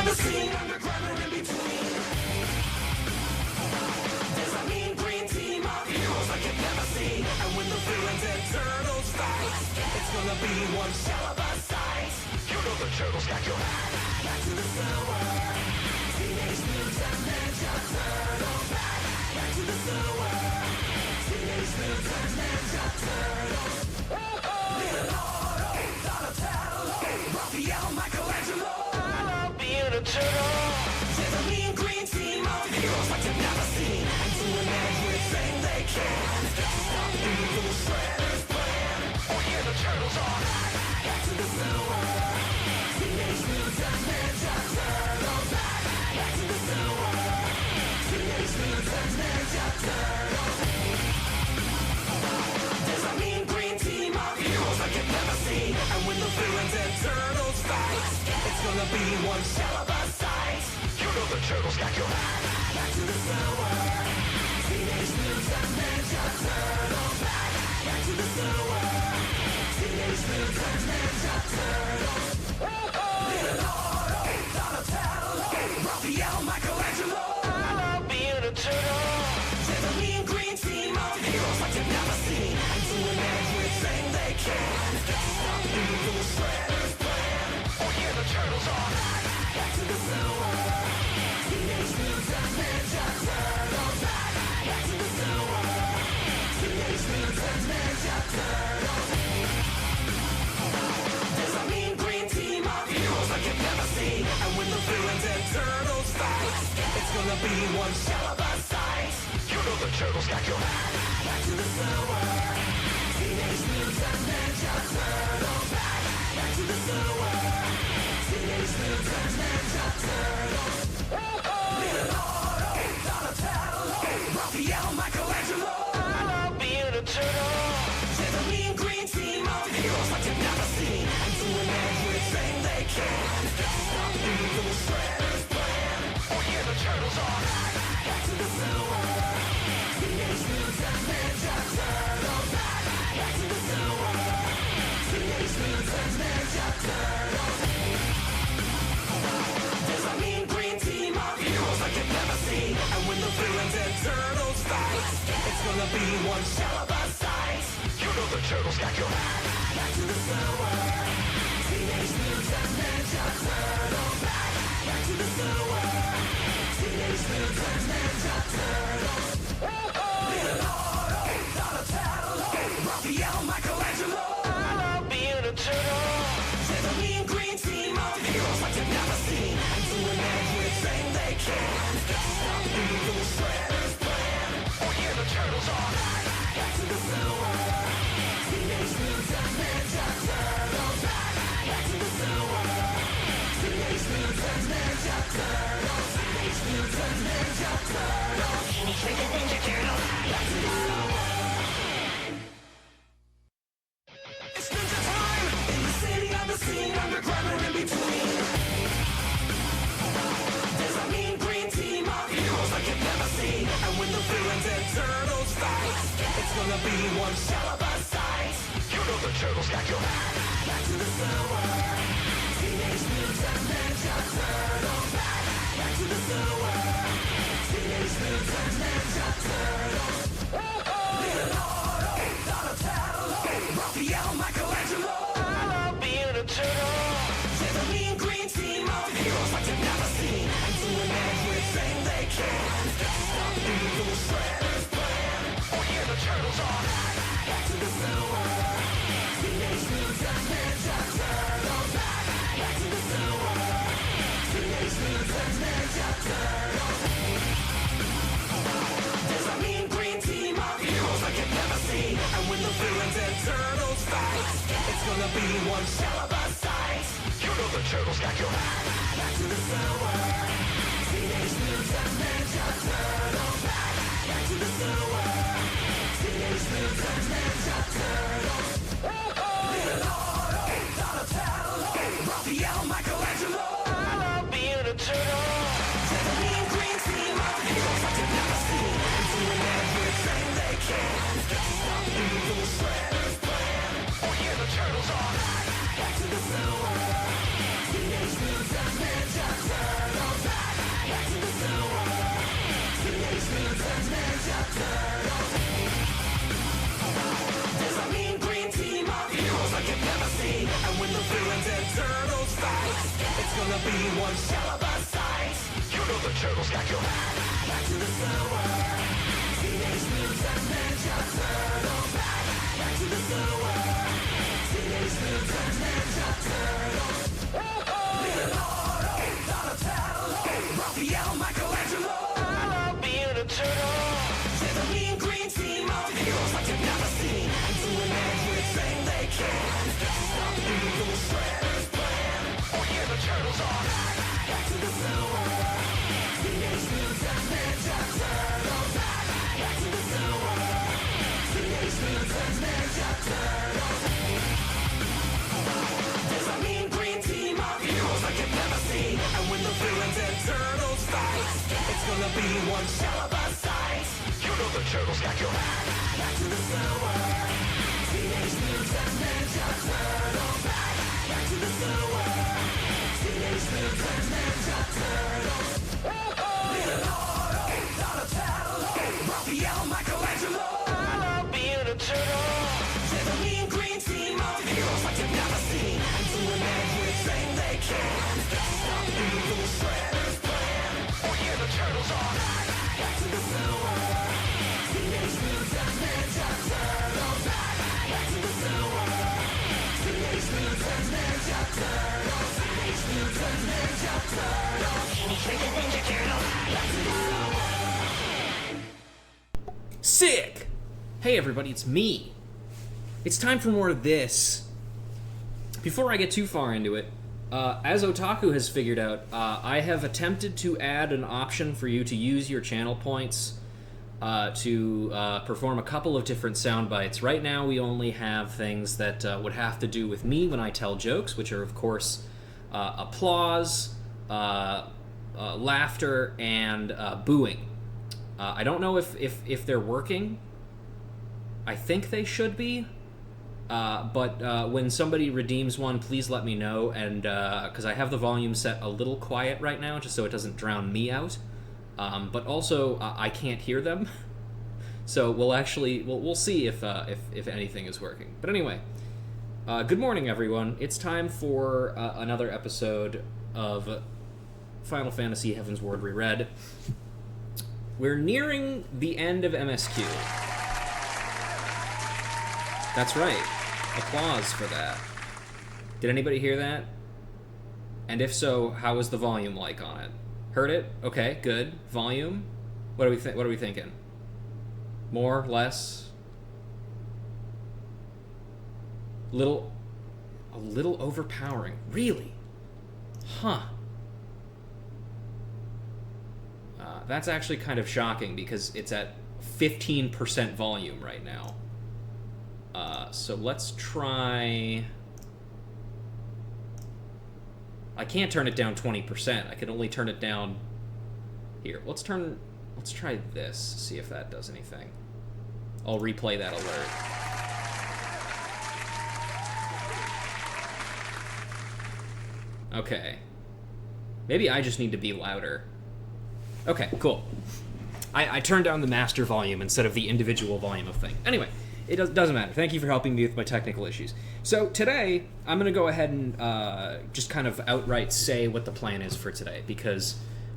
the scene, underground or in between. There's a mean green team of heroes like you've never seen. And when the villains and turtles fight, it's gonna be one shell of a sight. You know the turtles got your back to the sewer. Teenage Mutant Ninja Turtles, back to the sewer. Teenage Mutant Ninja Turtles. Leonardo, Donatello, Raphael, Michelangelo. I love being a turtle. There's a mean green team of heroes like you've never seen. And doing everything they can to stop evil Shredder's plan. Oh yeah, the turtles are back to the sewer. Teenage Mutant Ninja Turtles, back to the sewer. Teenage Mutant Ninja Turtles. There's a mean green team of heroes like you've never seen. And when the villains and turtles fight, it's gonna be one shell of a sight. You know the turtles got your back to the sewer. Teenage Mutant Ninja Turtles, back to the sewer. Teenage Mutant Ninja Turtles. Leonardo, Donatello, Raphael, Michelangelo. I love being a turtle. There's a mean green team of heroes like you've never seen. And doing everything they can to stop evil Shredder's plan. Oh yeah, the turtles are back to the sewer. Teenage Mutant Ninja Turtles, back to the sewer. Teenage Mutant Ninja Turtles. There's a mean green team of heroes like you've never seen. And when the villains and turtles fight, it's gonna be one shell of a sight. You know the turtles got your back to the sewer. Teenage Mutant Ninja Turtles, back to the sewer. Teenage Mutant Ninja Turtles. Leonardo, Donatello, Raphael, Michelangelo. I love being a turtle. There's a mean green team of heroes like you've never seen. And doing everything they can to stop evil Shredder's plan. Oh yeah, the turtles are back to the sewer. Teenage Mutant Ninja Turtles, back to the sewer. Teenage Mutant Ninja Turtles. There's a mean green team of heroes like you've never seen. And when the villains and turtles fight, it's gonna be one shell of a sight. You know the turtles got your back to the sewer. Teenage Mutant Ninja Turtles, back to the sewer. Teenage Mutant Ninja Turtles. Leonardo, Donatello, Raphael, Michelangelo. I love being a turtle. There's a mean green team of heroes like you've never seen. And doing everything they can to stop evil Shredder's plan. Oh yeah, the turtles are back to the sewer. Teenage Mutant Ninja Turtles, back to the sewer. Teenage Mutant Ninja Turtles. Teenage Mutant Ninja Turtles. Teenage Mutant Ninja Turtles, back to the sewer. It's ninja time! In the city, on the scene, underground or in between. There's a mean green team of heroes like you've never seen. And when the villains and turtles fight, it's gonna be one shell of a sight. You know the turtles got your back to the sewer. Teenage Mutant Ninja Turtles, back to the sewer. Teenage Mutant Ninja Turtles. Leonardo, Donatello, Raphael, Michelangelo. I love being a turtle. There's a mean green team of heroes like you've never seen. And doing everything they can to stop evil Shredder's plan. Oh yeah, the turtles are back to the sewer. Teenage Mutant Ninja Turtles, back to the sewer. Teenage Mutant Ninja Turtles. There's a mean green team of heroes like you've never seen. And when the villains and turtles fight, it's gonna be one shell of a sight. You know the turtles got your back to the sewer. Teenage Mutant Ninja Turtles, back to the sewer. Teenage Mutant Ninja Turtles. Leonardo, Donatello, Raphael, Michelangelo. I love being a turtle. There's a mean green team of heroes like you've never seen. And doing everything they can to stop evil Shredder's plan. Oh yeah, the turtles are back to the sewer. Teenage Mutant Ninja Turtles. gonna be one shell of a sight. You know the turtles got your back to the sewer. Teenage Mutant Ninja Turtles. Back to the sewer. Teenage Mutant Ninja Turtles. Leonardo, Donatello, Raphael, Michelangelo. I love being a turtle. There's a mean green team of heroes like you've never seen, and doing everything they can. Stop evil Shredder's plan. Oh yeah, the turtles are back to the sewer. Teenage Mutant Ninja Turtles. Back to the sewer. Teenage Mutant Ninja Turtles. There's a mean green team of heroes like you've never seen, and when the villains and turtles fight, it's gonna be one shell of a sight. You know the turtles got your back to the sewer. Teenage Mutant Ninja Turtles. Back to the sewer. Teenage Mutant Ninja Turtles. Leonardo, Donatello, Raphael, Michelangelo. I love being a turtle. There's a mean green team of heroes like you've never seen, and doing everything they can. Stop evil Shredder's plan. Oh yeah, the turtles are back to the sewer. Teenage Mutant Ninja Turtles. Back to the sewer. Teenage Mutant Ninja Turtles. Teenage Mutant Ninja Turtles. Teenage Mutant Ninja Turtles. Back to the sewer. Sick! Hey everybody, it's me. It's time for more of this. Before I get too far into it, as Otaku has figured out, I have attempted to add an option for you to use your channel points to perform a couple of different sound bites. Right now we only have things that would have to do with me when I tell jokes, which are of course applause, laughter, and booing. I don't know if they're working. I think they should be. But when somebody redeems one, please let me know, and because I have the volume set a little quiet right now, just so it doesn't drown me out. But also, I can't hear them, so we'll see if anything is working. But anyway, good morning, everyone. It's time for another episode of Final Fantasy Heavensward Reread. We're nearing the end of MSQ. That's right. Applause for that. Did anybody hear that? And if so, how was the volume like on it? Heard it? Okay, good. Volume? What are we thinking? More? Less? A little overpowering. Really? Huh. That's actually kind of shocking because it's at 15% volume right now. So let's try... I can't turn it down 20%. I can only turn it down... Here, let's try this, see if that does anything. I'll replay that alert. Okay. Maybe I just need to be louder. Okay, cool. I turned down the master volume instead of the individual volume of thing. Anyway, it doesn't matter. Thank you for helping me with my technical issues. So today, I'm going to go ahead and just kind of outright say what the plan is for today, because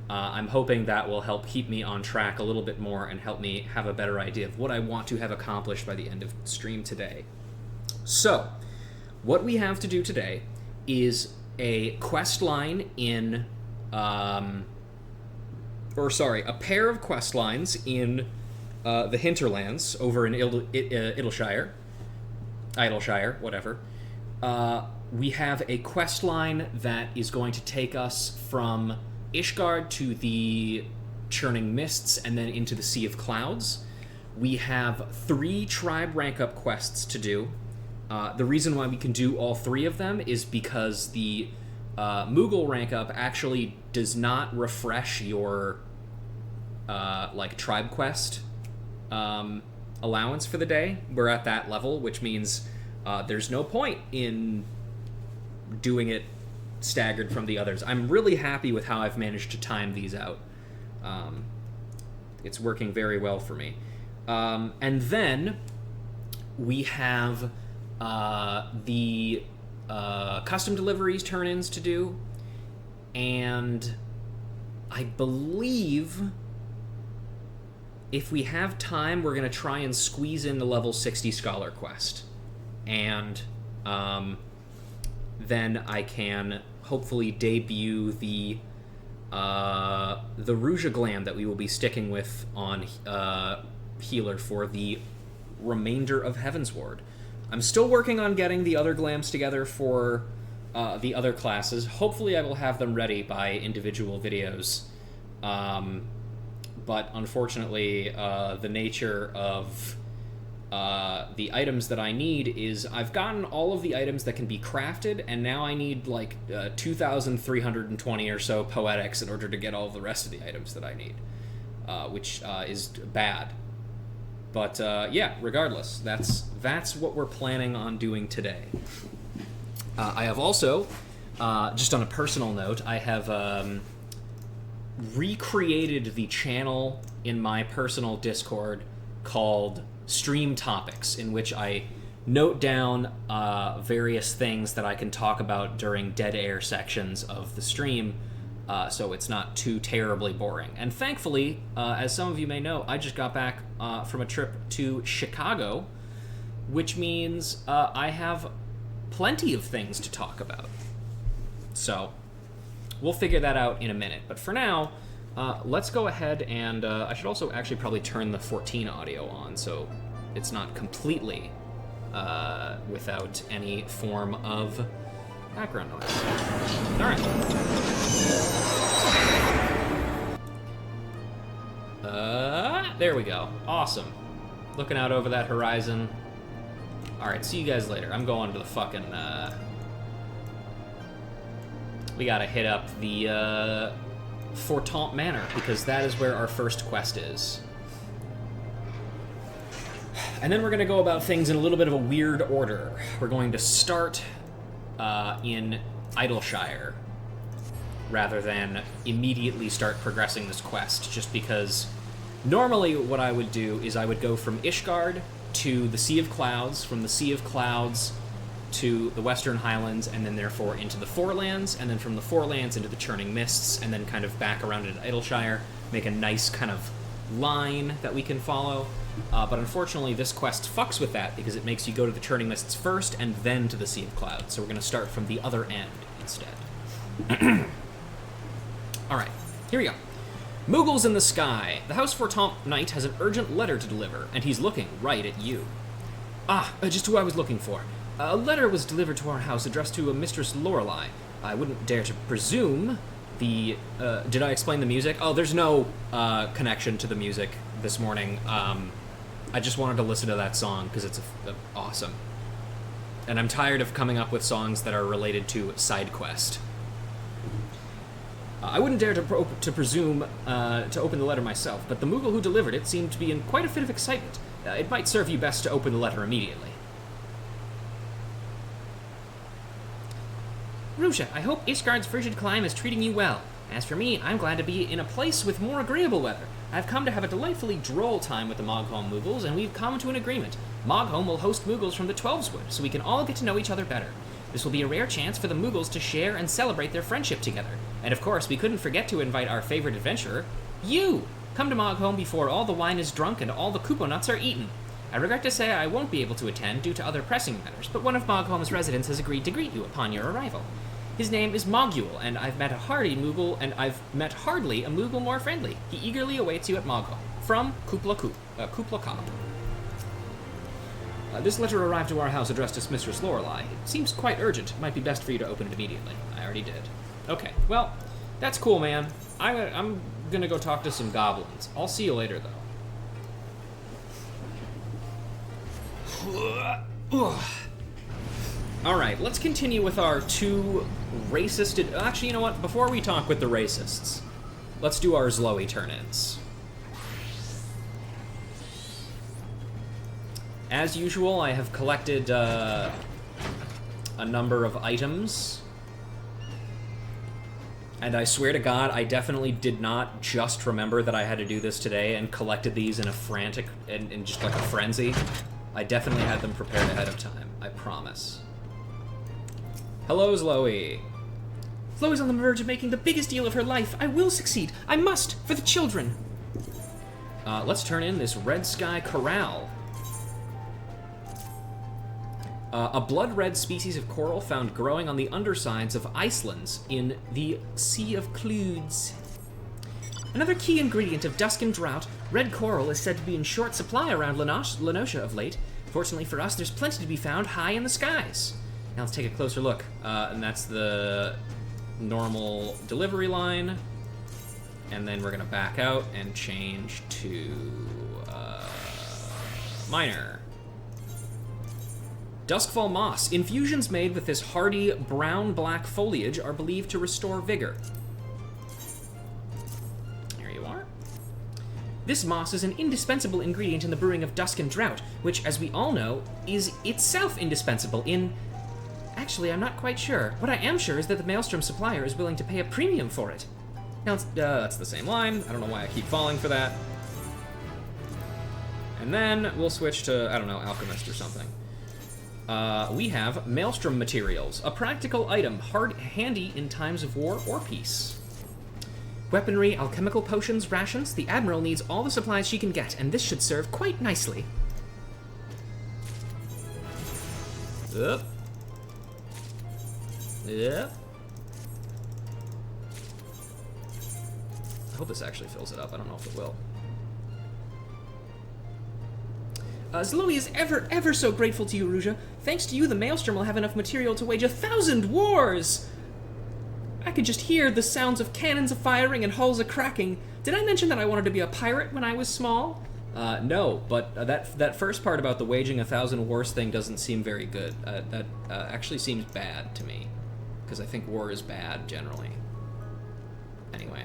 I'm hoping that will help keep me on track a little bit more and help me have a better idea of what I want to have accomplished by the end of stream today. So, what we have to do today is a quest line in... a pair of quest lines in the Hinterlands over in Idleshire, whatever. We have a quest line that is going to take us from Ishgard to the Churning Mists and then into the Sea of Clouds. We have 3 tribe rank-up quests to do. The reason why we can do all 3 of them is because the Moogle rank-up actually does not refresh your tribe quest allowance for the day. We're at that level, which means there's no point in doing it staggered from the others. I'm really happy with how I've managed to time these out. It's working very well for me. And then we have the custom deliveries turn-ins to do. And I believe if we have time, we're going to try and squeeze in the level 60 Scholar quest. And then I can hopefully debut the Rouge Gland that we will be sticking with on Healer for the remainder of Heavensward. I'm still working on getting the other glams together for the other classes. Hopefully I will have them ready by individual videos. But unfortunately, the nature of the items that I need is I've gotten all of the items that can be crafted, and now I need like 2,320 or so poetics in order to get all of the rest of the items that I need, which is bad. But yeah, regardless, that's what we're planning on doing today. I have also, just on a personal note, I have recreated the channel in my personal Discord called Stream Topics, in which I note down various things that I can talk about during dead air sections of the stream, so it's not too terribly boring. And thankfully, as some of you may know, I just got back from a trip to Chicago, which means I have plenty of things to talk about. So we'll figure that out in a minute. But for now, let's go ahead and I should also actually probably turn the 14 audio on so it's not completely without any form of background noise. All right. There we go. Awesome. Looking out over that horizon. All right, see you guys later. I'm going to the fucking... We gotta hit up the Fortant Manor, because that is where our first quest is. And then we're gonna go about things in a little bit of a weird order. We're going to start in Idleshire, rather than immediately start progressing this quest, just because normally what I would do is I would go from Ishgard to the Sea of Clouds, from the Sea of Clouds to the Western Highlands, and then therefore into the Forelands, and then from the Forelands into the Churning Mists, and then kind of back around into Idleshire, make a nice kind of line that we can follow. But unfortunately, this quest fucks with that, because it makes you go to the Churning Mists first, and then to the Sea of Clouds, so we're going to start from the other end instead. Alright, here we go. Moogles in the sky. The House Fortant Knight has an urgent letter to deliver, and he's looking right at you. Just who I was looking for. A letter was delivered to our house addressed to a Mistress Lorelei. I wouldn't dare to presume the... did I explain the music? Oh, there's no connection to the music this morning. I just wanted to listen to that song because it's awesome. And I'm tired of coming up with songs that are related to side quest. I wouldn't dare to presume to open the letter myself, but the Moogle who delivered it seemed to be in quite a fit of excitement. It might serve you best to open the letter immediately. Rusha, I hope Ishgard's frigid climb is treating you well. As for me, I'm glad to be in a place with more agreeable weather. I've come to have a delightfully droll time with the Mogholm Moogles, and we've come to an agreement. Mogholm will host Moogles from the Twelveswood, so we can all get to know each other better. This will be a rare chance for the Moogles to share and celebrate their friendship together. And of course, we couldn't forget to invite our favorite adventurer, you! Come to Mogholm before all the wine is drunk and all the Koopo nuts are eaten. I regret to say I won't be able to attend due to other pressing matters, but one of Mogholm's residents has agreed to greet you upon your arrival. His name is Mogul, and I've met hardly a Moogle more friendly. He eagerly awaits you at Mogholm. From Kupla Kop. This letter arrived to our house addressed to Mistress Lorelei. It seems quite urgent. It might be best for you to open it immediately. I already did. Okay, well, that's cool, man. I'm gonna go talk to some goblins. I'll see you later, though. Alright, let's continue with our two racist... Actually, you know what? Before we talk with the racists, let's do our Zloey turn-ins. As usual, I have collected a number of items. And I swear to God, I definitely did not just remember that I had to do this today and collected these in a frantic... in just like a frenzy. I definitely had them prepared ahead of time. I promise. Hello, Zloey. Chloe's on the verge of making the biggest deal of her life. I will succeed. I must, for the children. Let's turn in this Red Sky Corral. A blood-red species of coral found growing on the undersides of Icelands in the Sea of Cludes. Another key ingredient of dusk and drought, red coral is said to be in short supply around Lenosha of late. Fortunately for us, there's plenty to be found high in the skies. Now let's take a closer look. And that's the normal delivery line. And then we're gonna back out and change to minor. Duskfall moss. Infusions made with this hardy brown-black foliage are believed to restore vigor. There you are. This moss is an indispensable ingredient in the brewing of dusk and drought, which, as we all know, is itself indispensable in... Actually, I'm not quite sure. What I am sure is that the Maelstrom supplier is willing to pay a premium for it. Now, that's the same line. I don't know why I keep falling for that. And then we'll switch to, I don't know, Alchemist or something. We have Maelstrom materials, a practical item, handy in times of war or peace. Weaponry, alchemical potions, rations. The Admiral needs all the supplies she can get, and this should serve quite nicely. Yep. Yep. I hope this actually fills it up. I don't know if it will. Zloe is ever so grateful to you, Ruja. Thanks to you, the Maelstrom will have enough material to wage 1,000 wars! I could just hear the sounds of cannons a-firing and hulls a-cracking. Did I mention that I wanted to be a pirate when I was small? No, but that first part about the waging 1,000 wars thing doesn't seem very good. That actually seems bad to me, because I think war is bad, generally. Anyway.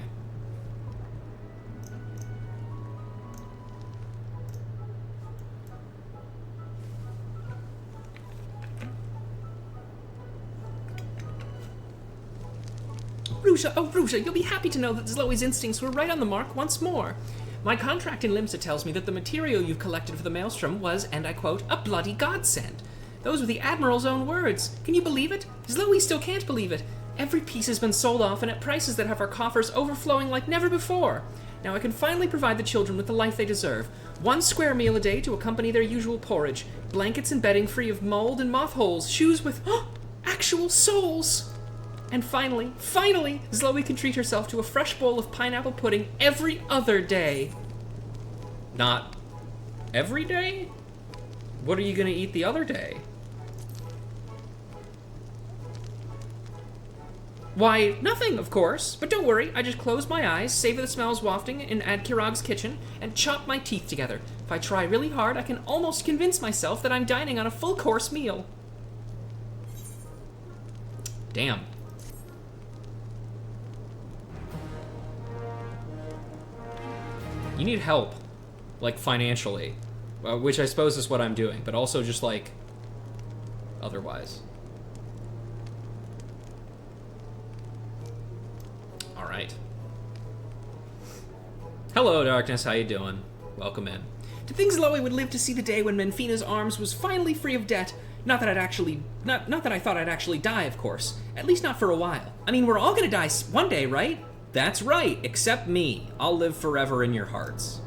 Ruja, you'll be happy to know that Zloe's instincts were right on the mark once more. My contract in Limsa tells me that the material you've collected for the Maelstrom was, and I quote, a bloody godsend. Those were the Admiral's own words. Can you believe it? Zloe still can't believe it. Every piece has been sold off and at prices that have our coffers overflowing like never before. Now I can finally provide the children with the life they deserve. 1 square meal a day to accompany their usual porridge. Blankets and bedding free of mold and moth holes. Shoes with actual soles. And finally, Zloe can treat herself to a fresh bowl of pineapple pudding every other day. Not every day? What are you gonna eat the other day? Why, nothing, of course. But don't worry, I just close my eyes, savor the smells wafting in Ad Kirag's kitchen, and chop my teeth together. If I try really hard, I can almost convince myself that I'm dining on a full-course meal. Damn. You need help, like, financially, which I suppose is what I'm doing, but also just, like, otherwise. All right. Hello, Darkness. How you doing? Welcome in. To think Zloe would live to see the day when Menfina's arms was finally free of debt. Not that I thought I'd actually die, of course. At least not for a while. I mean, we're all gonna die one day, right? That's right, except me. I'll live forever in your hearts.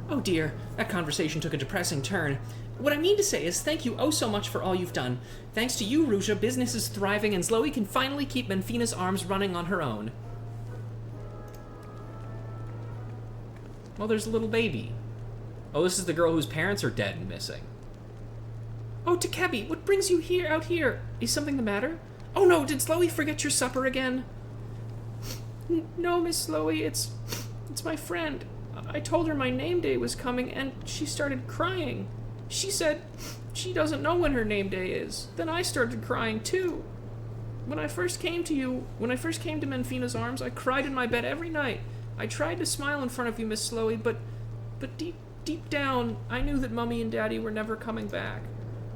Oh dear, that conversation took a depressing turn. What I mean to say is thank you oh so much for all you've done. Thanks to you, Ruja, business is thriving and Zloe can finally keep Menfina's arms running on her own. Well, there's a little baby. Oh, this is the girl whose parents are dead and missing. Oh, Takebi, what brings you out here? Is something the matter? Oh no, did Zloe forget your supper again? No, Miss Zloe, it's my friend. I told her my name day was coming, and she started crying. She said she doesn't know when her name day is. Then I started crying, too. When I first came to Menfina's arms, I cried in my bed every night. I tried to smile in front of you, Miss Zloe, but deep down, I knew that Mummy and Daddy were never coming back.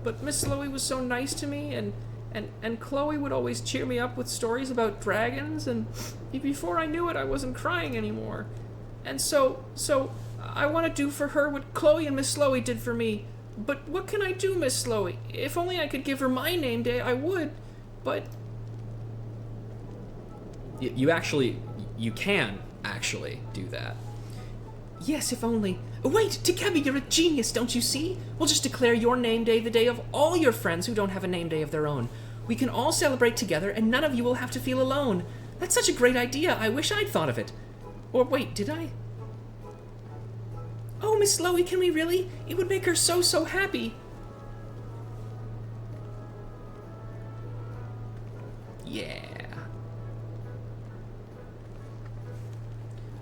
But Miss Zloe was so nice to me, and Chloe would always cheer me up with stories about dragons, and before I knew it, I wasn't crying anymore. And so I want to do for her what Chloe and Miss Zloe did for me. But what can I do, Miss Zloe? If only I could give her my name day, I would. But You can actually do that. Yes, if only. Wait, Takebi, you're a genius, don't you see? We'll just declare your name day the day of all your friends who don't have a name day of their own. We can all celebrate together, and none of you will have to feel alone. That's such a great idea. I wish I'd thought of it. Or wait, did I? Oh, Miss Loey, can we really? It would make her so, so happy. Yeah.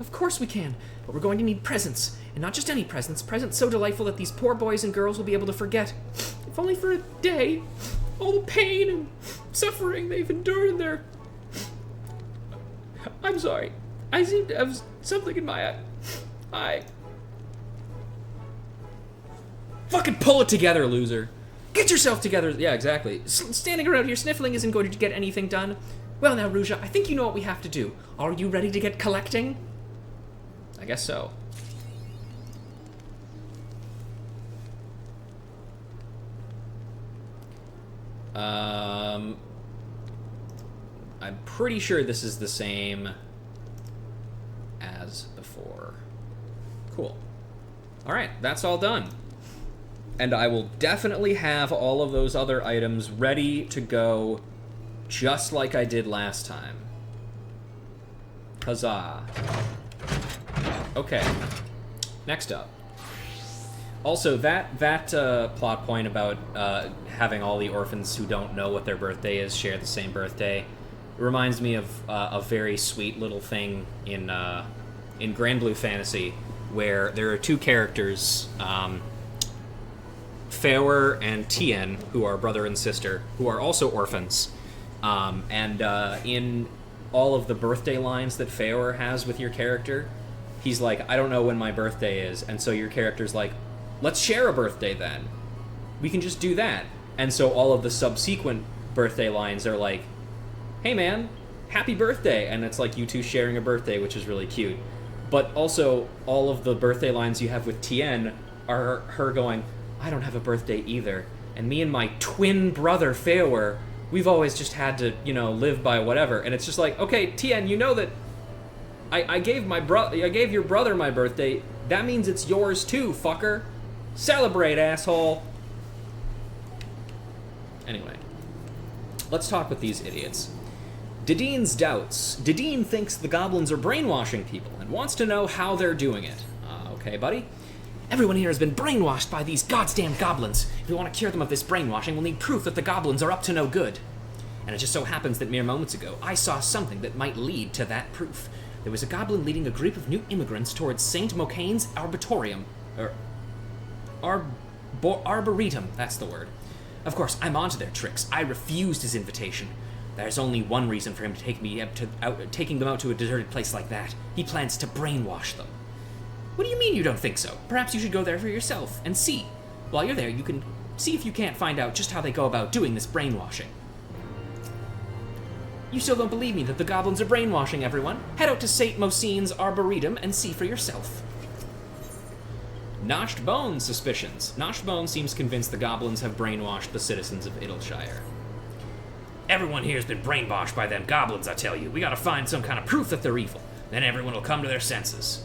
Of course we can, but we're going to need presents. And not just any presents, presents so delightful that these poor boys and girls will be able to forget, if only for a day, all the pain and suffering they've endured in their... I'm sorry. I seem to have something in my eye. Fucking pull it together, loser. Get yourself together. Yeah, exactly. Standing around here sniffling isn't going to get anything done. Well now, Ruja, I think you know what we have to do. Are you ready to get collecting? I guess so. I'm pretty sure this is the same as before. Cool. Alright, that's all done. And I will definitely have all of those other items ready to go just like I did last time. Huzzah. Okay. Next up. Also, that plot point about having all the orphans who don't know what their birthday is share the same birthday reminds me of a very sweet little thing in Grand Blue Fantasy, where there are two characters, Feower and Tien, who are brother and sister, who are also orphans. In all of the birthday lines that Feower has with your character, he's like, I don't know when my birthday is, and so your character's like, let's share a birthday then. We can just do that. And so all of the subsequent birthday lines are like, hey man, happy birthday, and it's like you two sharing a birthday, which is really cute. But also, all of the birthday lines you have with Tien are her going, I don't have a birthday either, and me and my twin brother Feower, we've always just had to, live by whatever. And it's just like, okay, Tien, you know that I gave your brother my birthday. That means it's yours too, fucker. Celebrate, asshole. Anyway, let's talk with these idiots. Didine's doubts. Didine thinks the goblins are brainwashing people and wants to know how they're doing it. Okay, buddy. Everyone here has been brainwashed by these goddamn goblins. If we want to cure them of this brainwashing, we'll need proof that the goblins are up to no good. And it just so happens that mere moments ago, I saw something that might lead to that proof. There was a goblin leading a group of new immigrants towards St. Mocaine's Arboretum. Arboretum, that's the word. Of course, I'm onto their tricks. I refused his invitation. There's only one reason for him to taking them out to a deserted place like that. He plans to brainwash them. What do you mean you don't think so? Perhaps you should go there for yourself and see. While you're there, you can see if you can't find out just how they go about doing this brainwashing. You still don't believe me that the goblins are brainwashing everyone? Head out to St. Mocine's Arboretum and see for yourself. Notched Bone's suspicions. Notched Bone seems convinced the goblins have brainwashed the citizens of Idleshire. Everyone here's been brainwashed by them goblins, I tell you. We gotta find some kind of proof that they're evil. Then everyone will come to their senses.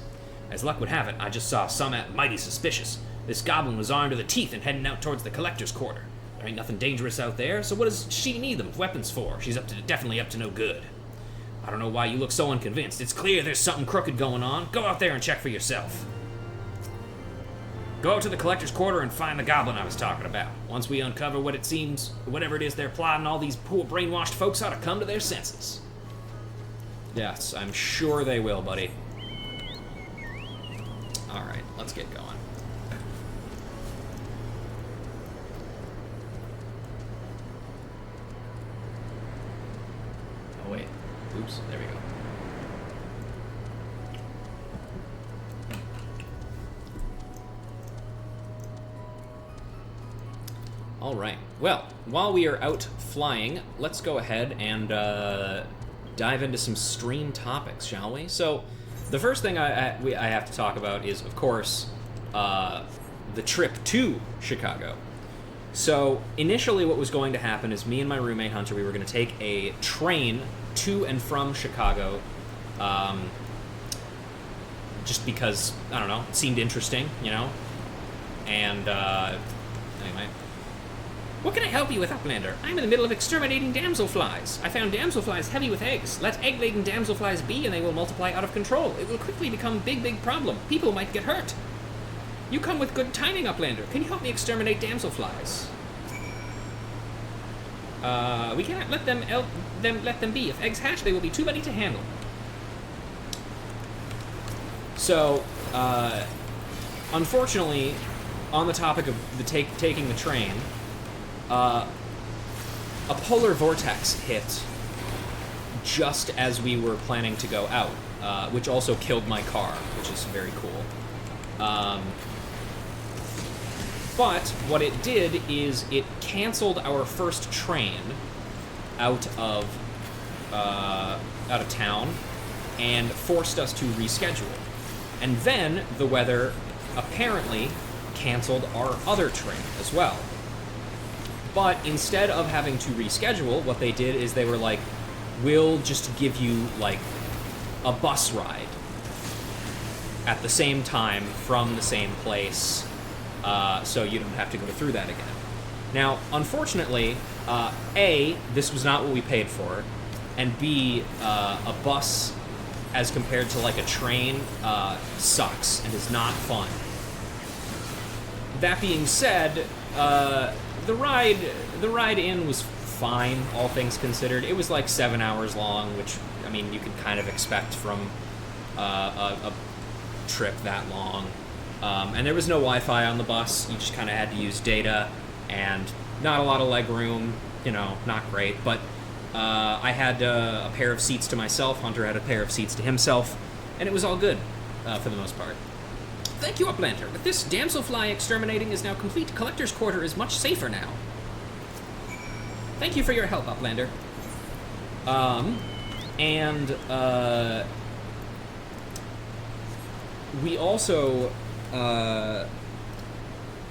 As luck would have it, I just saw some mighty suspicious. This goblin was armed to the teeth and heading out towards the collector's quarter. There ain't nothing dangerous out there, so what does she need them weapons for? She's definitely up to no good. I don't know why you look so unconvinced. It's clear there's something crooked going on. Go out there and check for yourself. Go out to the collector's quarter and find the goblin I was talking about. Once we uncover what it seems, whatever it is they're plotting, all these poor brainwashed folks ought to come to their senses. Yes, I'm sure they will, buddy. Alright, let's get going. Oh wait, oops, there we go. Alright, well, while we are out flying, let's go ahead and dive into some stream topics, shall we? So, the first thing I have to talk about is, of course, the trip to Chicago. So, initially what was going to happen is me and my roommate Hunter, we were going to take a train to and from Chicago, just because, I don't know, it seemed interesting, you know? And, anyway. What can I help you with, Uplander? I'm in the middle of exterminating damselflies. I found damselflies heavy with eggs. Let egg-laden damselflies be and they will multiply out of control. It will quickly become a big, big problem. People might get hurt. You come with good timing, Uplander. Can you help me exterminate damselflies? We cannot let them be. If eggs hatch, they will be too many to handle. So, unfortunately, on the topic of the taking the train, a polar vortex hit just as we were planning to go out, which also killed my car, which is very cool. But what it did is it canceled our first train out of town and forced us to reschedule. And then the weather apparently canceled our other train as well. But instead of having to reschedule, what they did is they were like, we'll just give you, like, a bus ride at the same time from the same place, so you don't have to go through that again. Now, unfortunately, A, this was not what we paid for, and B, a bus as compared to, like, a train sucks and is not fun. That being said, the ride in was fine, all things considered. It was like 7 hours long, which, I mean, you could kind of expect from a trip that long. And there was no Wi-Fi on the bus. You just kind of had to use data, and not a lot of leg room, you know, not great. But I had a pair of seats to myself. Hunter had a pair of seats to himself, and it was all good for the most part. Thank you, Uplander. With this, damselfly exterminating is now complete. Collector's Quarter is much safer now. Thank you for your help, Uplander. We also,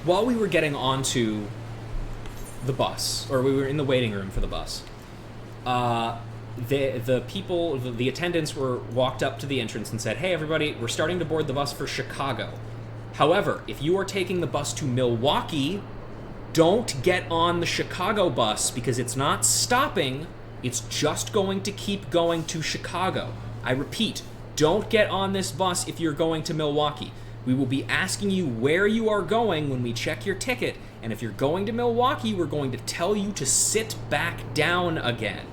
while we were getting onto the bus, or we were in the waiting room for the bus, the people, the attendants walked up to the entrance and said, "Hey, everybody, we're starting to board the bus for Chicago. However, if you are taking the bus to Milwaukee, don't get on the Chicago bus because it's not stopping. It's just going to keep going to Chicago. I repeat, don't get on this bus if you're going to Milwaukee. We will be asking you where you are going when we check your ticket, and if you're going to Milwaukee, we're going to tell you to sit back down again."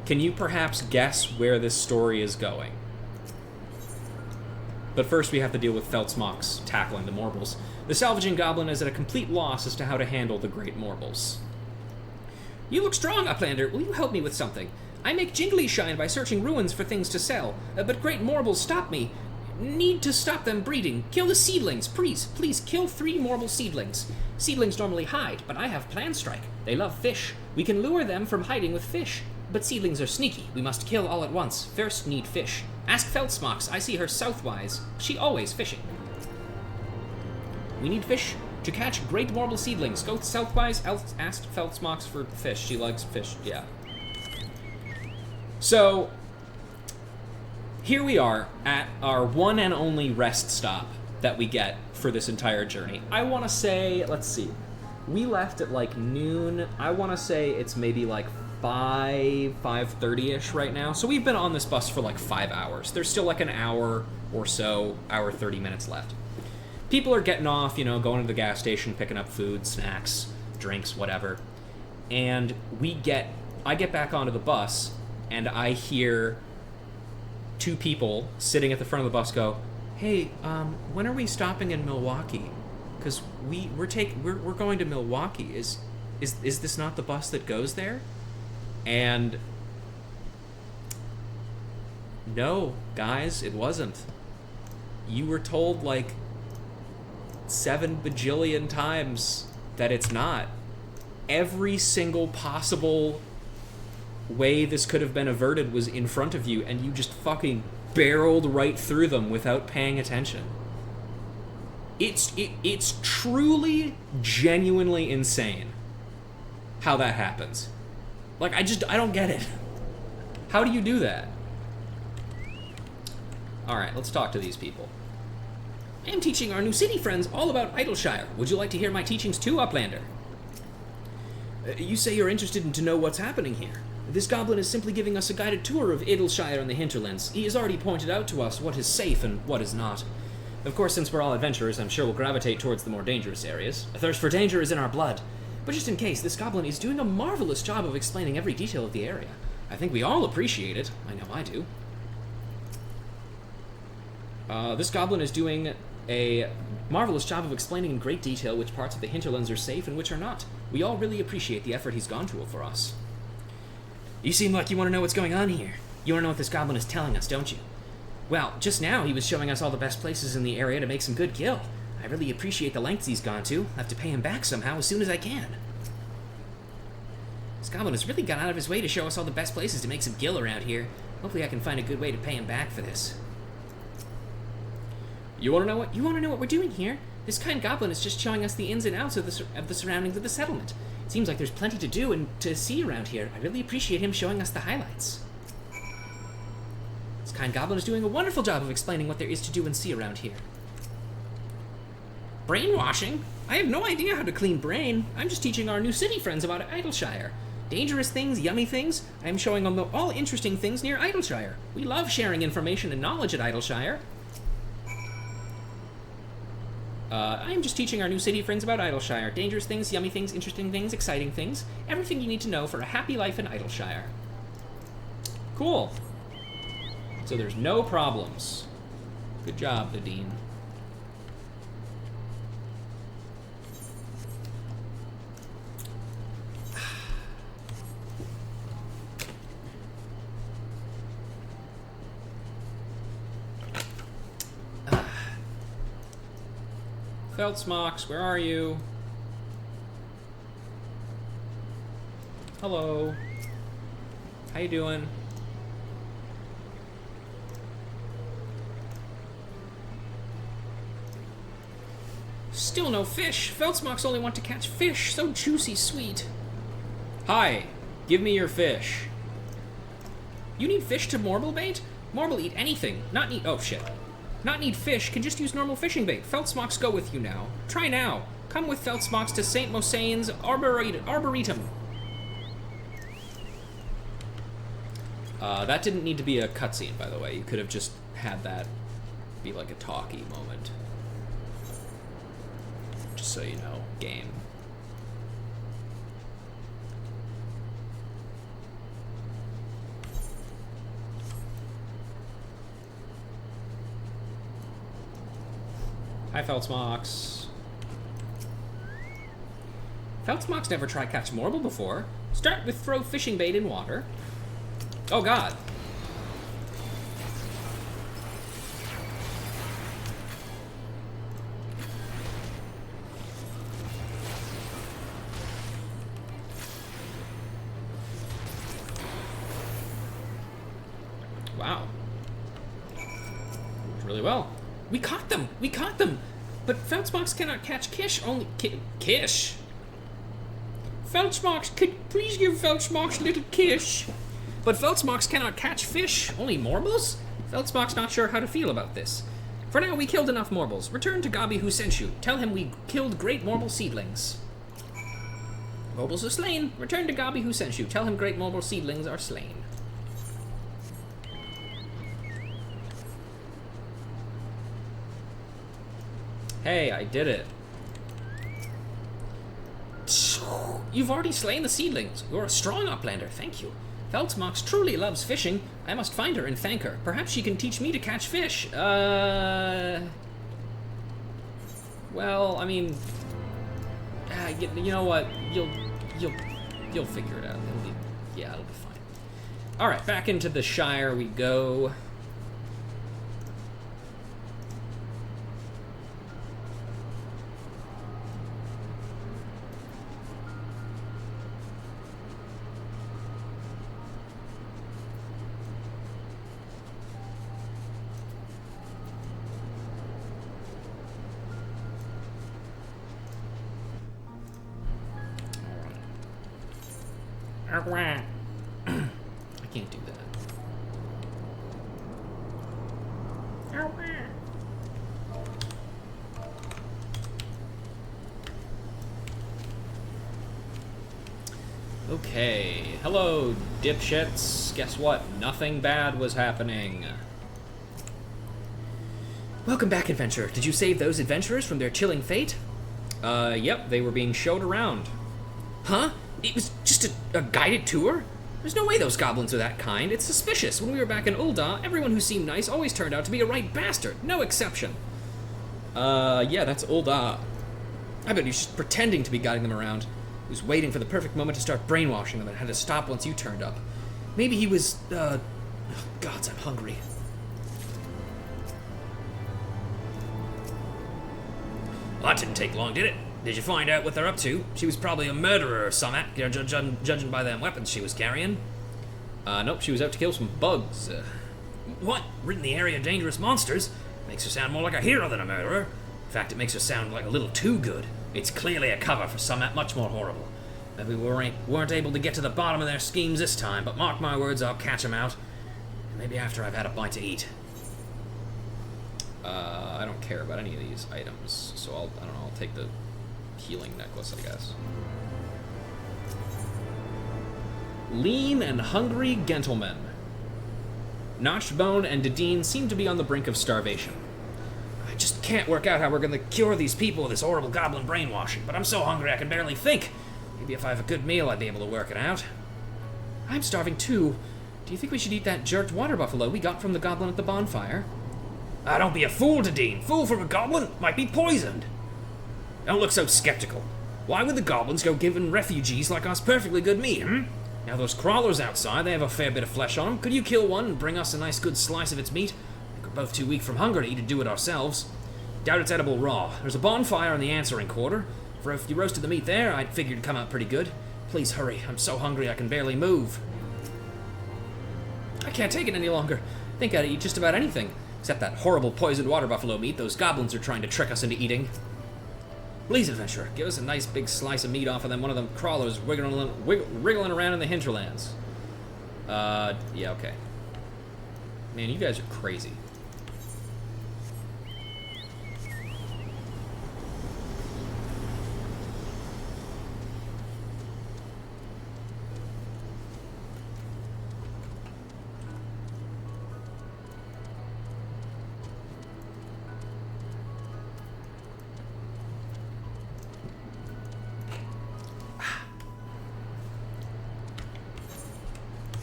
Can you perhaps guess where this story is going? But first we have to deal with Feltzmox tackling the Morbles. The salvaging goblin is at a complete loss as to how to handle the great Morbles. You look strong, Uplander. Will you help me with something? I make jingly shine by searching ruins for things to sell, but great Morbles stop me. Need to stop them breeding. Kill the seedlings, please kill 3 Morble seedlings. Seedlings normally hide, but I have Plan Strike. They love fish. We can lure them from hiding with fish. But seedlings are sneaky. We must kill all at once. First need fish. Ask Feltzmox. I see her southwise. She always fishing. We need fish to catch great Morble seedlings. Go southwise. Ask Feltzmox for fish. She likes fish. Yeah. So, here we are at our one and only rest stop that we get for this entire journey. I want to say, let's see, we left at like noon. I want to say it's maybe like 5:30ish right now. So we've been on this bus for like 5 hours. There's still like an hour or so, hour 30 minutes left. People are getting off, you know, going to the gas station, picking up food, snacks, drinks, whatever. And I get back onto the bus, and I hear 2 people sitting at the front of the bus go, "Hey, when are we stopping in Milwaukee? Because we're going to Milwaukee. Is this not the bus that goes there?" And no, guys, it wasn't. You were told like 7 bajillion times that it's not. Every single possible way this could have been averted was in front of you, and you just fucking barreled right through them without paying attention. It's truly, genuinely insane how that happens. Like, I don't get it. How do you do that? Alright, let's talk to these people. I am teaching our new city friends all about Idleshire. Would you like to hear my teachings too, Uplander? You say you're interested to know what's happening here. This goblin is simply giving us a guided tour of Idleshire and the hinterlands. He has already pointed out to us what is safe and what is not. Of course, since we're all adventurers, I'm sure we'll gravitate towards the more dangerous areas. A thirst for danger is in our blood. But just in case, this goblin is doing a marvelous job of explaining every detail of the area. I think we all appreciate it. I know I do. This goblin is doing a marvelous job of explaining in great detail which parts of the hinterlands are safe and which are not. We all really appreciate the effort he's gone to for us. You seem like you want to know what's going on here. You want to know what this goblin is telling us, don't you? Well, just now he was showing us all the best places in the area to make some good gil. I really appreciate the lengths he's gone to. I'll have to pay him back somehow as soon as I can. This goblin has really gone out of his way to show us all the best places to make some gil around here. Hopefully I can find a good way to pay him back for this. You want to know what we're doing here? This kind goblin is just showing us the ins and outs of the surroundings of the settlement. It seems like there's plenty to do and to see around here. I really appreciate him showing us the highlights. This kind goblin is doing a wonderful job of explaining what there is to do and see around here. Brainwashing? I have no idea how to clean brain. I'm just teaching our new city friends about Idleshire. Dangerous things, yummy things. I am showing them all interesting things near Idleshire. We love sharing information and knowledge at Idleshire. I am just teaching our new city friends about Idleshire. Dangerous things, yummy things, interesting things, exciting things. Everything you need to know for a happy life in Idleshire. Cool. So there's no problems. Good job, Nadine. Feltsmox, where are you? Hello. How you doing? Still no fish. Feltsmox only want to catch fish. So juicy sweet. Hi. Give me your fish. You need fish to Morble bait? Morble eat anything. Not need... Oh, shit. Not need fish, can just use normal fishing bait. Feltsmox go with you now. Try now. Come with Feltsmox to St. Mosain's Arboretum. That didn't need to be a cutscene, by the way. You could have just had that be like a talky moment. Just so you know, game. Hi, Feltsmox. Feltsmox never tried catch Morble before. Start with throw fishing bait in water. Oh, God. Wow. Really well. We caught them! We caught them! But Feltsmox cannot catch Kish, only... Kish? Feltsmox, could please give Feltsmox little Kish? But Feltsmox cannot catch fish, only Morbles? Feltsmox not sure how to feel about this. For now, we killed enough Morbles. Return to Gabi who sent you. Tell him we killed great Morble seedlings. Morbles are slain. Return to Gabi who sent you. Tell him great Morble seedlings are slain. Hey, I did it. You've already slain the seedlings. You're a strong uplander, thank you. Feltsmox truly loves fishing. I must find her and thank her. Perhaps she can teach me to catch fish. Well, I mean, you know what? You'll figure it out. It'll be fine. All right, back into the Shire we go. Can't do that. Okay, hello, dipshits. Guess what? Nothing bad was happening. Welcome back, adventurer. Did you save those adventurers from their chilling fate? Yep, they were being showed around. Huh? It was just a guided tour? There's no way those goblins are that kind. It's suspicious. When we were back in Ul'dah, everyone who seemed nice always turned out to be a right bastard. No exception. Yeah, that's Ul'dah. I bet he's just pretending to be guiding them around. He was waiting for the perfect moment to start brainwashing them and had to stop once you turned up. Maybe he was, oh, gods, I'm hungry. Well, that didn't take long, did it? Did you find out what they're up to? She was probably a murderer or something, judging by them weapons she was carrying. Nope, she was out to kill some bugs. What? Ridden the area of dangerous monsters? Makes her sound more like a hero than a murderer. In fact, it makes her sound like a little too good. It's clearly a cover for something much more horrible. Maybe we weren't able to get to the bottom of their schemes this time, but mark my words, I'll catch them out. Maybe after I've had a bite to eat. I don't care about any of these items, so I don't know, I'll take the healing necklace, I guess. Lean and hungry gentlemen. Notchbone and Dedeen seem to be on the brink of starvation. I just can't work out how we're gonna cure these people of this horrible goblin brainwashing, but I'm so hungry I can barely think. Maybe if I have a good meal, I'd be able to work it out. I'm starving too. Do you think we should eat that jerked water buffalo we got from the goblin at the bonfire? Ah, don't be a fool, Dedeen. Fool from a goblin might be poisoned. Don't look so skeptical. Why would the goblins go giving refugees like us perfectly good meat, Now those crawlers outside, they have a fair bit of flesh on them. Could you kill one and bring us a nice good slice of its meat? I think we're both too weak from hunger to eat and do it ourselves. Doubt it's edible raw. There's a bonfire in the answering quarter. For if you roasted the meat there, I'd figure it'd come out pretty good. Please hurry. I'm so hungry I can barely move. I can't take it any longer. I think I'd eat just about anything. Except that horrible poisoned water buffalo meat those goblins are trying to trick us into eating. Please, adventurer, give us a nice big slice of meat off of them. One of them crawlers wriggling around in the hinterlands. Yeah, okay. Man, you guys are crazy.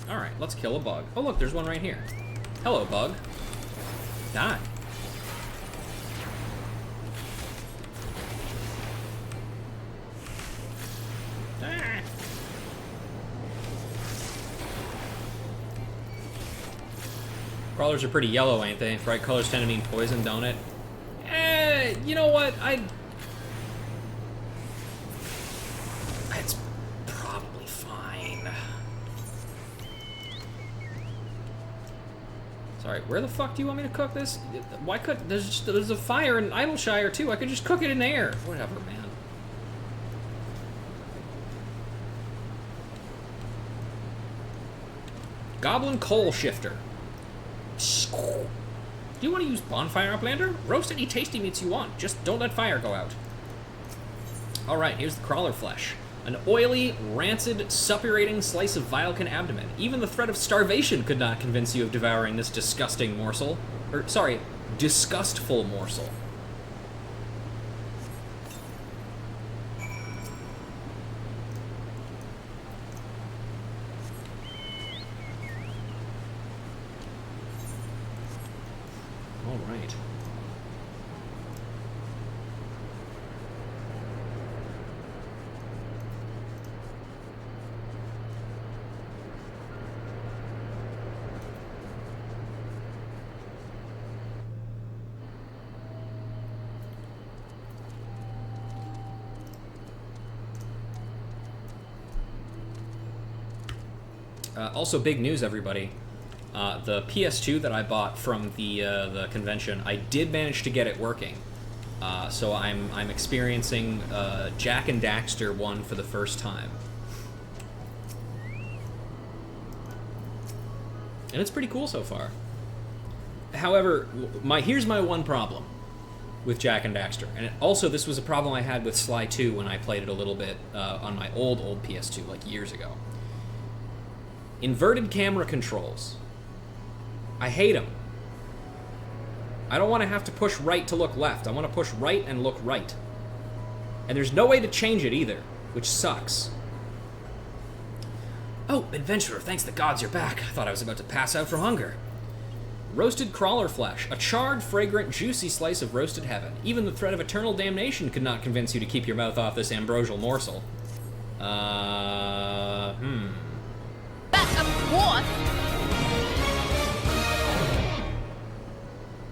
Alright, let's kill a bug. Oh look, there's one right here. Hello, bug. Die. Ah. Crawlers are pretty yellow, ain't they? Bright colors tend to mean poison, don't it? You know what? It's probably fine. Sorry, where the fuck do you want me to cook this? Why could there's a fire in Idleshire too? I could just cook it in air. Whatever, man. Goblin coal shifter. Do you want to use bonfire uplander? Roast any tasty meats you want. Just don't let fire go out. All right, here's the crawler flesh. An oily, rancid, suppurating slice of Vilecan abdomen. Even the threat of starvation could not convince you of devouring this disgusting morsel. Or, sorry, disgustful morsel. All right. Also, big news, everybody. The PS2 that I bought from the convention, I did manage to get it working. So I'm experiencing Jack and Daxter 1 for the first time. And it's pretty cool so far. However, here's my one problem with Jak and Daxter. And also, this was a problem I had with Sly 2 when I played it a little bit on my old PS2, like years ago. Inverted camera controls. I hate them. I don't want to have to push right to look left. I want to push right and look right. And there's no way to change it either, which sucks. Oh, adventurer, thanks the gods you're back. I thought I was about to pass out from hunger. Roasted crawler flesh. A charred, fragrant, juicy slice of roasted heaven. Even the threat of eternal damnation could not convince you to keep your mouth off this ambrosial morsel. Back and forth.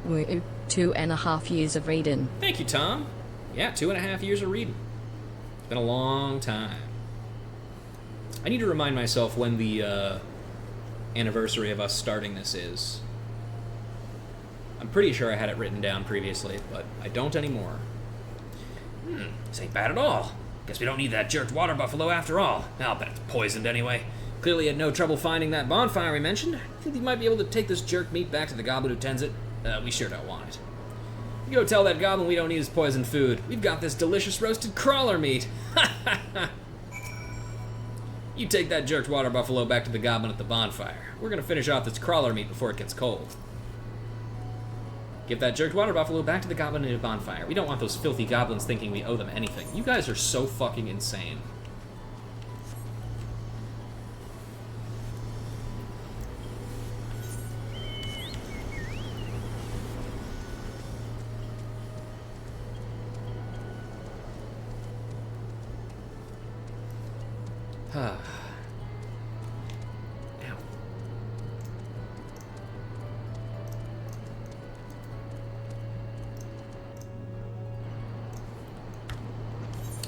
We're 2.5 years of reading. Thank you, Tom. Yeah, 2.5 years of reading. It's been a long time. I need to remind myself when the anniversary of us starting this is. I'm pretty sure I had it written down previously, but I don't anymore. This ain't bad at all. Guess we don't need that jerked water buffalo after all. I'll bet it's poisoned anyway. Clearly had no trouble finding that bonfire we mentioned. I think you might be able to take this jerked meat back to the goblin who tends it. We sure don't want it. You go tell that goblin we don't need his poisoned food. We've got this delicious roasted crawler meat. You take that jerked water buffalo back to the goblin at the bonfire. We're gonna finish off this crawler meat before it gets cold. Give that jerked water buffalo back to the goblin at the bonfire. We don't want those filthy goblins thinking we owe them anything. You guys are so fucking insane. Ow.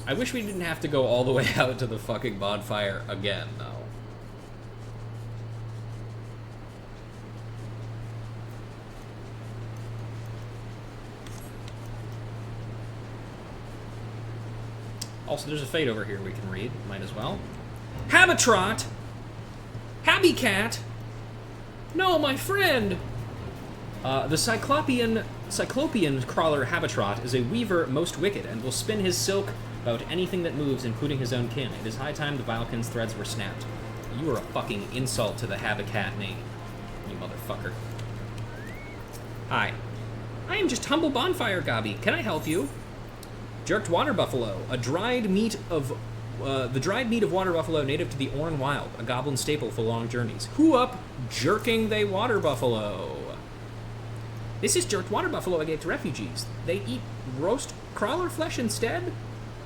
I wish we didn't have to go all the way out to the fucking bonfire again, though. Also, there's a fate over here we can read. Might as well. Habitrot! Habbycat! No, my friend! The Cyclopean crawler Habitrot is a weaver most wicked, and will spin his silk about anything that moves, including his own kin. It is high time the Vilekin's threads were snapped. You are a fucking insult to the Habicat name, you motherfucker. Hi. I am just humble bonfire Gobby. Can I help you? Jerked water buffalo, the dried meat of water buffalo native to the Orn Wild, a goblin staple for long journeys. Who up jerking they water buffalo? This is jerked water buffalo I gave to refugees. They eat roast crawler flesh instead?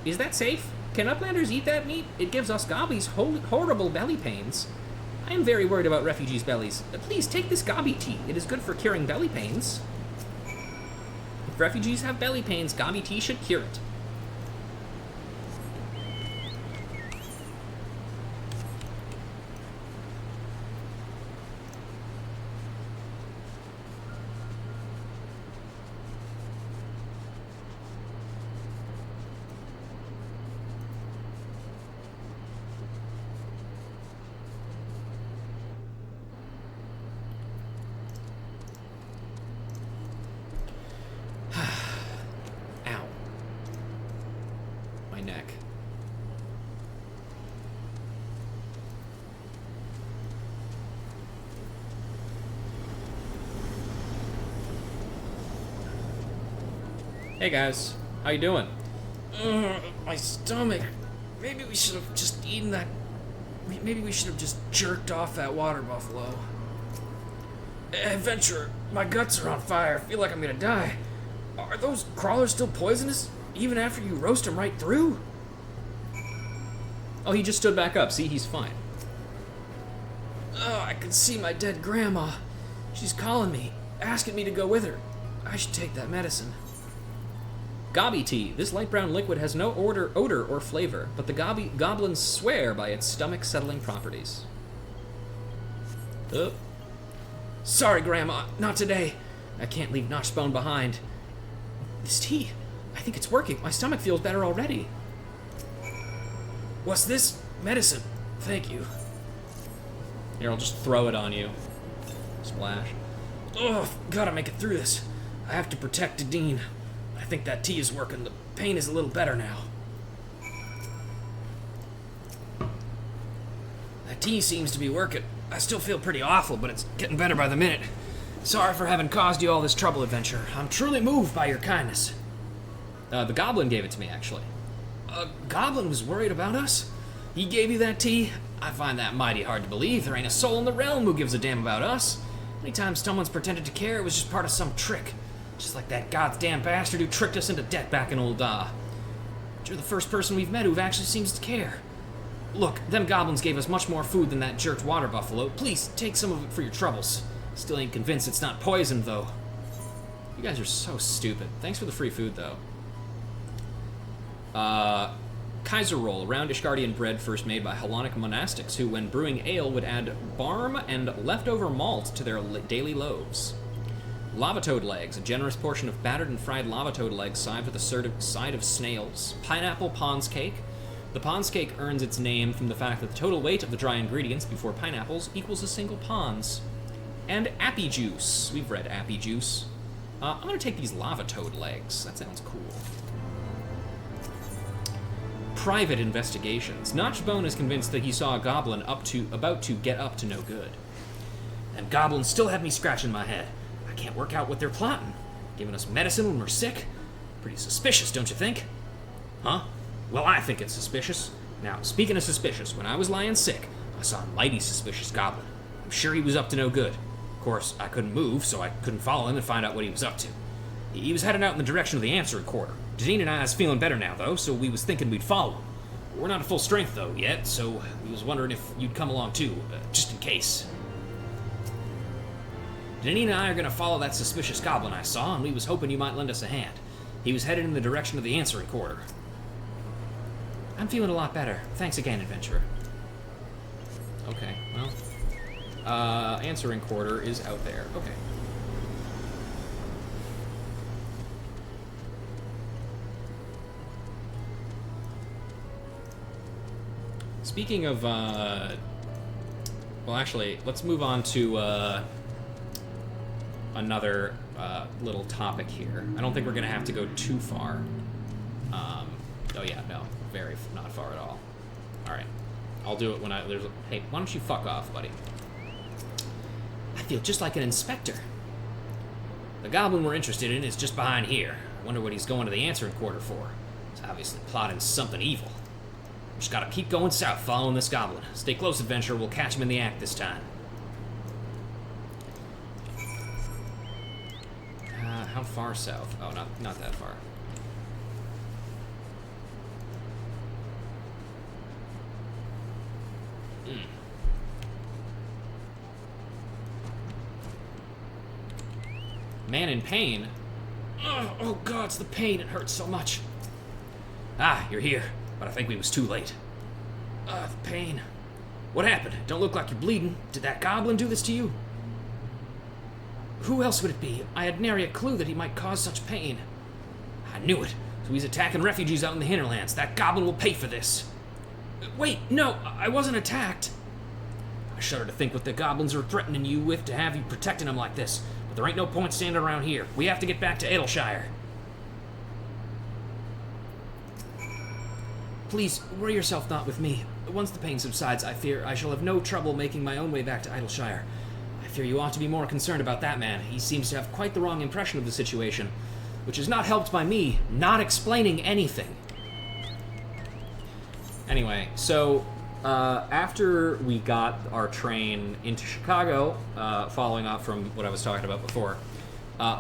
Is that safe? Can uplanders eat that meat? It gives us gobbies horrible belly pains. I am very worried about refugees' bellies. Please take this gobby tea. It is good for curing belly pains. If refugees have belly pains, gobby tea should cure it. Neck. Hey guys, how you doing? My stomach. Maybe we should have just eaten that. Maybe we should have just jerked off that water buffalo. Adventurer, my guts are on fire. I feel like I'm gonna die. Are those crawlers still poisonous? Even after you roast him right through? Oh, he just stood back up. See, he's fine. Oh, I can see my dead grandma. She's calling me, asking me to go with her. I should take that medicine. Gobby tea. This light brown liquid has no odor or flavor, but the goblins swear by its stomach-settling properties. Sorry, Grandma, not today. I can't leave Notchbone behind. This tea. I think it's working. My stomach feels better already. What's this? Medicine. Thank you. Here, I'll just throw it on you. Splash. Oh, gotta make it through this. I have to protect Dean. I think that tea is working. The pain is a little better now. That tea seems to be working. I still feel pretty awful, but it's getting better by the minute. Sorry for having caused you all this trouble, Adventure. I'm truly moved by your kindness. The goblin gave it to me, actually. A goblin was worried about us? He gave you that tea? I find that mighty hard to believe. There ain't a soul in the realm who gives a damn about us. Anytime someone's pretended to care, it was just part of some trick. Just like that goddamn bastard who tricked us into debt back in old But you're the first person we've met who actually seems to care. Look, them goblins gave us much more food than that jerked water buffalo. Please, take some of it for your troubles. Still ain't convinced it's not poisoned, though. You guys are so stupid. Thanks for the free food, though. Kaiser roll, a round Ishgardian bread first made by Hellenic monastics, who, when brewing ale, would add barm and leftover malt to their daily loaves. Lava toad legs, a generous portion of battered and fried lava toad legs side with a side of snails. Pineapple Pond's cake. The Pond's cake earns its name from the fact that the total weight of the dry ingredients before pineapples equals a single Pond's. And appy juice. We've read appy juice. I'm gonna take these lava toad legs. That sounds cool. Private investigations. Notchbone is convinced that he saw a goblin about to get up to no good. Them goblins still have me scratching my head. I can't work out what they're plotting. Giving us medicine when we're sick? Pretty suspicious, don't you think? Huh? Well, I think it's suspicious. Now, speaking of suspicious, when I was lying sick, I saw a mighty suspicious goblin. I'm sure he was up to no good. Of course, I couldn't move, so I couldn't follow him and find out what he was up to. He was heading out in the direction of the answering quarter. Dean and I is feeling better now, though, so we was thinking we'd follow him. We're not at full strength, though, yet, so we was wondering if you'd come along, too, just in case. Dean and I are going to follow that suspicious goblin I saw, and we was hoping you might lend us a hand. He was headed in the direction of the answering quarter. I'm feeling a lot better. Thanks again, Adventurer. Okay, well. Answering quarter is out there. Okay. Speaking of, well, actually, let's move on to, another, little topic here. I don't think we're gonna have to go too far. Oh yeah, no, not far at all. Alright. I'll do it when hey, why don't you fuck off, buddy? I feel just like an inspector. The goblin we're interested in is just behind here. I wonder what he's going to the answering quarter for. He's obviously plotting something evil. Just gotta keep going south, following this goblin. Stay close, Adventurer. We'll catch him in the act this time. How far south? Oh, not that far. Man in pain? Oh God, it's the pain. It hurts so much. Ah, you're here. But I think we was too late. The pain. What happened? Don't look like you're bleeding. Did that goblin do this to you? Who else would it be? I had nary a clue that he might cause such pain. I knew it. So he's attacking refugees out in the hinterlands. That goblin will pay for this. Wait, no, I wasn't attacked. I shudder to think what the goblins are threatening you with to have you protecting them like this. But there ain't no point standing around here. We have to get back to Adelshire. Please, worry yourself not with me. Once the pain subsides, I fear I shall have no trouble making my own way back to Adelshire. I fear you ought to be more concerned about that man. He seems to have quite the wrong impression of the situation, which is not helped by me not explaining anything. Anyway, so after we got our train into Chicago, following up from what I was talking about before,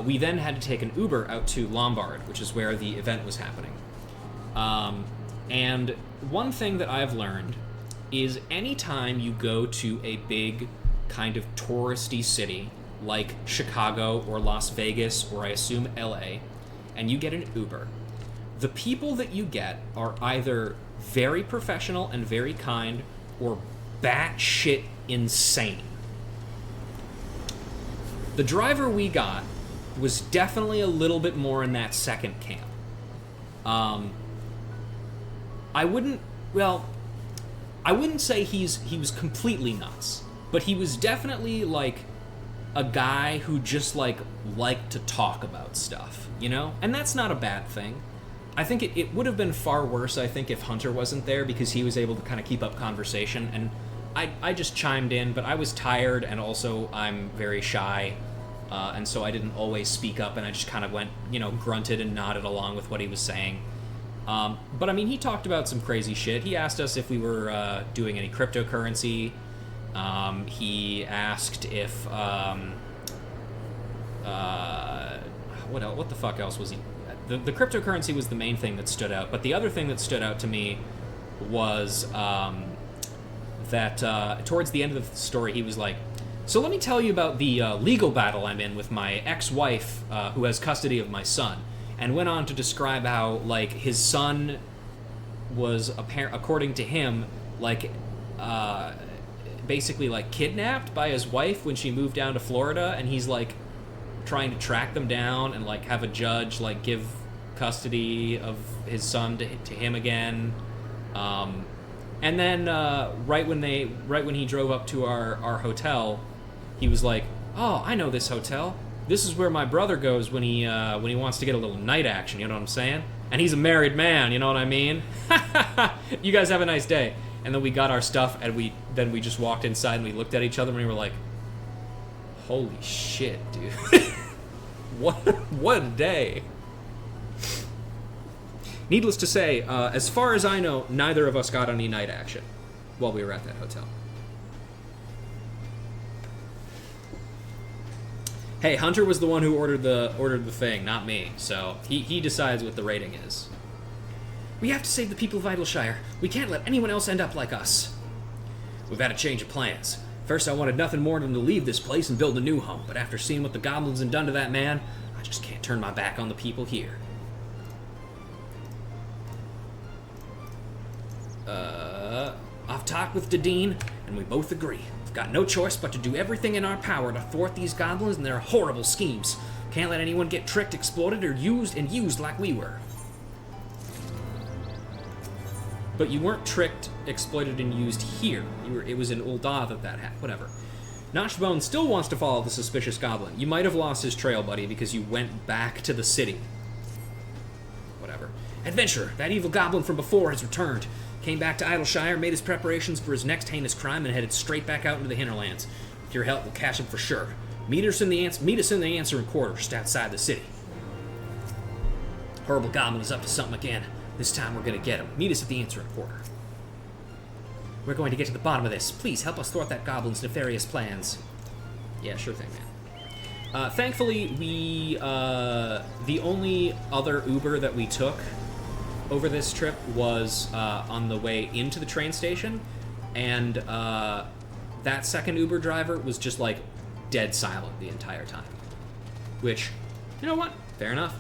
we then had to take an Uber out to Lombard, which is where the event was happening. And one thing that I've learned is anytime you go to a big kind of touristy city like Chicago or Las Vegas or I assume LA, and you get an Uber, the people that you get are either very professional and very kind or batshit insane. The driver we got was definitely a little bit more in that second camp. I wouldn't say he was completely nuts, but he was definitely like a guy who just liked to talk about stuff, you know? And that's not a bad thing. I think it would have been far worse, I think, if Hunter wasn't there, because he was able to kind of keep up conversation, and I just chimed in, but I was tired, and also I'm very shy, and so I didn't always speak up, and I just kind of went, you know, grunted and nodded along with what he was saying. But I mean, he talked about some crazy shit. He asked us if we were doing any cryptocurrency. He asked if what the fuck else was he? The cryptocurrency was the main thing that stood out, but the other thing that stood out to me was that towards the end of the story, he was like, so let me tell you about the legal battle I'm in with my ex-wife who has custody of my son, and went on to describe how, like, his son was, according to him, like, basically, like, kidnapped by his wife when she moved down to Florida, and he's, like, trying to track them down and, like, have a judge, like, give custody of his son to him again. And then right when he drove up to our hotel, he was like, "Oh, I know this hotel. This is where my brother goes when he wants to get a little night action." You know what I'm saying? And he's a married man. You know what I mean? You guys have a nice day. And then we got our stuff, and we just walked inside, and we looked at each other, and we were like, "Holy shit, dude! What a day!" Needless to say, as far as I know, neither of us got any night action while we were at that hotel. Hey, Hunter was the one who ordered the thing, not me. So he decides what the rating is. We have to save the people of Idleshire. We can't let anyone else end up like us. We've had a change of plans. First, I wanted nothing more than to leave this place and build a new home, but after seeing what the goblins had done to that man, I just can't turn my back on the people here. I've talked with Dadine, and we both agree. We've got no choice but to do everything in our power to thwart these goblins and their horrible schemes. Can't let anyone get tricked, exploited, or used like we were. But you weren't tricked, exploited, and used here. It was in Ul'dah that happened. Whatever. Notchbone still wants to follow the suspicious goblin. You might have lost his trail, buddy, because you went back to the city. Whatever. Adventurer, that evil goblin from before has returned. Came back to Idleshire, made his preparations for his next heinous crime, and headed straight back out into the hinterlands. With your help, we'll catch him for sure. Meet us in the answering quarter, just outside the city. Horrible goblin is up to something again. This time we're gonna get him. Meet us at the answering quarter. We're going to get to the bottom of this. Please help us thwart that goblin's nefarious plans. Yeah, sure thing, man. Thankfully, the only other Uber that we took over this trip was on the way into the train station, and that second Uber driver was just, like, dead silent the entire time. Which, you know what? Fair enough.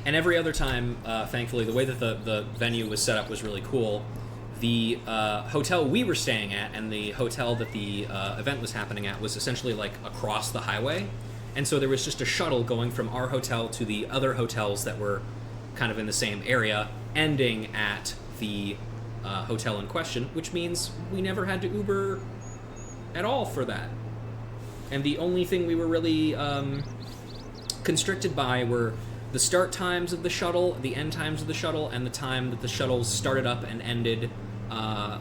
And every other time, thankfully, the way that the venue was set up was really cool. The hotel we were staying at and the hotel that the event was happening at was essentially, like, across the highway. And so there was just a shuttle going from our hotel to the other hotels that were kind of in the same area, ending at the hotel in question, which means we never had to Uber at all for that. And the only thing we were really constricted by were the start times of the shuttle, the end times of the shuttle, and the time that the shuttle started up and ended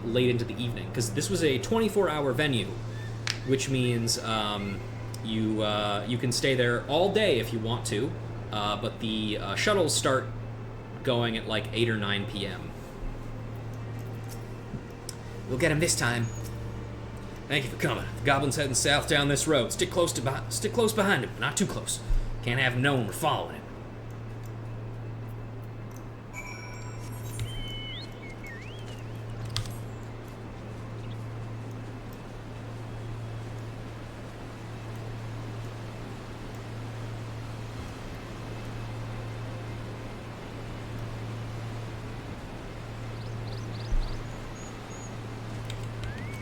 late into the evening. Because this was a 24-hour venue, which means you can stay there all day if you want to, but the shuttles start going at like 8 or 9 p.m. We'll get him this time. Thank you for coming. The goblin's heading south down this road. Stick close behind him, but not too close. Can't have him known we're following him.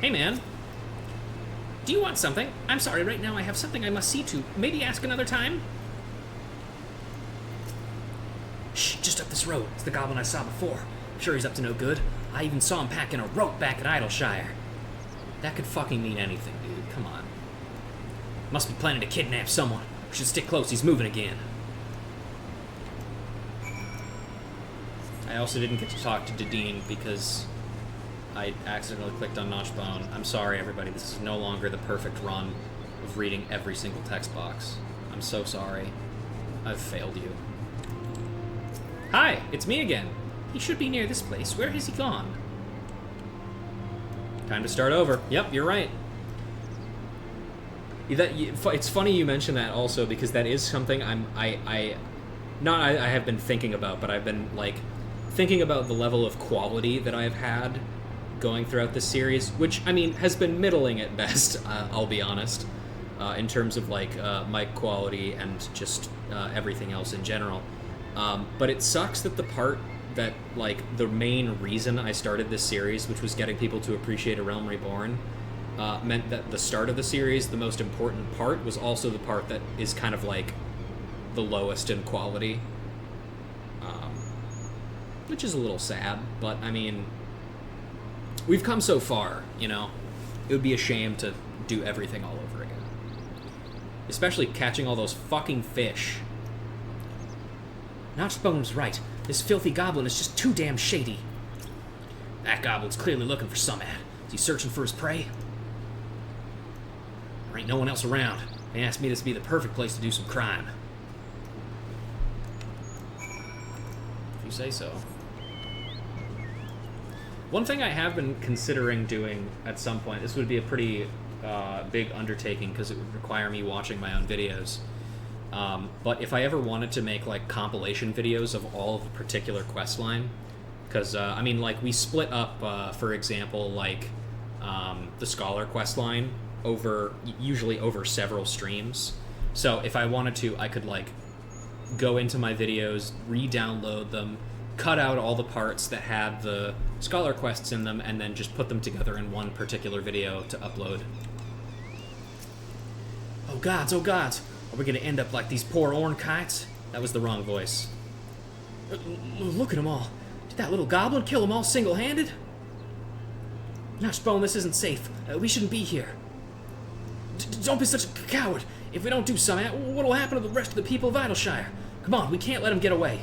Hey, man. Do you want something? I'm sorry, right now I have something I must see to. Maybe ask another time? Shh, just up this road. It's the goblin I saw before. Sure he's up to no good. I even saw him packing a rope back at Idleshire. That could fucking mean anything, dude. Come on. Must be planning to kidnap someone. We should stick close, he's moving again. I also didn't get to talk to Dedeen because I accidentally clicked on Notchbone. I'm sorry, everybody. This is no longer the perfect run of reading every single text box. I'm so sorry. I've failed you. Hi, it's me again. He should be near this place. Where has he gone? Time to start over. Yep, you're right. It's funny you mention that also because that is something I have been thinking about, but I've been like thinking about the level of quality that I've had going throughout this series, which I mean has been middling at best. I'll be honest, in terms of like mic quality and just everything else in general. But it sucks that the part that like the main reason I started this series, which was getting people to appreciate A Realm Reborn, meant that the start of the series, the most important part, was also the part that is kind of like the lowest in quality, which is a little sad, but I mean, we've come so far, you know? It would be a shame to do everything all over again. Especially catching all those fucking fish. Notchbone's right. This filthy goblin is just too damn shady. That goblin's clearly looking for some ad. Is he searching for his prey? There ain't no one else around. They asked me this would be the perfect place to do some crime. If you say so. One thing I have been considering doing at some point, this would be a pretty big undertaking because it would require me watching my own videos. But if I ever wanted to make like compilation videos of all of a particular quest line, because I mean, like we split up, for example, like the Scholar quest line usually over several streams. So if I wanted to, I could like go into my videos, re-download them, cut out all the parts that had the Scholar quests in them, and then just put them together in one particular video to upload. Oh gods, oh gods. Are we gonna end up like these poor Ornkites? That was the wrong voice. Look at them all. Did that little goblin kill them all single-handed? Notchbone, this isn't safe. We shouldn't be here. Don't be such a coward. If we don't do something, what'll happen to the rest of the people of Idleshire? Come on, we can't let them get away.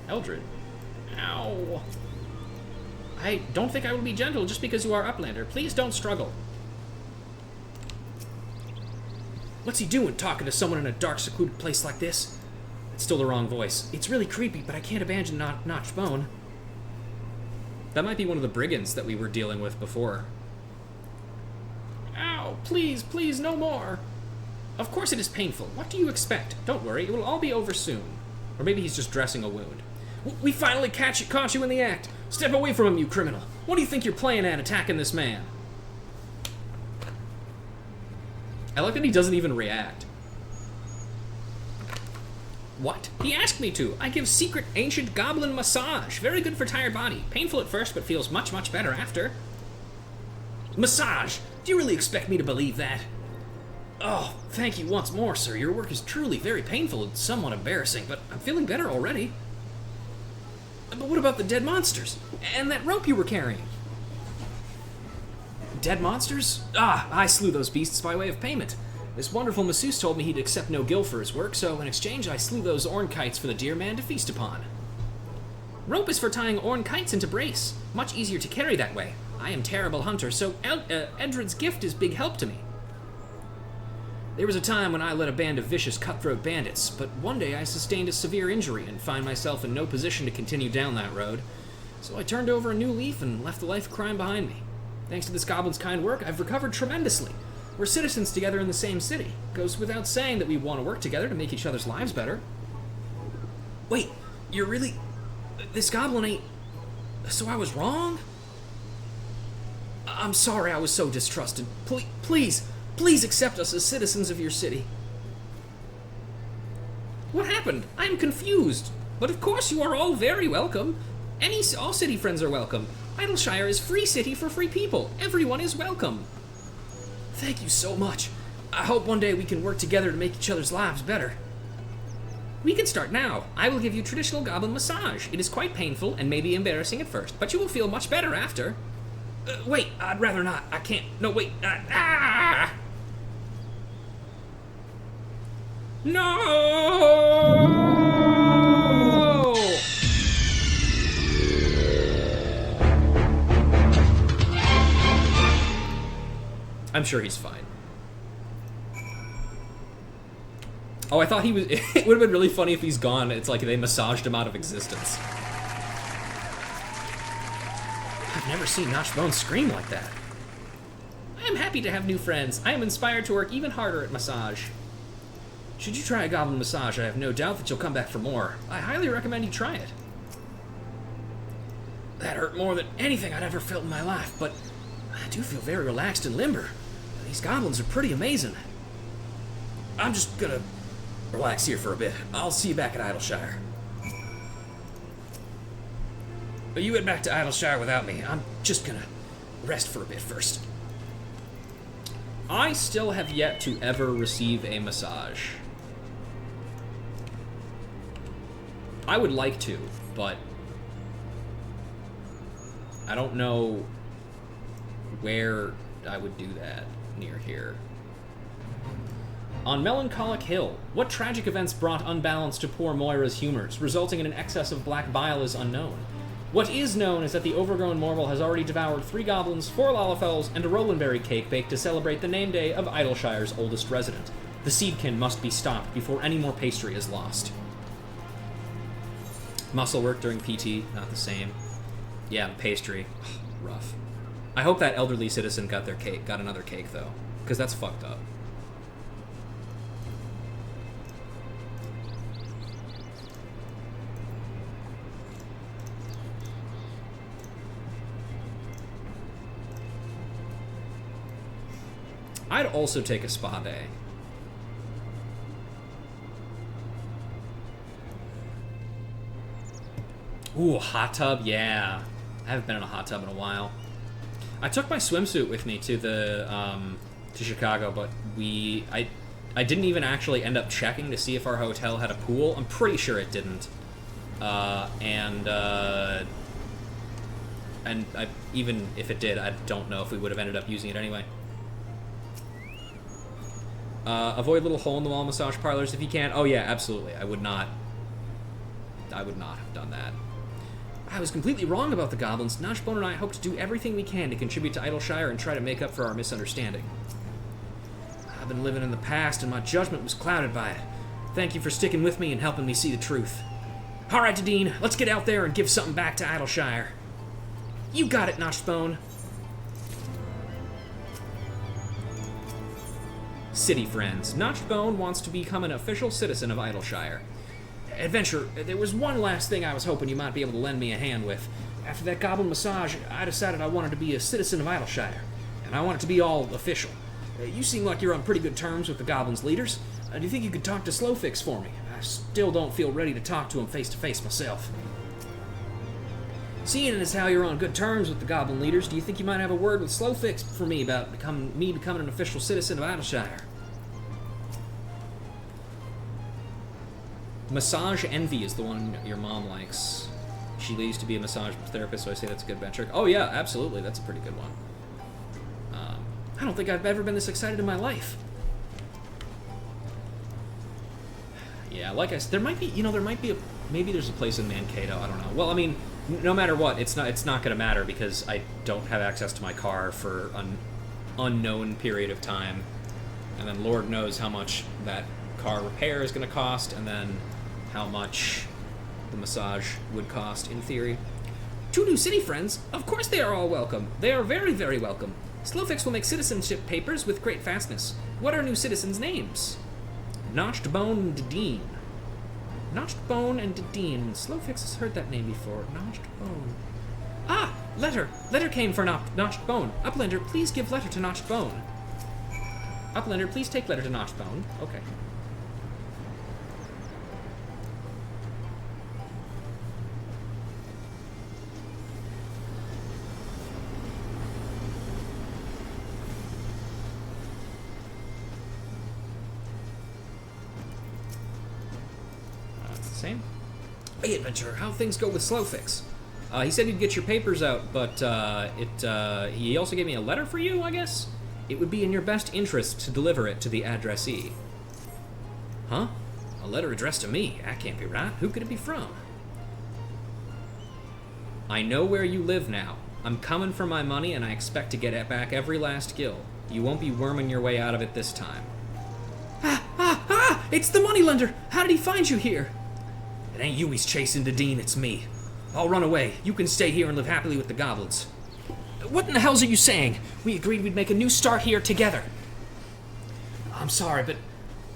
Eldred. Ow. I don't think I will be gentle just because you are Uplander. Please don't struggle. What's he doing, talking to someone in a dark, secluded place like this? It's still the wrong voice. It's really creepy, but I can't abandon Notchbone. That might be one of the brigands that we were dealing with before. Ow, please, please, no more. Of course it is painful. What do you expect? Don't worry, it will all be over soon. Or maybe he's just dressing a wound. We finally caught you in the act. Step away from him, you criminal. What do you think you're playing at, attacking this man? I like that he doesn't even react. What? He asked me to. I give secret ancient goblin massage. Very good for tired body. Painful at first, but feels much, much better after. Massage? Do you really expect me to believe that? Oh, thank you once more, sir. Your work is truly very painful and somewhat embarrassing, but I'm feeling better already. But what about the dead monsters? And that rope you were carrying? Dead monsters? Ah, I slew those beasts by way of payment. This wonderful masseuse told me he'd accept no gill for his work, so in exchange I slew those Ornkites for the dear man to feast upon. Rope is for tying Ornkites into brace. Much easier to carry that way. I am terrible hunter, so Edred's gift is big help to me. There was a time when I led a band of vicious cutthroat bandits, but one day I sustained a severe injury and find myself in no position to continue down that road. So I turned over a new leaf and left the life of crime behind me. Thanks to this goblin's kind work, I've recovered tremendously. We're citizens together in the same city. Goes without saying that we want to work together to make each other's lives better. Wait, you're really... This goblin ain't... So I was wrong? I'm sorry I was so distrusted. Please accept us as citizens of your city. What happened? I'm confused. But of course you are all very welcome. All city friends are welcome. Idleshire is free city for free people. Everyone is welcome. Thank you so much. I hope one day we can work together to make each other's lives better. We can start now. I will give you traditional goblin massage. It is quite painful and maybe embarrassing at first, but you will feel much better after. Wait, I'd rather not. I can't. No, wait. No! I'm sure he's fine. Oh, I thought he was... It would have been really funny if he's gone. It's like they massaged him out of existence. I've never seen Notchbone scream like that. I am happy to have new friends. I am inspired to work even harder at massage. Should you try a goblin massage, I have no doubt that you'll come back for more. I highly recommend you try it. That hurt more than anything I'd ever felt in my life, but I do feel very relaxed and limber. These goblins are pretty amazing. I'm just gonna relax here for a bit. I'll see you back at Idleshire. But you head back to Idleshire without me. I'm just gonna rest for a bit first. I still have yet to ever receive a massage. I would like to, but I don't know where I would do that near here. On Melancholic Hill, what tragic events brought unbalance to poor Moira's humors, resulting in an excess of black bile is unknown. What is known is that the overgrown Morval has already devoured 3 goblins, 4 Lalafels, and a Rolandberry cake baked to celebrate the name day of Idleshire's oldest resident. The Seedkin must be stopped before any more pastry is lost. Muscle work during PT, not the same. Yeah, pastry. Rough. I hope that elderly citizen got another cake, though, because that's fucked up. I'd also take a spa day. Ooh, a hot tub, yeah. I haven't been in a hot tub in a while. I took my swimsuit with me to to Chicago, but I didn't even actually end up checking to see if our hotel had a pool. I'm pretty sure it didn't. Even if it did, I don't know if we would have ended up using it anyway. Avoid little hole-in-the-wall massage parlors if you can. Oh yeah, absolutely. I would not have done that. I was completely wrong about the goblins. Notchbone and I hope to do everything we can to contribute to Idleshire and try to make up for our misunderstanding. I've been living in the past, and my judgment was clouded by it. Thank you for sticking with me and helping me see the truth. All right, Dean, let's get out there and give something back to Idleshire. You got it, Notchbone. City friends. Notchbone wants to become an official citizen of Idleshire. Adventure, there was one last thing I was hoping you might be able to lend me a hand with. After that goblin massage, I decided I wanted to be a citizen of Idleshire, and I want it to be all official. You seem like you're on pretty good terms with the goblins' leaders. Do you think you could talk to Slowfix for me? I still don't feel ready to talk to him face to face myself. Seeing as how you're on good terms with the goblin leaders, do you think you might have a word with Slowfix for me about becoming an official citizen of Idleshire? Massage Envy is the one your mom likes. She used to be a massage therapist, so I say that's a good metric. Oh yeah, absolutely, that's a pretty good one. I don't think I've ever been this excited in my life. Yeah, like I said, there might be maybe there's a place in Mankato, I don't know. Well, I mean, no matter what, it's not gonna matter because I don't have access to my car for an unknown period of time. And then Lord knows how much that car repair is gonna cost, and then how much the massage would cost in theory. 2 new city friends? Of course they are all welcome. They are very, very welcome. Slowfix will make citizenship papers with great fastness. What are new citizens' names? Notchbone and Dean. Notchbone and Dean. Slowfix has heard that name before. Notchbone. Ah! Letter! Letter came for Notchbone. Uplander, please give letter to Notchbone. Uplander, please take letter to Notchbone. Okay. Hey, Adventurer, how things go with Slowfix? He said he'd get your papers out, but he also gave me a letter for you, I guess? It would be in your best interest to deliver it to the addressee. Huh? A letter addressed to me? That can't be right. Who could it be from? I know where you live now. I'm coming for my money, and I expect to get it back every last gill. You won't be worming your way out of it this time. It's the moneylender! How did he find you here? It ain't you he's chasing, Dean, it's me. I'll run away. You can stay here and live happily with the goblins. What in the hell's are you saying? We agreed we'd make a new start here together. I'm sorry, but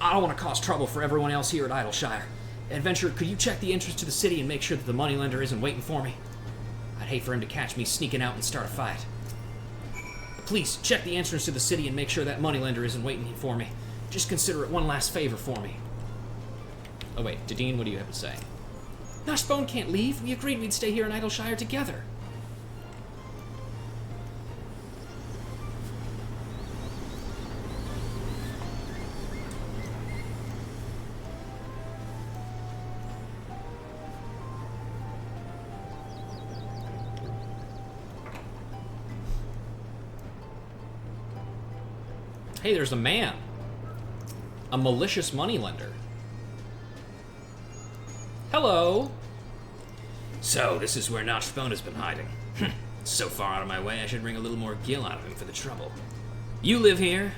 I don't want to cause trouble for everyone else here at Idleshire. Adventurer, could you check the entrance to the city and make sure that the moneylender isn't waiting for me? I'd hate for him to catch me sneaking out and start a fight. Please, check the entrance to the city and make sure that moneylender isn't waiting for me. Just consider it one last favor for me. Oh wait, Dean, what do you have to say? Gnashbone can't leave. We agreed we'd stay here in Idleshire together. Hey, there's a man. A malicious moneylender. Hello. So, this is where Gnashbone has been hiding. So far out of my way, I should wring a little more gill out of him for the trouble. You live here?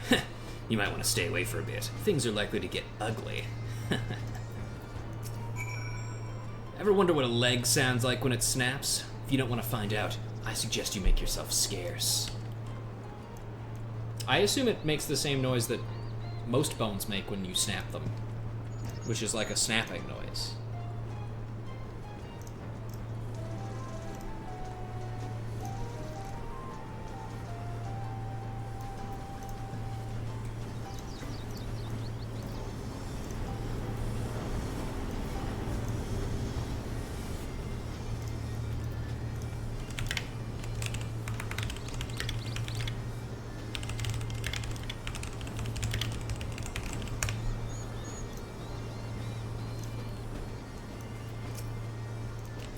You might want to stay away for a bit. Things are likely to get ugly. Ever wonder what a leg sounds like when it snaps? If you don't want to find out, I suggest you make yourself scarce. I assume it makes the same noise that most bones make when you snap them, which is like a snapping noise.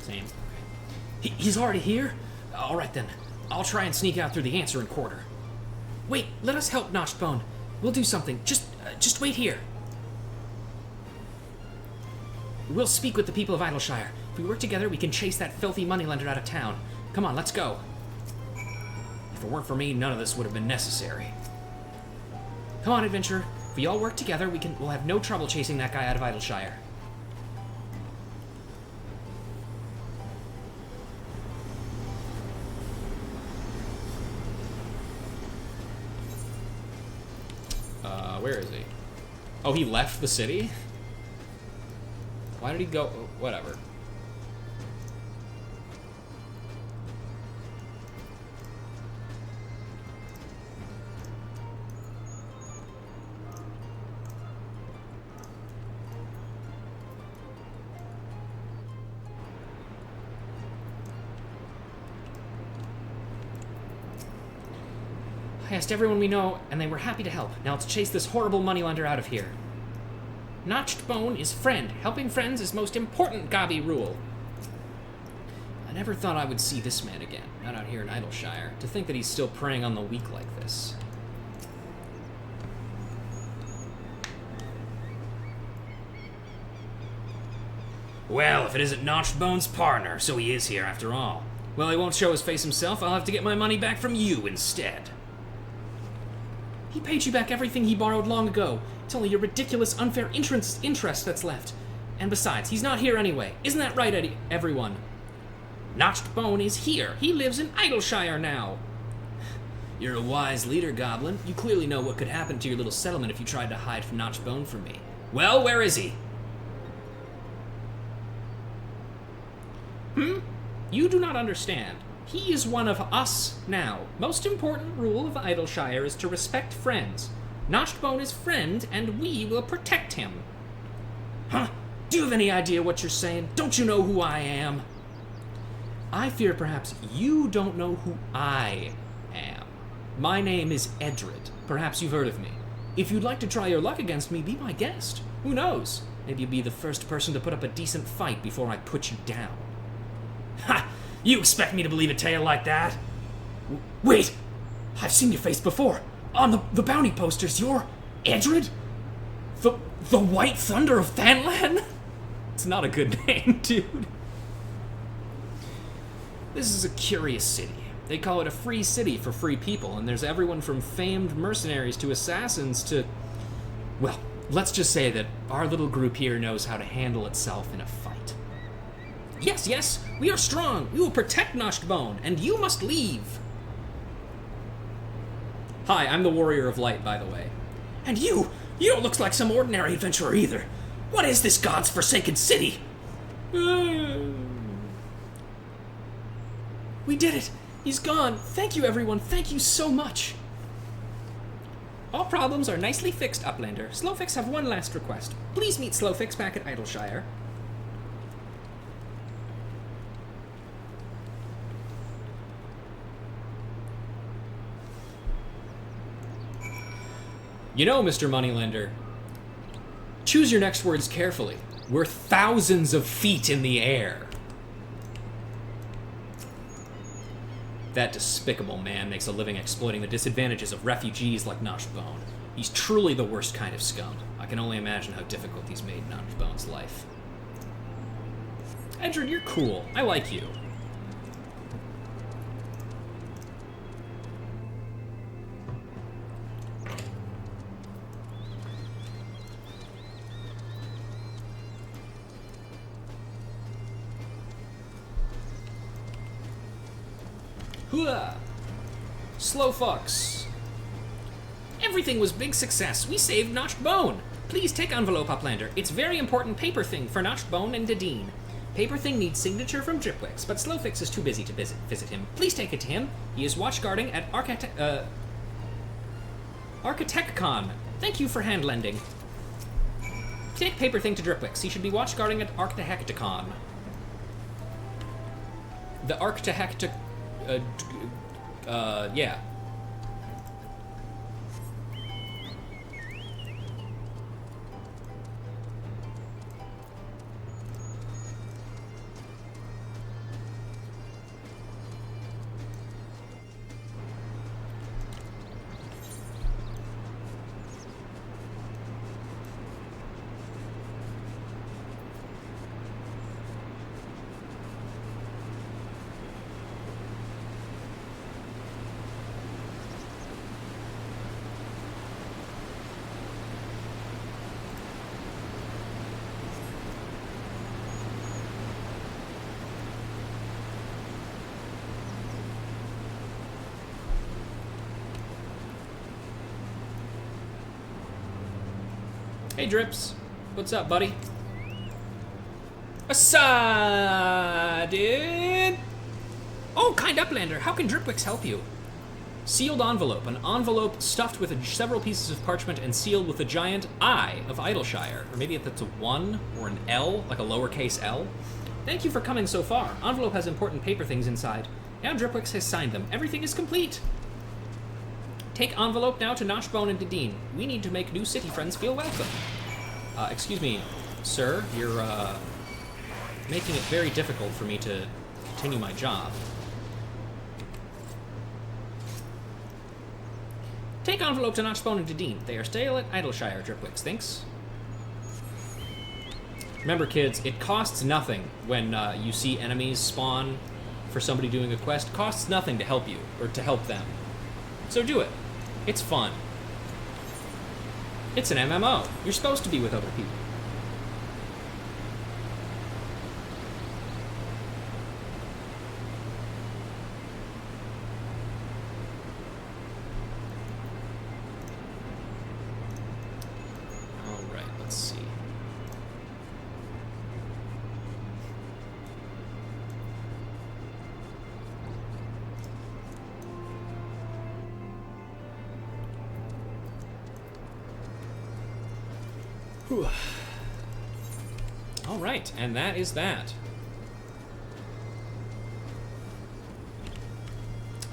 Same. He's already here? All right then. I'll try and sneak out through the answering quarter. Wait, let us help Gnashbone. We'll do something. Just wait here. We'll speak with the people of Idleshire. If we work together, we can chase that filthy moneylender out of town. Come on, let's go. If it weren't for me, none of this would have been necessary. Come on, adventurer. If we all work together, we'll have no trouble chasing that guy out of Idleshire. Where is he? Oh, he left the city? Why did he go? Whatever. I asked everyone we know, and they were happy to help. Now let's chase this horrible moneylender out of here. Notched bone is friend. Helping friends is most important Gabi rule. I never thought I would see this man again, not out here in Idleshire. To think that he's still preying on the weak like this. Well, if it isn't Notched Bone's partner, so he is here after all. Well, he won't show his face himself. I'll have to get my money back from you instead. He paid you back everything he borrowed long ago. It's only your ridiculous, unfair interest that's left. And besides, he's not here anyway. Isn't that right, Eddie? Everyone? Notched Bone is here. He lives in Idleshire now. You're a wise leader, Goblin. You clearly know what could happen to your little settlement if you tried to hide from Notched Bone from me. Well, where is he? You do not understand. He is one of us now. Most important rule of Idleshire is to respect friends. Notched Bone is friend, and we will protect him. Huh? Do you have any idea what you're saying? Don't you know who I am? I fear perhaps you don't know who I am. My name is Edred. Perhaps you've heard of me. If you'd like to try your luck against me, be my guest. Who knows? Maybe you'll be the first person to put up a decent fight before I put you down. Ha! You expect me to believe a tale like that? Wait! I've seen your face before. On the bounty posters, you're Edred? The White Thunder of Thanlan? It's not a good name, dude. This is a curious city. They call it a free city for free people, and there's everyone from famed mercenaries to assassins to... Well, let's just say that our little group here knows how to handle itself in a fight. Yes, yes, we are strong. We will protect Noshtbone, and you must leave. Hi, I'm the Warrior of Light, by the way. And you don't look like some ordinary adventurer either. What is this God's forsaken city? We did it. He's gone. Thank you, everyone. Thank you so much. All problems are nicely fixed, Uplander. Slowfix have one last request. Please meet Slowfix back at Idleshire. You know, Mr. Moneylender, choose your next words carefully. We're thousands of feet in the air. That despicable man makes a living exploiting the disadvantages of refugees like Noshtbone. He's truly the worst kind of scum. I can only imagine how difficult he's made Noshtbone's life. Edred, you're cool. I like you. Hooah! Slow fucks. Everything was big success. We saved Noshtbone. Please take envelope, Uplander. It's very important paper thing for Noshtbone and Dedeen. Paper thing needs signature from Dripwix, but Slowfix is too busy to visit him. Please take it to him. He is watchguarding at Architectcon. Thank you for hand lending. Take paper thing to Dripwix. He should be watchguarding at Architectcon. The Architect... yeah. Hey, Drips. What's up, buddy? Aside. Oh, kind Uplander, how can Dripwix help you? Sealed envelope. An envelope stuffed with several pieces of parchment and sealed with a giant I of Idleshire. Or maybe that's a 1 or an L, like a lowercase L. Thank you for coming so far. Envelope has important paper things inside. Now Dripwix has signed them. Everything is complete. Take envelope now to Noshtbone and Dedeen. We need to make new city friends feel welcome. Excuse me, sir. You're, making it very difficult for me to continue my job. Take envelope to Noshtbone and Dedeen. They are still at Idleshire, Dripwix thinks. Remember, kids, it costs nothing when you see enemies spawn for somebody doing a quest. It costs nothing to help you, or to help them. So do it. It's fun. It's an MMO. You're supposed to be with other people. All right, let's see. Whew. All right, and that is that.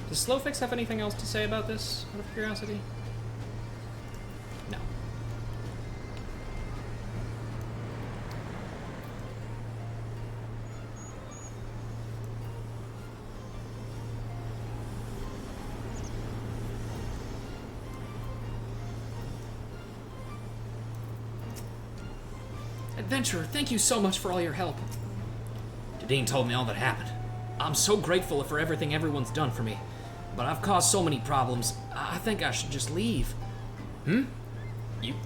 Does Slowfix have anything else to say about this, out of curiosity? No. Adventurer, thank you so much for all your help. Dean told me all that happened. I'm so grateful for everything everyone's done for me, but I've caused so many problems, I think I should just leave. You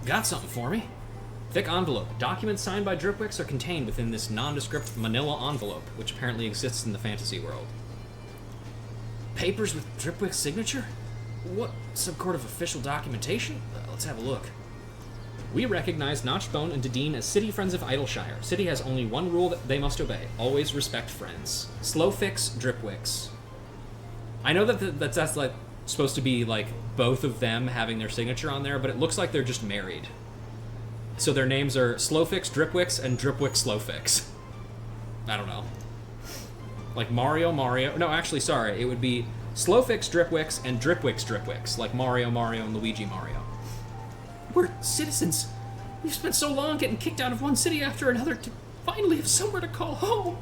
got something for me? Thick envelope. Documents signed by Dripwix are contained within this nondescript manila envelope, which apparently exists in the fantasy world. Papers with Dripwix's signature? What, some sort of official documentation? Let's have a look. We recognize Notchbone and Dedeen as city friends of Idleshire. City has only one rule that they must obey. Always respect friends. Slowfix, Dripwix. I know that's like supposed to be like both of them having their signature on there, but it looks like they're just married. So their names are Slowfix, Dripwix, and Dripwix Slowfix. I don't know. Like Mario. No, actually, sorry. It would be Slowfix, Dripwix, and Dripwix, like Mario, and Luigi, Mario. We're citizens. We've spent so long getting kicked out of one city after another to finally have somewhere to call home.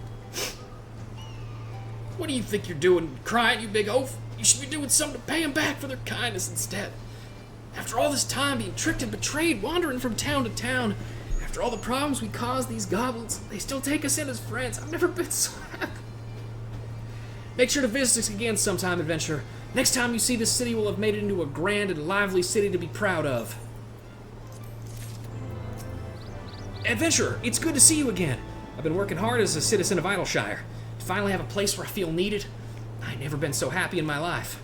What do you think you're doing, crying, you big oaf? You should be doing something to pay them back for their kindness instead. After all this time being tricked and betrayed, wandering from town to town, after all the problems we caused these goblins, they still take us in as friends. I've never been so happy. Make sure to visit us again sometime, adventurer. Next time you see this city, we'll have made it into a grand and lively city to be proud of. Adventurer, it's good to see you again. I've been working hard as a citizen of Idleshire. To finally have a place where I feel needed, I've never been so happy in my life.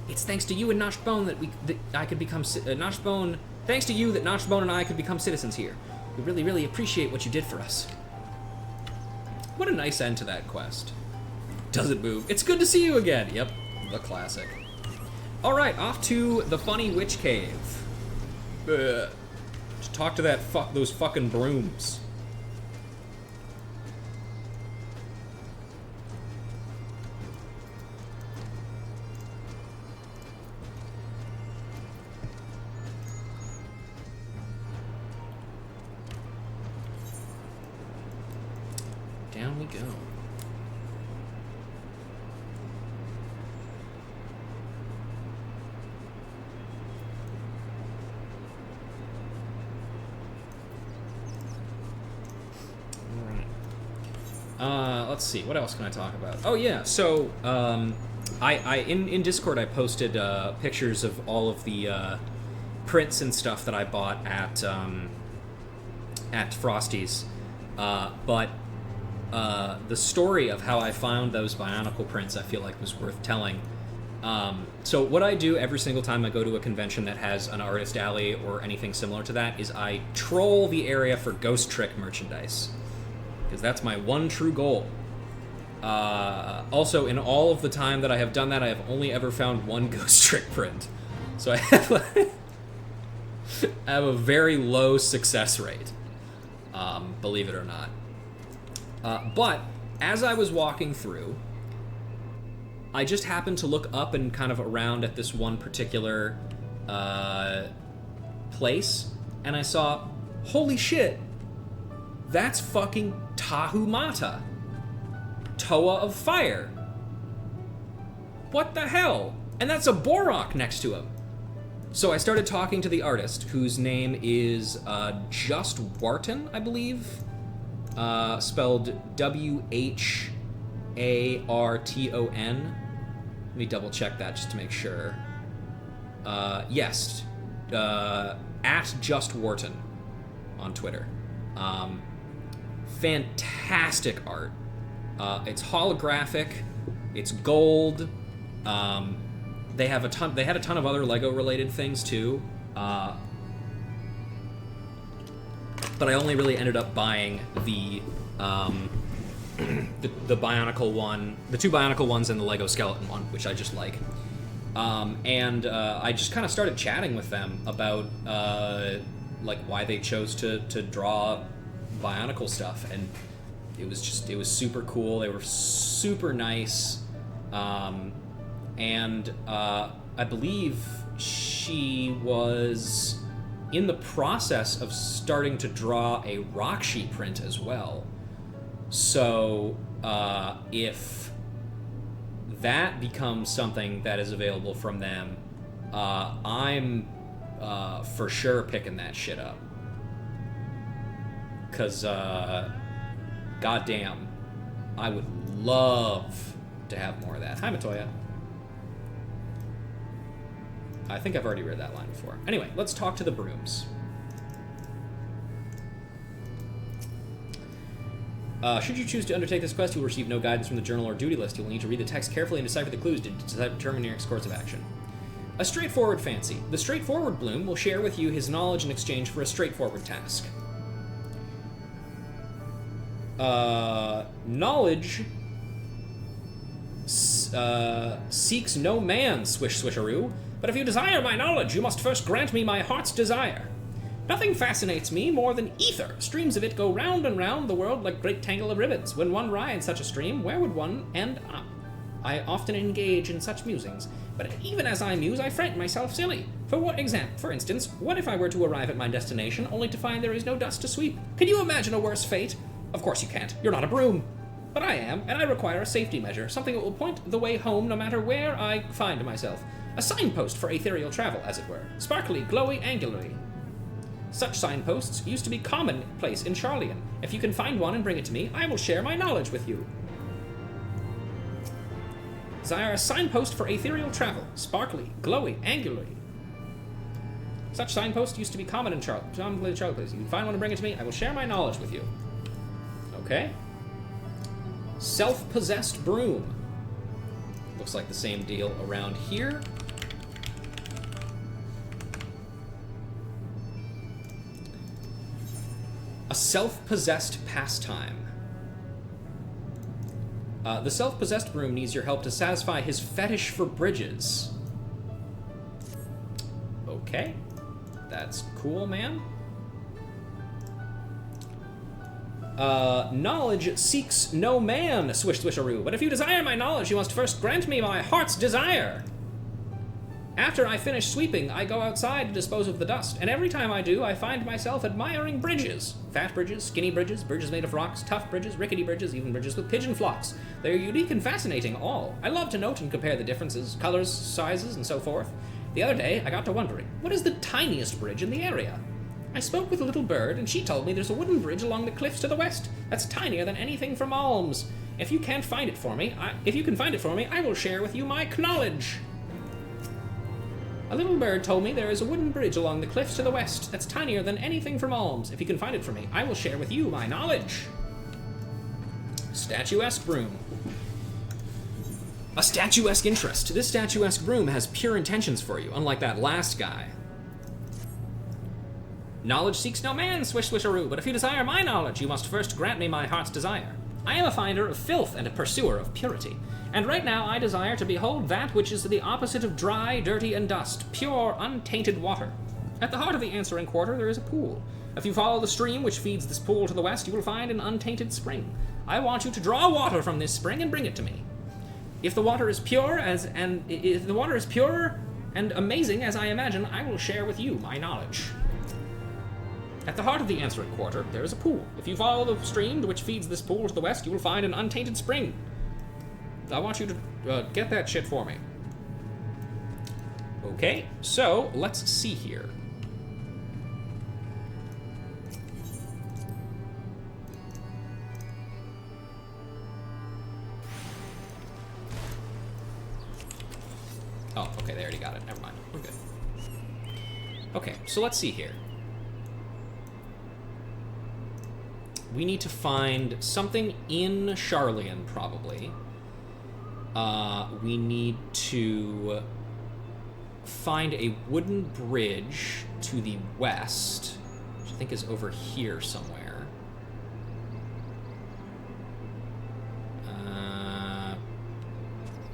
It's thanks to you and Notchbone that I could become Notchbone. Thanks to you that Notchbone and I could become citizens here. We really, really appreciate what you did for us. What a nice end to that quest. Doesn't move. It's good to see you again. Yep, the classic. All right, off to the funny witch cave. Just talk to those fucking brooms. Down we go. Let's see, what else can I talk about? Oh yeah, so in Discord I posted pictures of all of the prints and stuff that I bought at Frosty's, but the story of how I found those Bionicle prints I feel like was worth telling. So what I do every single time I go to a convention that has an artist alley or anything similar to that is I troll the area for Ghost Trick merchandise, because that's my one true goal. Also, in all of the time that I have done that, I have only ever found one Ghost Trick print. So I have a very low success rate, believe it or not. But as I was walking through, I just happened to look up and kind of around at this one particular place, and I saw, holy shit, that's fucking Tahumata, Toa of Fire. What the hell? And that's a Borok next to him. So I started talking to the artist, whose name is Just Wharton, I believe. Spelled W-H-A-R-T-O-N. Let me double check that just to make sure. Yes. At Just Wharton on Twitter. Fantastic art. It's holographic. It's gold. They had a ton of other Lego related things too. But I only really ended up buying the Bionicle one, the two Bionicle ones, and the Lego Skeleton one, which I just like. And I just kind of started chatting with them about like why they chose to draw Bionicle stuff, and it was super cool. They were super nice, and I believe she was in the process of starting to draw a Rockshi print as well. So if that becomes something that is available from them, I'm for sure picking that shit up. Because, goddamn, I would love to have more of that. Hi, Matoya. I think I've already read that line before. Anyway, let's talk to the brooms. Should you choose to undertake this quest, you will receive no guidance from the journal or duty list. You will need to read the text carefully and decipher the clues to determine your next course of action. A straightforward fancy. The straightforward bloom will share with you his knowledge in exchange for a straightforward task. Knowledge seeks no man, swish swisharoo, but if you desire my knowledge, you must first grant me my heart's desire. Nothing fascinates me more than ether. Streams of it go round and round the world like great tangle of ribbons. When one rides such a stream, where would one end up? I often engage in such musings, but even as I muse, I frighten myself silly. For instance, what if I were to arrive at my destination only to find there is no dust to sweep? Can you imagine a worse fate? Of course you can't. You're not a broom. But I am, and I require a safety measure, something that will point the way home no matter where I find myself. A signpost for ethereal travel, as it were. Sparkly, glowy, angularly. Such signposts used to be commonplace in Charlian. If you can find one and bring it to me, I will share my knowledge with you. Desire a signpost for ethereal travel. Sparkly, glowy, angularly. Such signposts used to be common in Charlian. If you can find one and bring it to me, I will share my knowledge with you. Okay. Self-possessed broom. Looks like the same deal around here. A self-possessed pastime. The self-possessed broom needs your help to satisfy his fetish for bridges. Okay. That's cool, man. Knowledge seeks no man, swish swisharoo, but if you desire my knowledge, you must first grant me my heart's desire. After I finish sweeping, I go outside to dispose of the dust, and every time I do, I find myself admiring bridges. Fat bridges, skinny bridges, bridges made of rocks, tough bridges, rickety bridges, even bridges with pigeon flocks. They are unique and fascinating, all. I love to note and compare the differences, colors, sizes, and so forth. The other day, I got to wondering, what is the tiniest bridge in the area? I spoke with a little bird, and she told me there's a wooden bridge along the cliffs to the west that's tinier than anything from Alms. If you can find it for me, I will share with you my knowledge. A little bird told me there is a wooden bridge along the cliffs to the west that's tinier than anything from Alms. If you can find it for me, I will share with you my knowledge. Statuesque broom. A statuesque interest. This statuesque broom has pure intentions for you, unlike that last guy. Knowledge seeks no man, swish swisharoo, but if you desire my knowledge, you must first grant me my heart's desire. I am a finder of filth and a pursuer of purity, and right now I desire to behold that which is the opposite of dry, dirty, and dust, pure, untainted water. At the heart of the answering quarter there is a pool. If you follow the stream which feeds this pool to the west, you will find an untainted spring. I want you to draw water from this spring and bring it to me. If the water is pure and amazing as I imagine, I will share with you my knowledge. At the heart of the answering quarter, there is a pool. If you follow the stream which feeds this pool to the west, you will find an untainted spring. I want you to get that shit for me. Okay, so let's see here. Oh, okay, they already got it. Never mind. We're good. Okay, so let's see here. We need to find something in Charlian, probably. We need to find a wooden bridge to the west, which I think is over here somewhere.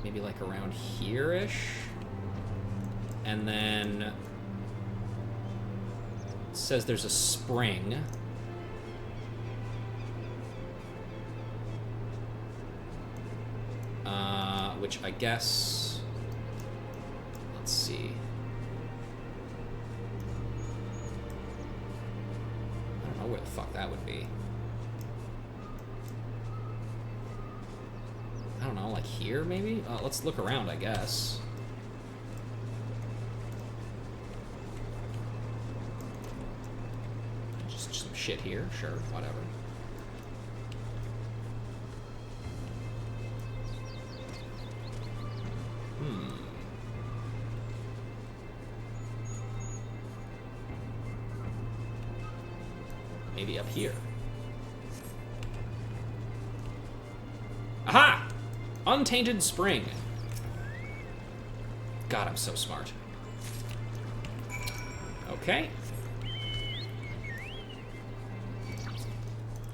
Maybe like around here-ish. And then it says there's a spring. Which I guess, let's see. I don't know where the fuck that would be. I don't know, like here maybe? Let's look around, I guess. Just some shit here. Sure, whatever. Maybe up here. Aha! Untainted spring. God, I'm so smart. Okay.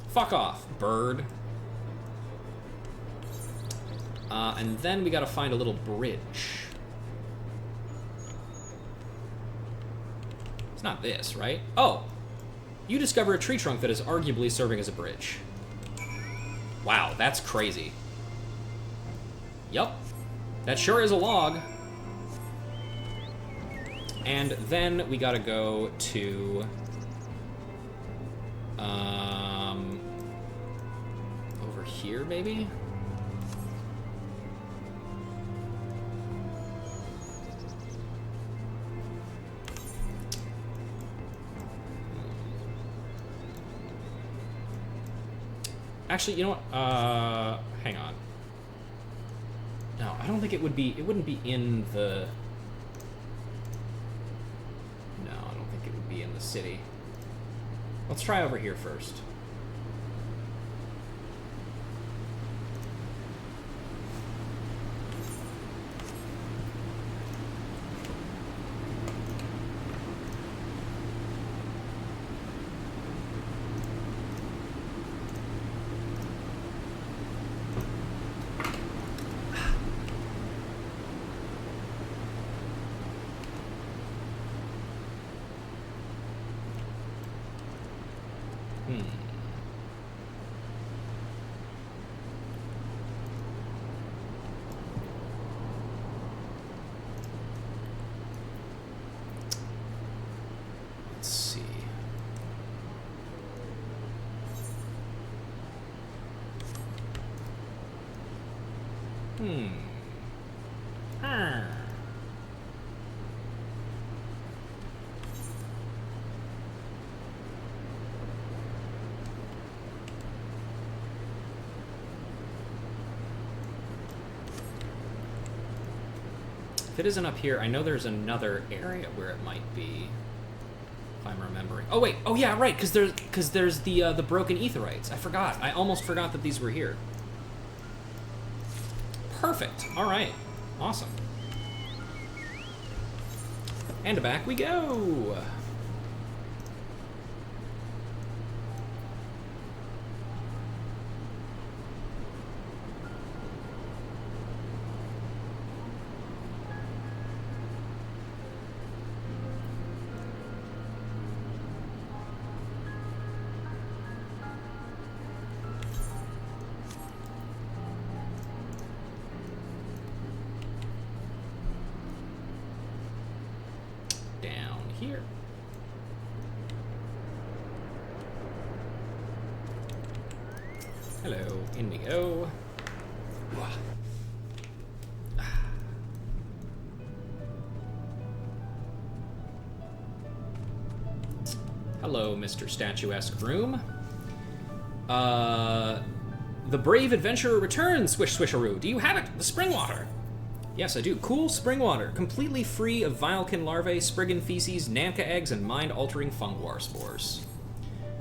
Fuck off, bird. And then we gotta find a little bridge. It's not this, right? Oh! You discover a tree trunk that is arguably serving as a bridge. Wow, that's crazy. Yup. That sure is a log. And then we gotta go to... over here, maybe? Actually, you know what? Hang on. No, I don't think it would be... It wouldn't be in the... No, I don't think it would be in the city. Let's try over here first. Let's see. If it isn't up here, I know there's another area where it might be. If I'm remembering. Oh wait. Oh yeah, right. Because there's the broken aetherites. I forgot. I almost forgot that these were here. Perfect. All right. Awesome. And back we go. Here. Hello, in we go. Hello, Mr. Statuesque Room. The brave adventurer returns, Swish Swisharoo. Do you have it? The spring water. Yes, I do. Cool spring water, completely free of Vilekin larvae, Spriggan feces, Namka eggs, and mind-altering funguar spores.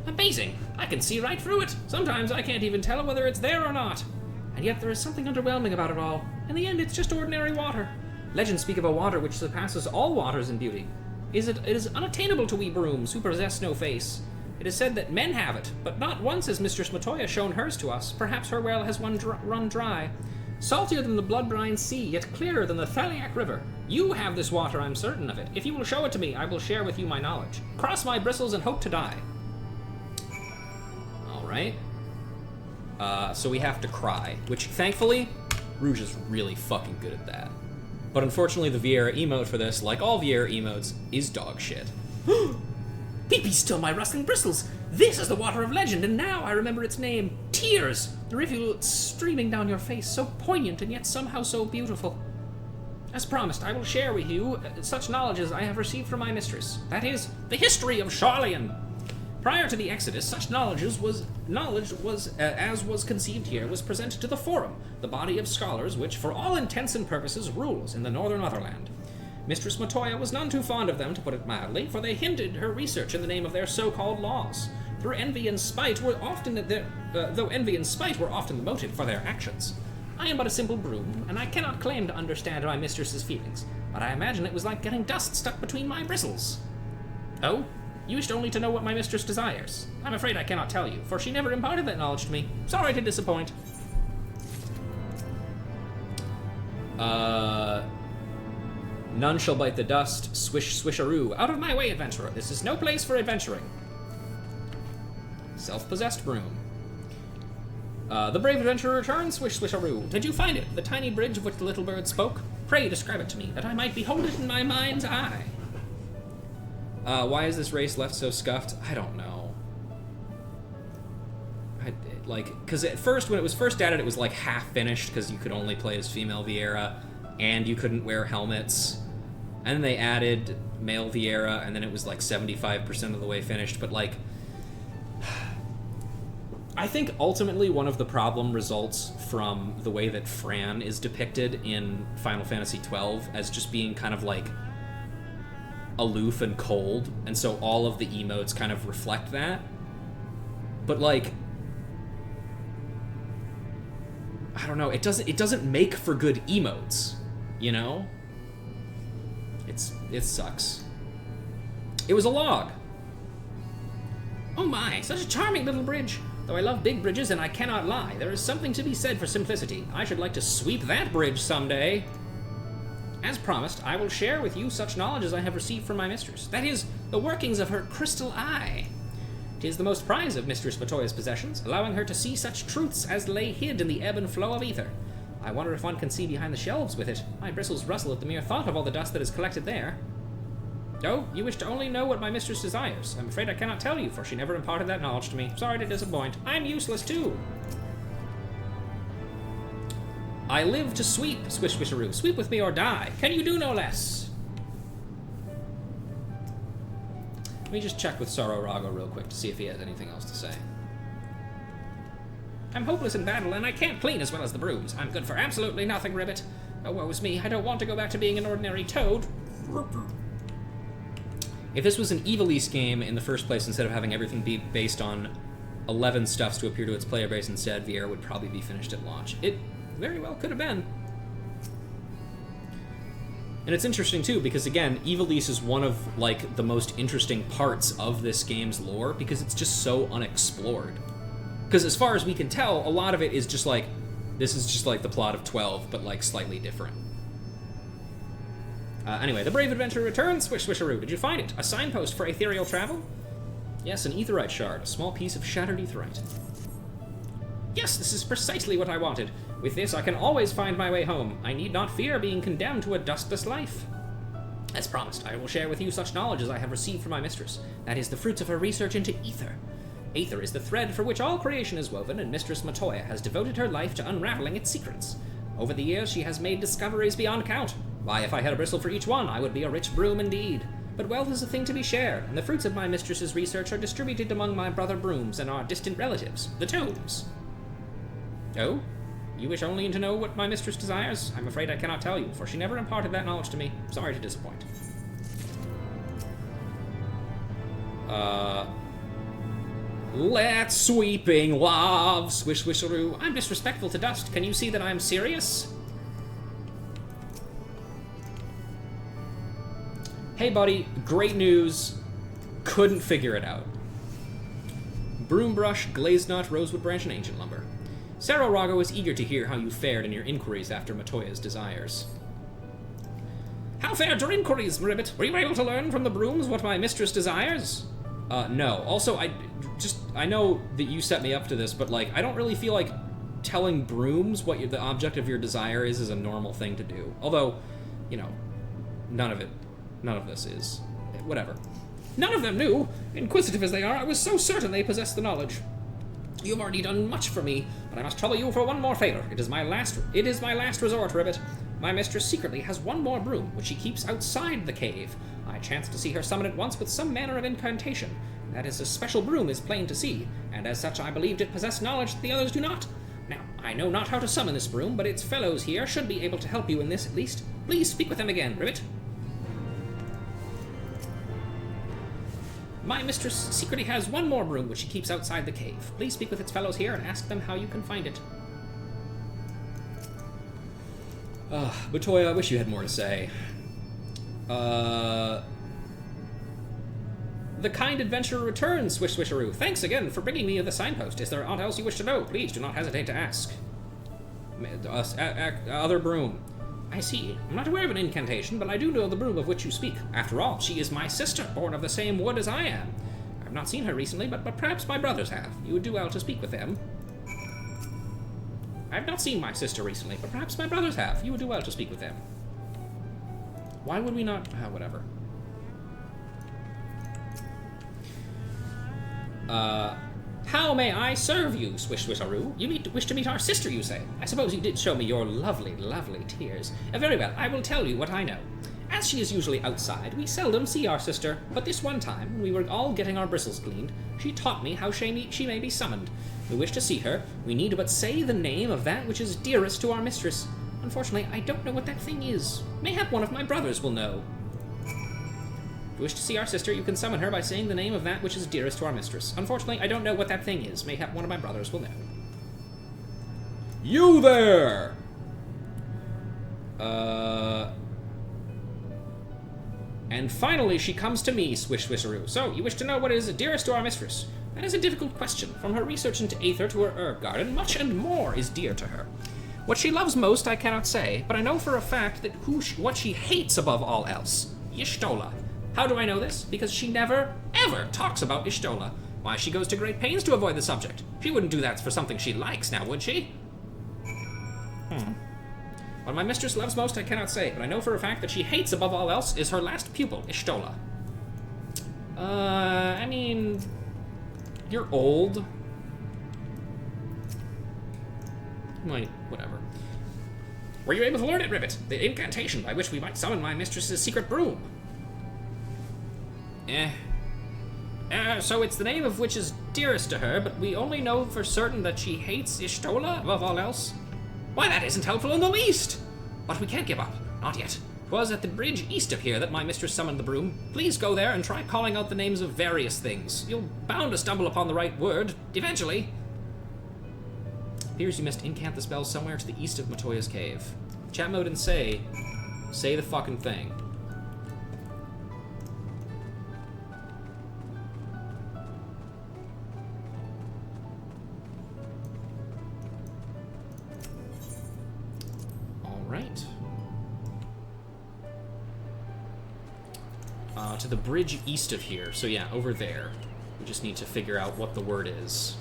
Amazing! I can see right through it. Sometimes I can't even tell whether it's there or not. And yet there is something underwhelming about it all. In the end, it's just ordinary water. Legends speak of a water which surpasses all waters in beauty. It is unattainable to we brooms who possess no face. It is said that men have it, but not once has Mistress Matoya shown hers to us. Perhaps her well has run dry. Saltier than the blood-brine sea, yet clearer than the Thaliac River. You have this water, I'm certain of it. If you will show it to me, I will share with you my knowledge. Cross my bristles and hope to die. Alright. So we have to cry, which, thankfully, Rouge is really fucking good at that. But unfortunately, the Vieira emote for this, like all Vieira emotes, is dog shit. Be still, my rustling bristles! This is the water of legend, and now I remember its name. Tears! The rivulet streaming down your face, so poignant and yet somehow so beautiful. As promised, I will share with you such knowledge as I have received from my mistress. That is, the history of Charlian. Prior to the Exodus, such knowledge was as was conceived here, was presented to the Forum, the body of scholars which, for all intents and purposes, rules in the northern Otherland. Mistress Matoya was none too fond of them, to put it mildly, for they hindered her research in the name of their so-called laws. Though envy and spite were often the motive for their actions. I am but a simple broom, and I cannot claim to understand my mistress's feelings, but I imagine it was like getting dust stuck between my bristles. Oh? You wished only to know what my mistress desires. I'm afraid I cannot tell you, for she never imparted that knowledge to me. Sorry to disappoint. None shall bite the dust, swish swisharoo. Out of my way, adventurer. This is no place for adventuring. Self-possessed broom. The brave adventurer returns, swish swisharoo. Did you find it, the tiny bridge of which the little bird spoke? Pray describe it to me, that I might behold it in my mind's eye. Why is this race left so scuffed? I don't know. Because at first, when it was first added, it was like half finished, because you could only play as female Vieira, and you couldn't wear helmets. And then they added male Vieira, and then it was like 75% of the way finished, but like... I think ultimately one of the problem results from the way that Fran is depicted in Final Fantasy XII as just being kind of like aloof and cold, and so all of the emotes kind of reflect that. But like, I don't know, it doesn't make for good emotes, you know? It sucks. It was a log. Oh my, such a charming little bridge. Though I love big bridges and I cannot lie, there is something to be said for simplicity. I should like to sweep that bridge someday. As promised, I will share with you such knowledge as I have received from my mistress. That is, the workings of her crystal eye. 'Tis the most prized of Mistress Matoya's possessions, allowing her to see such truths as lay hid in the ebb and flow of ether. I wonder if one can see behind the shelves with it. My bristles rustle at the mere thought of all the dust that is collected there. Oh, you wish to only know what my mistress desires. I'm afraid I cannot tell you, for she never imparted that knowledge to me. Sorry to disappoint. I'm useless too. I live to sweep, swish swisharoo. Sweep with me or die. Can you do no less? Let me just check with Sorrow Rago real quick to see if he has anything else to say. I'm hopeless in battle, and I can't clean as well as the brooms. I'm good for absolutely nothing, Ribbit. Oh, woe is me. I don't want to go back to being an ordinary toad. If this was an Evilise game in the first place, instead of having everything be based on 11 stuffs to appear to its player base instead, Vieira would probably be finished at launch. It very well could have been. And it's interesting, too, because, again, Evilise is one of, like, the most interesting parts of this game's lore, because it's just so unexplored. Because as far as we can tell, a lot of it is just, like, this is just, like, the plot of 12, but, like, slightly different. Anyway, the brave adventurer returns. Swish swisharoo. Did you find it? A signpost for ethereal travel? Yes, an aetherite shard. A small piece of shattered aetherite. Yes, this is precisely what I wanted. With this, I can always find my way home. I need not fear being condemned to a dustless life. As promised, I will share with you such knowledge as I have received from my mistress. That is the fruits of her research into ether. Aether is the thread for which all creation is woven, and Mistress Matoya has devoted her life to unraveling its secrets. Over the years, she has made discoveries beyond count. Why, if I had a bristle for each one, I would be a rich broom indeed. But wealth is a thing to be shared, and the fruits of my mistress's research are distributed among my brother brooms and our distant relatives, the toads. Oh? You wish only to know what my mistress desires? I'm afraid I cannot tell you, for she never imparted that knowledge to me. Sorry to disappoint. Let's sweeping love, swish swisharoo. I'm disrespectful to dust. Can you see that I'm serious? Hey buddy, great news. Couldn't figure it out. Broom brush, glazed knot, rosewood branch, and ancient lumber. Sarah Rago is eager to hear how you fared in your inquiries after Matoya's desires. How fared your inquiries, Ribbit? Were you able to learn from the brooms what my mistress desires? No. Also, I know that you set me up to this, but, like, I don't really feel like telling brooms what the object of your desire is a normal thing to do. Although, you know, none of this is. Whatever. None of them knew. Inquisitive as they are, I was so certain they possessed the knowledge. You've already done much for me, but I must trouble you for one more favor. It is my last resort, Ribbit. My mistress secretly has one more broom, which she keeps outside the cave. I chanced to see her summon it once with some manner of incantation. That is a special broom is plain to see, and as such I believed it possessed knowledge that the others do not. Now, I know not how to summon this broom, but its fellows here should be able to help you in this at least. Please speak with them again, Rivet. My mistress secretly has one more broom which she keeps outside the cave. Please speak with its fellows here and ask them how you can find it. Batoya, I wish you had more to say. The kind adventurer returns, Swish Swisharoo. Thanks again for bringing me the signpost. Is there aught else you wish to know? Please do not hesitate to ask. Other broom. I see. I'm not aware of an incantation, but I do know the broom of which you speak. After all, she is my sister, born of the same wood as I am. I've not seen her recently, but perhaps my brothers have. You would do well to speak with them. I've not seen my sister recently, but perhaps my brothers have. You would do well to speak with them. Why would we not... whatever. How may I serve you, Swish Swisharoo? You wish to meet our sister, you say? I suppose you did show me your lovely, lovely tears. Very well, I will tell you what I know. As she is usually outside, we seldom see our sister, but this one time, when we were all getting our bristles cleaned, she taught me how she may be summoned. We wish to see her. We need but say the name of that which is dearest to our mistress. Unfortunately, I don't know what that thing is. Mayhap one of my brothers will know. If you wish to see our sister, you can summon her by saying the name of that which is dearest to our mistress. Unfortunately, I don't know what that thing is. Mayhap one of my brothers will know. You there! And finally, she comes to me, Swish Swisharoo. So, you wish to know what is dearest to our mistress? That is a difficult question. From her research into Aether to her herb garden, much and more is dear to her. What she loves most, I cannot say, but I know for a fact that what she hates above all else, Y'shtola. How do I know this? Because she never, ever talks about Y'shtola. Why, she goes to great pains to avoid the subject. She wouldn't do that for something she likes now, would she? What my mistress loves most, I cannot say, but I know for a fact that she hates above all else is her last pupil, Y'shtola. I mean... You're old. Wait, whatever. Were you able to learn it, Rivet? The incantation by which we might summon my mistress's secret broom? So it's the name of which is dearest to her, but we only know for certain that she hates Y'shtola above all else? Why, that isn't helpful in the least! But we can't give up. Not yet. 'Twas at the bridge east of here that my mistress summoned the broom. Please go there and try calling out the names of various things. You'll bound to stumble upon the right word, eventually. Appears you must incant the spell somewhere to the east of Matoya's cave. Chat mode and say the fucking thing. Alright. To the bridge east of here. So yeah, over there. We just need to figure out what the word is.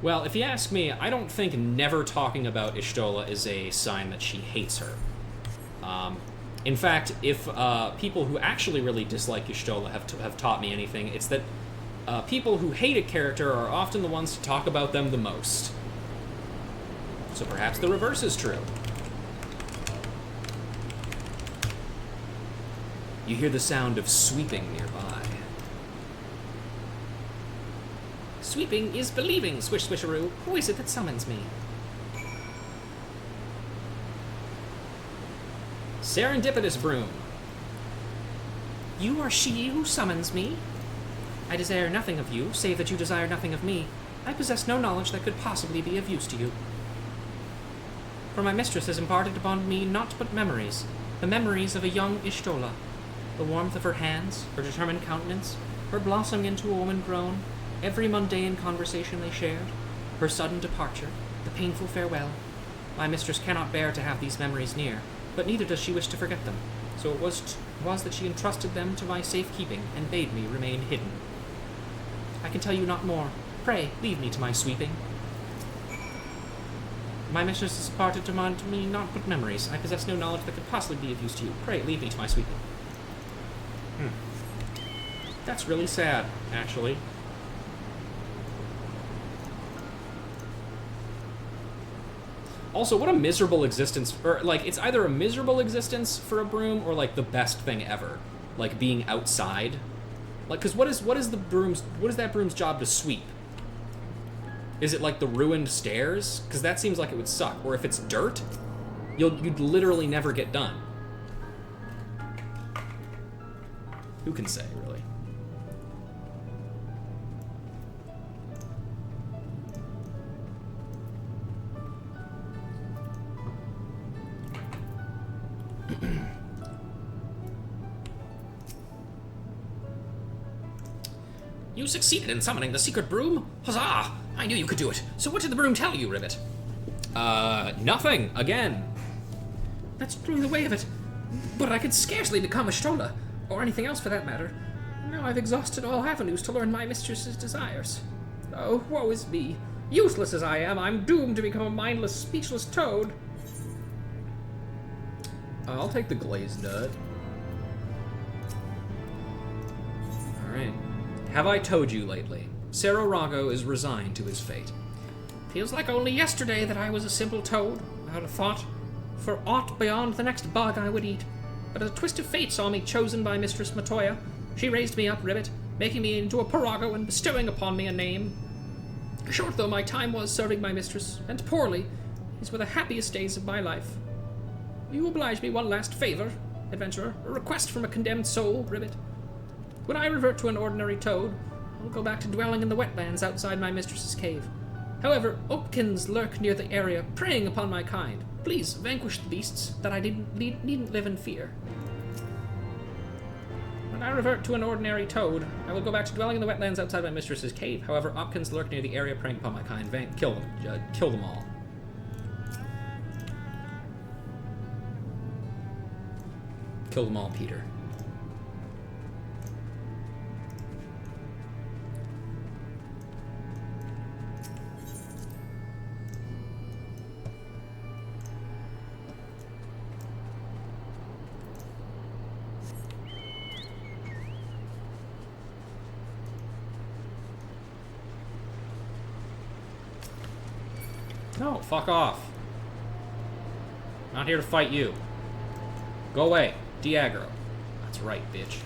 Well, if you ask me, I don't think never talking about Y'shtola is a sign that she hates her. In fact, if people who actually really dislike Y'shtola have taught me anything, it's that people who hate a character are often the ones to talk about them the most. So perhaps the reverse is true. You hear the sound of sweeping nearby. Sweeping is believing, Swish Swisharoo. Who is it that summons me? Serendipitous broom. You are she who summons me? I desire nothing of you, save that you desire nothing of me. I possess no knowledge that could possibly be of use to you. For my mistress has imparted upon me naught but memories, the memories of a young Y'shtola. The warmth of her hands, her determined countenance, her blossoming into a woman grown, every mundane conversation they shared, her sudden departure, the painful farewell. My mistress cannot bear to have these memories near, but neither does she wish to forget them. So it was that she entrusted them to my safekeeping and bade me remain hidden. I can tell you not more. Pray, leave me to my sweeping. My mistress has imparted to me naught but memories. I possess no knowledge that could possibly be of use to you. Pray, leave me to my sweeping. That's really sad, actually. Also, what a miserable existence, or, like, it's either a miserable existence for a broom or, like, the best thing ever. Like, being outside. Like, because what is that broom's job to sweep? Is it like the ruined stairs? Because that seems like it would suck. Or if it's dirt, you'd literally never get done. Who can say, really? You succeeded in summoning the secret broom? Huzzah! I knew you could do it. So what did the broom tell you, Ribbit? Nothing, again. That's truly the way of it. But I could scarcely become a stroller, or anything else for that matter. Now I've exhausted all avenues to learn my mistress's desires. Oh, woe is me. Useless as I am, I'm doomed to become a mindless, speechless toad. I'll take the glazed nut. Alright. Have I told you lately? Rago is resigned to his fate. Feels like only yesterday that I was a simple toad, without a thought for aught beyond the next bug I would eat. But a twist of fate saw me chosen by Mistress Matoya. She raised me up, Ribbit, making me into a Parago and bestowing upon me a name. Short though my time was serving my mistress, and poorly, these were the happiest days of my life. Will you oblige me one last favor, adventurer? A request from a condemned soul, Ribbit. When I revert to an ordinary toad, I'll go back to dwelling in the wetlands outside my mistress's cave. However, Opkins lurk near the area, preying upon my kind. Please, vanquish the beasts, that I needn't live in fear. When I revert to an ordinary toad, I will go back to dwelling in the wetlands outside my mistress's cave. However, Opkins lurk near the area, preying upon my kind. Kill them. Kill them all. Kill them all, Peter. No, fuck off. Not here to fight you. Go away. De-aggro. That's right, bitch.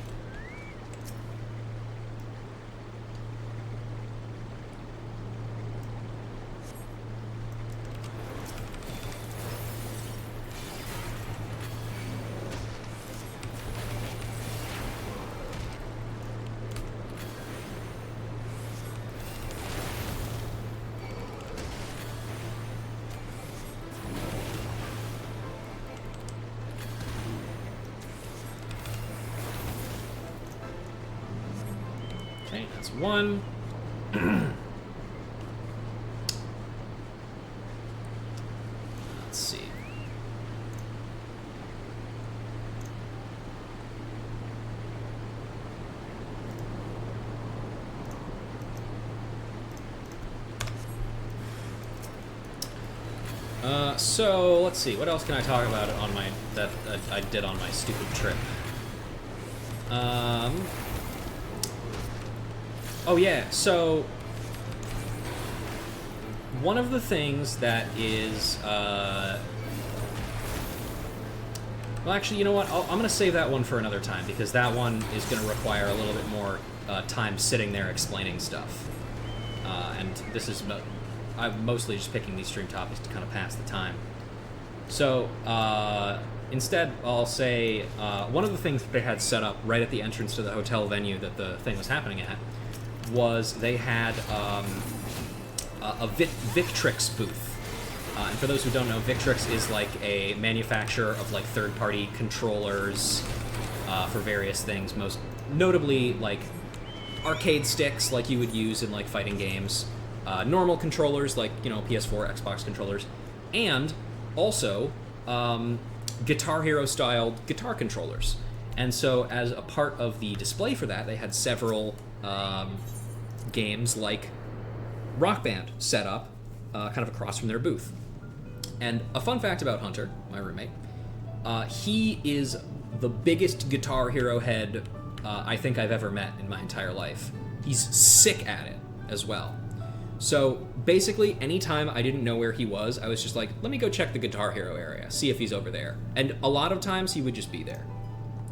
Okay, that's one. Let's see. So let's see. What else can I talk about on my that I did on my stupid trip? Oh yeah, so one of the things that is, well actually, you know what, I'm going to save that one for another time, because that one is going to require a little bit more time sitting there explaining stuff. And this is, I'm mostly just picking these stream topics to kind of pass the time. So, instead, I'll say, one of the things that they had set up right at the entrance to the hotel venue that the thing was happening at was they had a Victrix booth. And for those who don't know, Victrix is like a manufacturer of like third-party controllers for various things, most notably like arcade sticks like you would use in like fighting games, normal controllers like, you know, PS4, Xbox controllers, and also Guitar Hero styled guitar controllers. And so as a part of the display for that, they had several games like Rock Band set up kind of across from their booth. And a fun fact about Hunter, my roommate, he is the biggest Guitar Hero head I think I've ever met in my entire life. He's sick at it as well. So basically, anytime I didn't know where he was, I was just like, let me go check the Guitar Hero area, see if he's over there. And a lot of times he would just be there,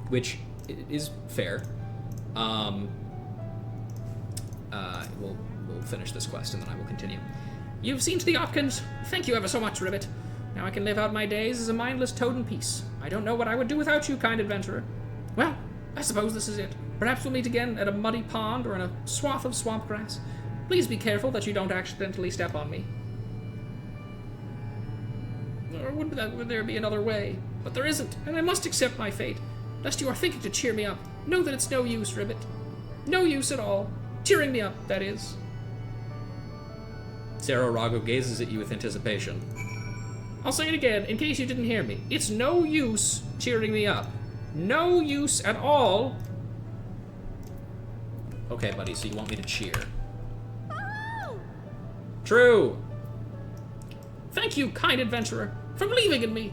which is fair. we'll finish this quest and then I will continue. You've seen to the Opkins. Thank you ever so much, Ribbit. Now I can live out my days as a mindless toad in peace. I don't know what I would do without you, kind adventurer. Well, I suppose this is it. Perhaps we'll meet again at a muddy pond or in a swath of swamp grass. Please be careful that you don't accidentally step on me. Or would there be another way? But there isn't, and I must accept my fate. Lest you are thinking to cheer me up, know that it's no use, Ribbit. No use at all. Cheering me up, that is. Cerro Rago gazes at you with anticipation. I'll say it again, in case you didn't hear me. It's no use cheering me up. No use at all. Okay, buddy, so you want me to cheer. True! Thank you, kind adventurer, for believing in me.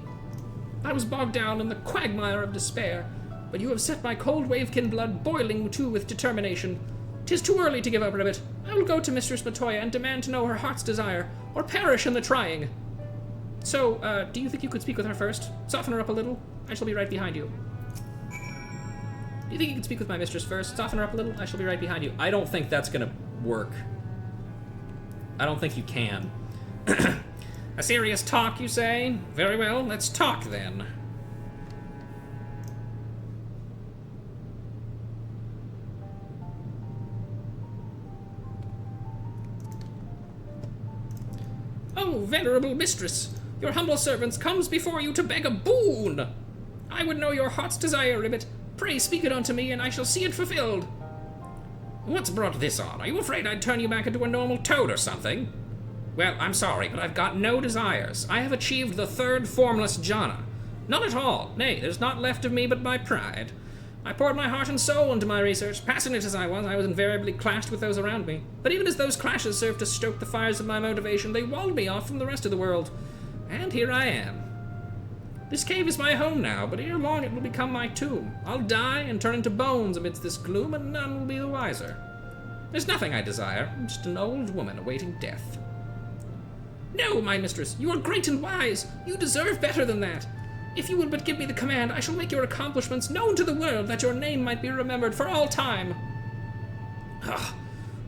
I was bogged down in the quagmire of despair, but you have set my cold wavekin blood boiling too with determination. 'Tis too early to give up, Ribbit. I will go to Mistress Latoya and demand to know her heart's desire, or perish in the trying. So, do you think you could speak with her first? Soften her up a little? I shall be right behind you. Do you think you could speak with my mistress first? Soften her up a little? I shall be right behind you. I don't think that's gonna work. I don't think you can. A serious talk, you say? Very well, let's talk then. Oh, venerable mistress, your humble servant comes before you to beg a boon. I would know your heart's desire, Ribbit. Pray speak it unto me, and I shall see it fulfilled. What's brought this on? Are you afraid I'd turn you back into a normal toad or something? Well, I'm sorry, but I've got no desires. I have achieved the third formless jhana. Not at all. Nay, there's naught left of me but my pride. I poured my heart and soul into my research. Passionate as I was invariably clashed with those around me. But even as those clashes served to stoke the fires of my motivation, they walled me off from the rest of the world. And here I am. This cave is my home now, but ere long it will become my tomb. I'll die and turn into bones amidst this gloom, and none will be the wiser. There's nothing I desire. I'm just an old woman awaiting death. No, my mistress, you are great and wise. You deserve better than that. If you will but give me the command, I shall make your accomplishments known to the world, that your name might be remembered for all time. Ugh,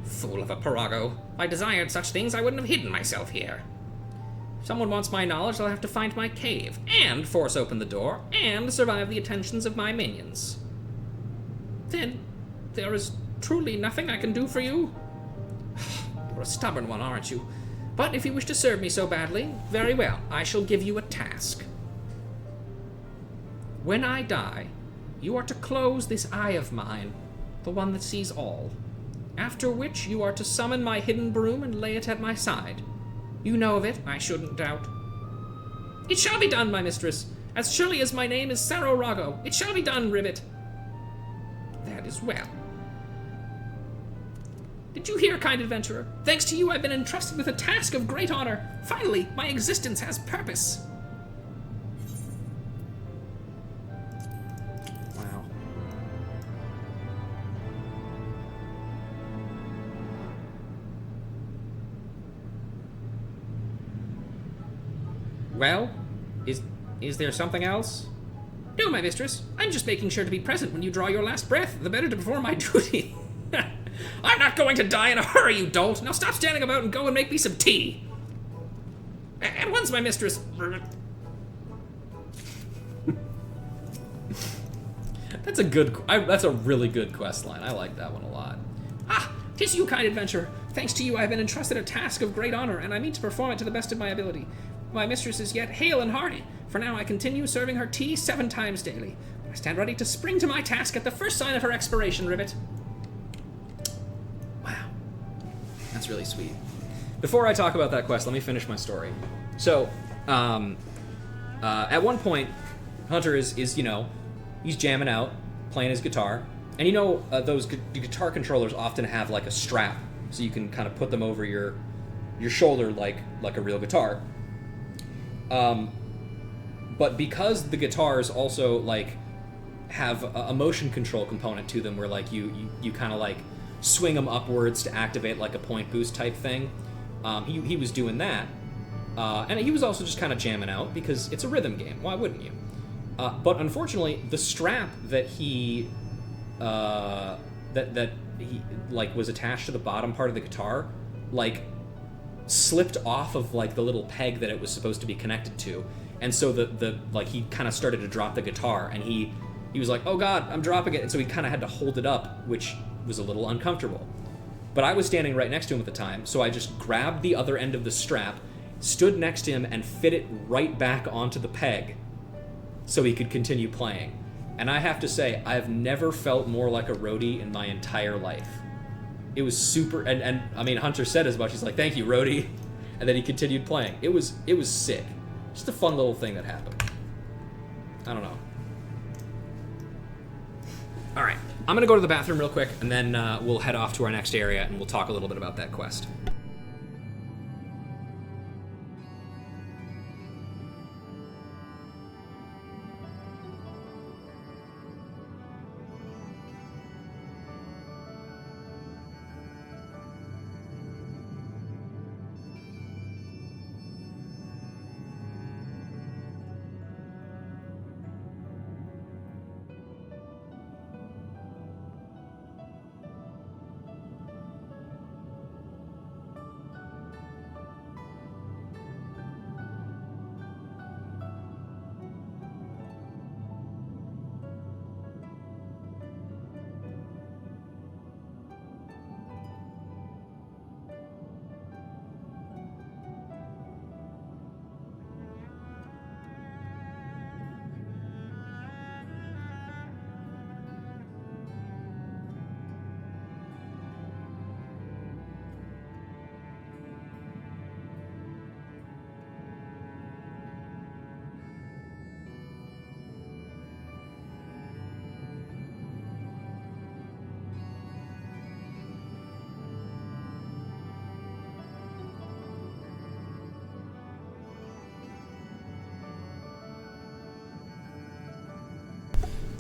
fool of a Parago. If I desired such things, I wouldn't have hidden myself here. If someone wants my knowledge, they'll have to find my cave, and force open the door, and survive the attentions of my minions. Then, there is truly nothing I can do for you? You're a stubborn one, aren't you? But if you wish to serve me so badly, very well, I shall give you a task. When I die, you are to close this eye of mine, the one that sees all. After which you are to summon my hidden broom and lay it at my side. You know of it, I shouldn't doubt. It shall be done, my mistress. As surely as my name is Cerro Rago, it shall be done, Ribbit. That is well. Did you hear, kind adventurer? Thanks to you, I've been entrusted with a task of great honor. Finally, my existence has purpose. Wow. Well, is there something else? No, my mistress. I'm just making sure to be present when you draw your last breath, the better to perform my duty. I'm not going to die in a hurry, you dolt. Now stop standing about and go and make me some tea. At once, my mistress. That's a really good quest line. I like that one a lot. Ah, 'tis you, kind adventurer. Thanks to you, I have been entrusted a task of great honor, and I mean to perform it to the best of my ability. My mistress is yet hale and hearty, for now I continue serving her tea 7 times daily. I stand ready to spring to my task at the first sign of her expiration, Ribbit. Wow. That's really sweet. Before I talk about that quest, let me finish my story. So, at one point, Hunter is he's jamming out, playing his guitar, and those guitar controllers often have like a strap, so you can kind of put them over your shoulder like a real guitar. But because the guitars also like have a motion control component to them, where like you kind of like swing them upwards to activate like a point boost type thing, he was doing that, and he was also just kind of jamming out because it's a rhythm game. Why wouldn't you? But unfortunately, the strap that he that he like was attached to the bottom part of the guitar, like slipped off of like the little peg that it was supposed to be connected to, and so the like he kind of started to drop the guitar, and he was like, oh god, I'm dropping it, and so he kind of had to hold it up, which was a little uncomfortable. But I was standing right next to him at the time, so I just grabbed the other end of the strap, stood next to him, and fit it right back onto the peg so he could continue playing. And I have to say, I've never felt more like a roadie in my entire life. It was super, and I mean, Hunter said as much. He's like, thank you, roadie. And then he continued playing. It was sick. Just a fun little thing that happened. I don't know. All right, I'm gonna go to the bathroom real quick, and then we'll head off to our next area, and we'll talk a little bit about that quest.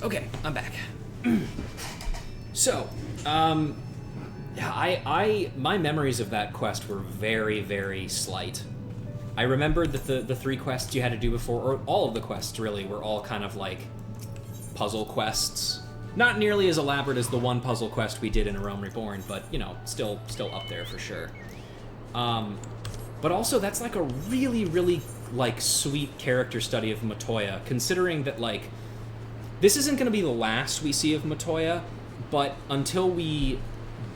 Okay, I'm back. So, yeah, my memories of that quest were very, very slight. I remembered that the 3 quests you had to do before, or all of the quests really, were all kind of like puzzle quests. Not nearly as elaborate as the one puzzle quest we did in A Realm Reborn, but, you know, still up there for sure. But also, that's like a really, really, like, sweet character study of Matoya, considering that, like, this isn't going to be the last we see of Matoya, but until we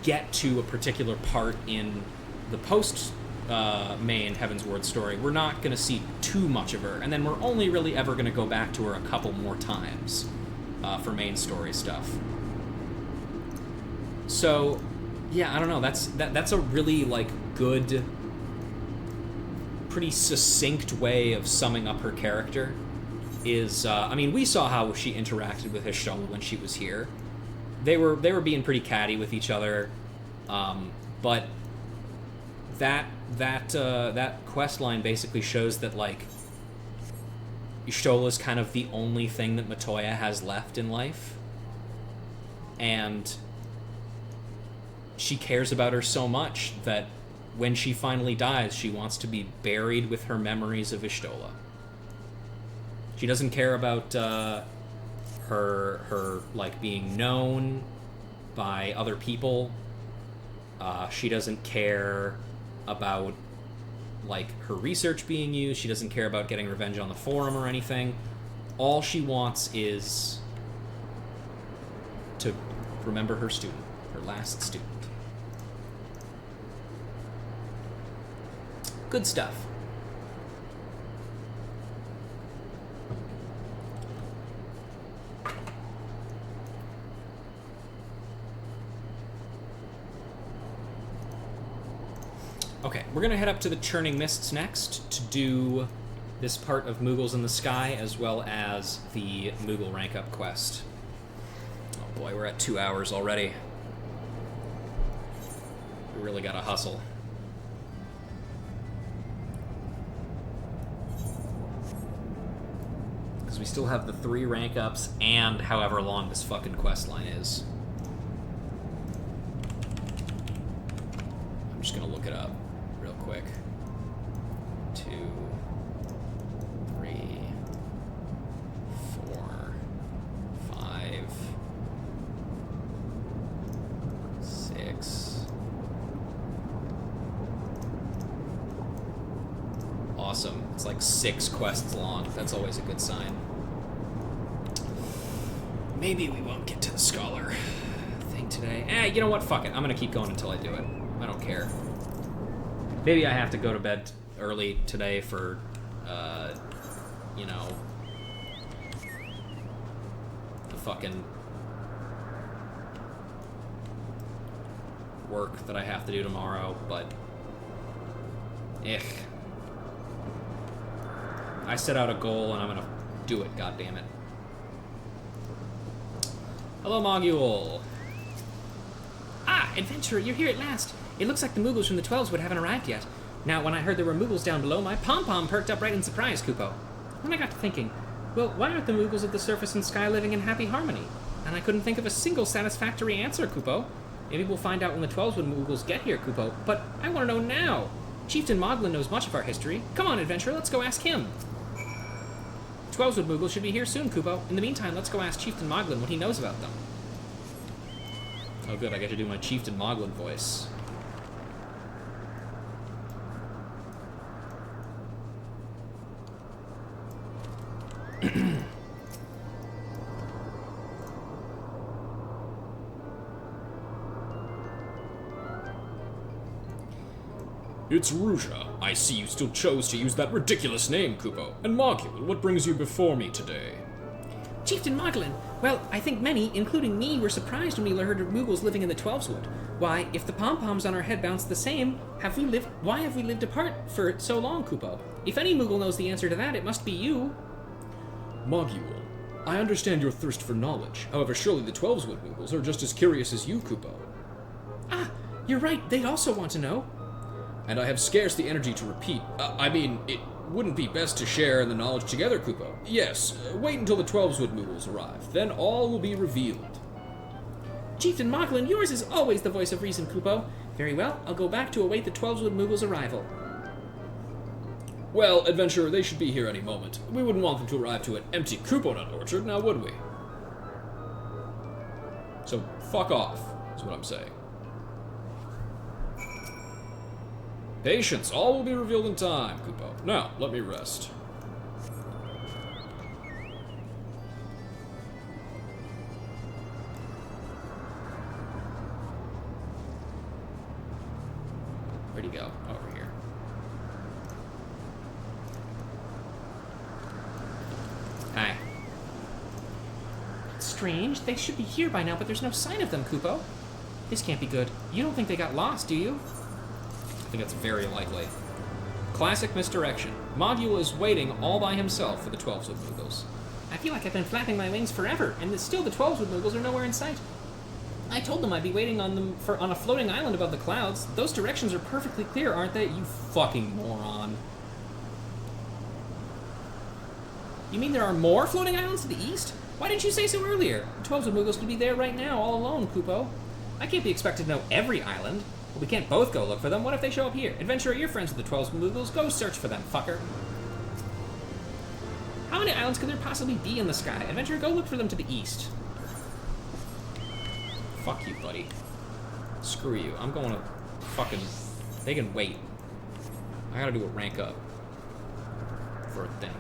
get to a particular part in the post-main Heavensward story, we're not going to see too much of her, and then we're only really ever going to go back to her a couple more times for main story stuff. So, yeah, I don't know, that's a really, like, good, pretty succinct way of summing up her character. Is I mean, we saw how she interacted with Hishtola when she was here. They were being pretty catty with each other, but that quest line basically shows that, like, Hishtola is kind of the only thing that Matoya has left in life, and she cares about her so much that when she finally dies, she wants to be buried with her memories of Hishtola. She doesn't care about her like being known by other people. She doesn't care about, like, her research being used. She doesn't care about getting revenge on the Forum or anything. All she wants is to remember her student, her last student. Good stuff. Okay, we're gonna head up to the Churning Mists next to do this part of Moogles in the Sky, as well as the Moogle rank up quest. Oh boy, we're at 2 hours already. We really gotta hustle. Because we still have the 3 rank ups and however long this fucking quest line is. I'm just gonna look it up real quick. 2, 3, 4, 5, awesome. It's like 6 quests long. That's always a good sign. Maybe we won't get to the scholar thing today. You know what? Fuck it. I'm gonna keep going until I do it. I don't care. Maybe I have to go to bed early today for, you know, the fucking work that I have to do tomorrow, but I set out a goal and I'm gonna do it, goddammit. Hello, Mogul. Ah, adventurer, you're here at last. It looks like the Moogles from the 12s haven't arrived yet. Now, when I heard there were Moogles down below, my pom-pom perked up right in surprise, Kupo. Then I got to thinking, well, why aren't the Moogles at the surface and sky living in happy harmony? And I couldn't think of a single satisfactory answer, Kupo. Maybe we'll find out when the 12s Moogles get here, Kupo, but I want to know now. Chieftain Moglin knows much of our history. Come on, adventurer, let's go ask him. 12s Moogles should be here soon, Kupo. In the meantime, let's go ask Chieftain Moglin what he knows about them. Oh good, I get to do my Chieftain Moglin voice. It's Ruja. I see you still chose to use that ridiculous name, Kupo. And Mogul, what brings you before me today? Chieftain Moglin, well, I think many, including me, were surprised when we heard of Moogles living in the 12s. Why, if the pom-poms on our head bounce the same, why have we lived apart for so long, Kupo? If any Moogle knows the answer to that, it must be you. Mogul, I understand your thirst for knowledge. However, surely the 12s Moogles are just as curious as you, Kupo. Ah, you're right, they'd also want to know. And I have scarce the energy to repeat. It wouldn't be best to share in the knowledge together, Kupo. Yes, wait until the 12s Moogles arrive. Then all will be revealed. Chieftain Moglin, yours is always the voice of reason, Kupo. Very well, I'll go back to await the 12s Moogles' arrival. Well, adventurer, they should be here any moment. We wouldn't want them to arrive to an empty Kupo nut orchard, now would we? So, fuck off, is what I'm saying. Patience, all will be revealed in time, Kupo. Now, let me rest. Where'd he go? Over here. Hi. Strange, they should be here by now, but there's no sign of them, Kupo. This can't be good. You don't think they got lost, do you? I think it's very likely. Classic misdirection. Mogul is waiting all by himself for the 12s Moogles. I feel like I've been flapping my wings forever, and still the 12s Moogles are nowhere in sight. I told them I'd be waiting on them on a floating island above the clouds. Those directions are perfectly clear, aren't they? You fucking moron. You mean there are more floating islands to the east? Why didn't you say so earlier? The 12s Moogles could be there right now, all alone, Kupo. I can't be expected to know every island. But we can't both go look for them. What if they show up here? Adventurer, you're friends with the 12s Moogles. Go search for them, fucker. How many islands could there possibly be in the sky? Adventurer, go look for them to the east. Fuck you, buddy. Screw you. I'm going to fucking... They can wait. I gotta do a rank up for a thing.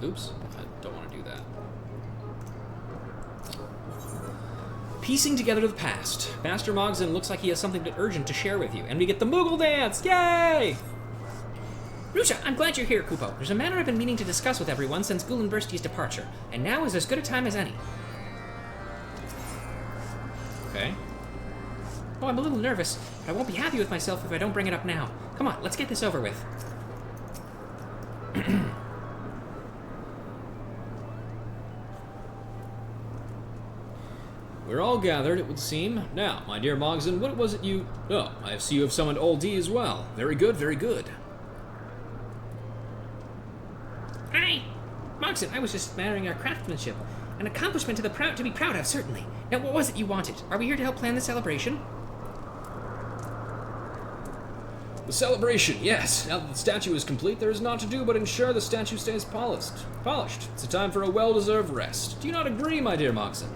Oops, I don't want to do that. Piecing together the past. Master Mogzin looks like he has something urgent to share with you, and we get the Moogle dance! Yay! Rusha, I'm glad you're here, Kupo. There's a matter I've been meaning to discuss with everyone since Gulenbursti's departure, and now is as good a time as any. Okay. Oh, I'm a little nervous, but I won't be happy with myself if I don't bring it up now. Come on, let's get this over with. We're all gathered, it would seem. Now, my dear Mogson, what was it you... Oh, I see you have summoned Old D as well. Very good, very good. Hi! Mogson, I was just admiring our craftsmanship. An accomplishment to be proud of, certainly. Now, what was it you wanted? Are we here to help plan the celebration? The celebration, yes. Now that the statue is complete, there is naught to do but ensure the statue stays polished. It's a time for a well-deserved rest. Do you not agree, my dear Mogson?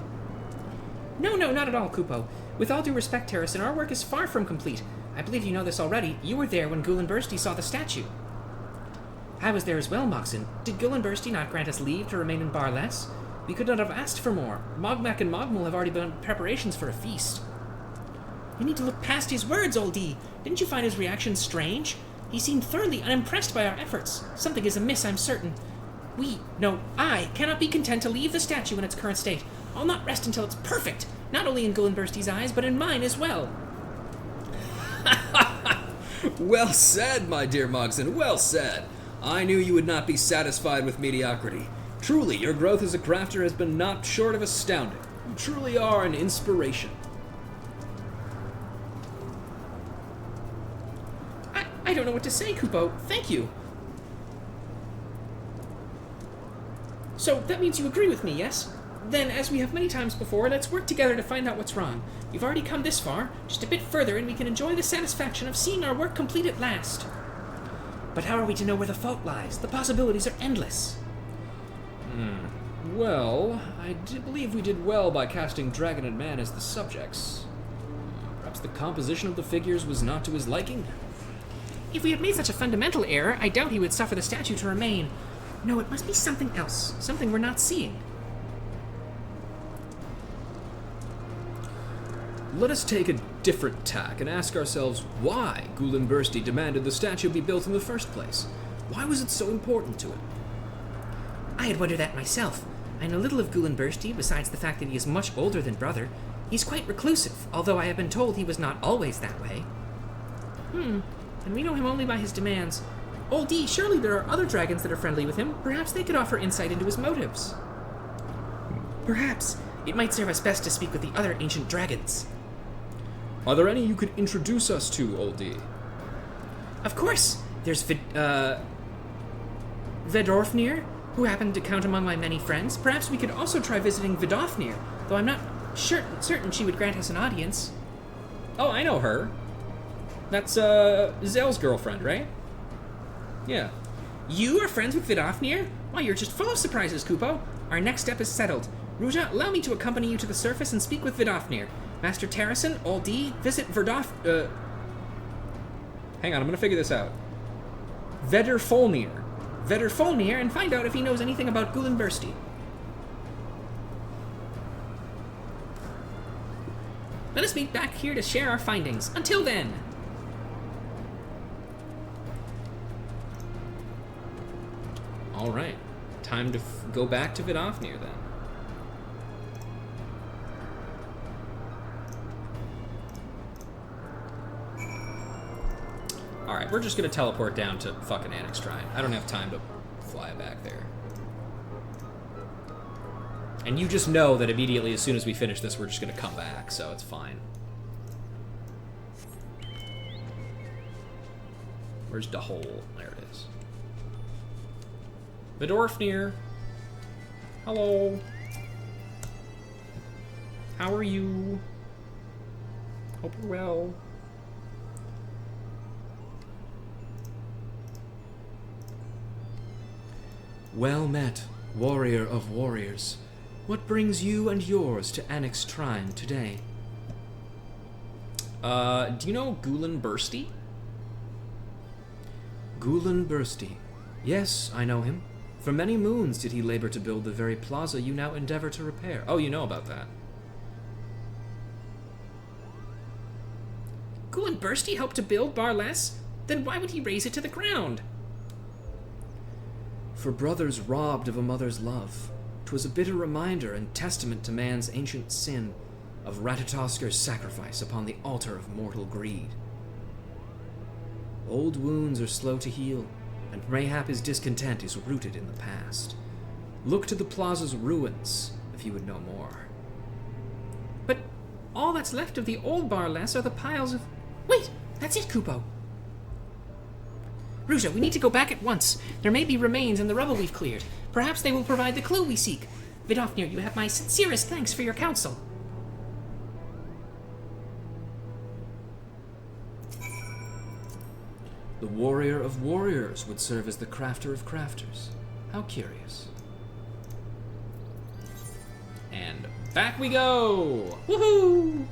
No, not at all, Kupo. With all due respect, Harrison, our work is far from complete. I believe you know this already. You were there when Gulenbursty saw the statue. I was there as well, Mogson. Did Gulenbursty not grant us leave to remain in Barless? We could not have asked for more. Mogmak and Mogmul have already begun preparations for a feast. You need to look past his words, Old D. Didn't you find his reaction strange? He seemed thoroughly unimpressed by our efforts. Something is amiss, I'm certain. I cannot be content to leave the statue in its current state. I'll not rest until it's perfect, not only in Gulenbursty's eyes, but in mine as well. Well said, my dear Mogson, well said. I knew you would not be satisfied with mediocrity. Truly, your growth as a crafter has been not short of astounding. You truly are an inspiration. I don't know what to say, Kupo. Thank you. So, that means you agree with me, yes? Then, as we have many times before, let's work together to find out what's wrong. We've already come this far, just a bit further, and we can enjoy the satisfaction of seeing our work complete at last. But how are we to know where the fault lies? The possibilities are endless. Well, I believe we did well by casting Dragon and Man as the subjects. Perhaps the composition of the figures was not to his liking? If we had made such a fundamental error, I doubt he would suffer the statue to remain. No, it must be something else, something we're not seeing. Let us take a different tack and ask ourselves why Gulenbursty demanded the statue be built in the first place. Why was it so important to him? I had wondered that myself. I know little of Gulenbursty, besides the fact that he is much older than Brother. He's quite reclusive, although I have been told he was not always that way. And we know him only by his demands. Old D, surely there are other dragons that are friendly with him. Perhaps they could offer insight into his motives. Perhaps. It might serve us best to speak with the other ancient dragons. Are there any you could introduce us to, Old D? Of course. There's Vedorfnir, who happened to count among my many friends. Perhaps we could also try visiting Vidofnir, though I'm not certain she would grant us an audience. Oh, I know her. That's, Zell's girlfriend, right? Yeah. You are friends with Vidofnir? Why, you're just full of surprises, Kupo. Our next step is settled. Ruja, allow me to accompany you to the surface and speak with Vidofnir. Master Terrason, Old D, visit Hang on, I'm gonna figure this out. Vedorfolnir, and find out if he knows anything about Gulenbursty. Let us meet back here to share our findings. Until then! Alright, time to go back to Vidofnir then. Alright, we're just gonna teleport down to fucking Annex Shrine. I don't have time to fly back there. And you just know that immediately as soon as we finish this, we're just gonna come back, so it's fine. Where's the hole? There it is. Vidorfnir. Hello. How are you? Hope you're well. Well met, warrior of warriors. What brings you and yours to Annex Shrine today? Do you know Gulenbursty? Gulenbursty. Yes, I know him. For many moons did he labor to build the very plaza you now endeavor to repair. Oh, you know about that. Gulenbursty helped to build Barless? Then why would he raise it to the ground? For brothers robbed of a mother's love, 'twas a bitter reminder and testament to man's ancient sin. of Ratatosker's sacrifice upon the altar of mortal greed. Old wounds are slow to heal, and mayhap his discontent is rooted in the past. Look to the plaza's ruins if you would know more. But all that's left of the old Barless are the piles of... Wait! That's it, Kupo! Ruja, we need to go back at once. There may be remains in the rubble we've cleared. Perhaps they will provide the clue we seek. Vidofnir, you have my sincerest thanks for your counsel. The warrior of warriors would serve as the crafter of crafters. How curious. And back we go! Woohoo!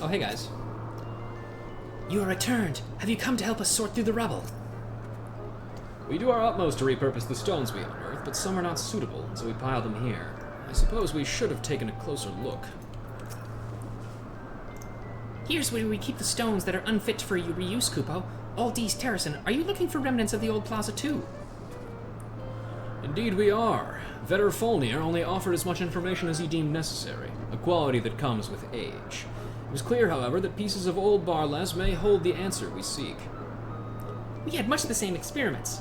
Oh, hey guys. You are returned. Have you come to help us sort through the rubble? We do our utmost to repurpose the stones we unearthed, but some are not suitable, so we piled them here. I suppose we should have taken a closer look. Here's where we keep the stones that are unfit for your reuse, Kupo. Aldis Terrason, are you looking for remnants of the old plaza too? Indeed we are. Vetter Folnir only offered as much information as he deemed necessary, a quality that comes with age. It was clear, however, that pieces of old Barless may hold the answer we seek. We had much the same experience.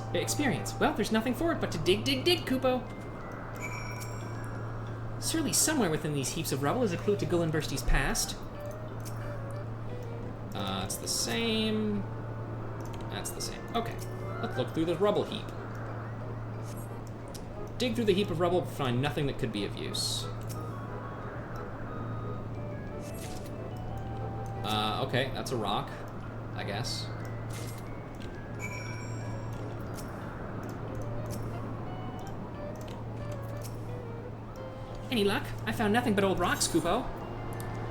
Well, there's nothing for it but to dig, Kupo. Surely somewhere within these heaps of rubble is a clue to Gullinbursti's past. It's the same. That's the same. Okay, let's look through the rubble heap. Dig through the heap of rubble, find nothing that could be of use. Okay, that's a rock, I guess. Any luck? I found nothing but old rocks, Kupo.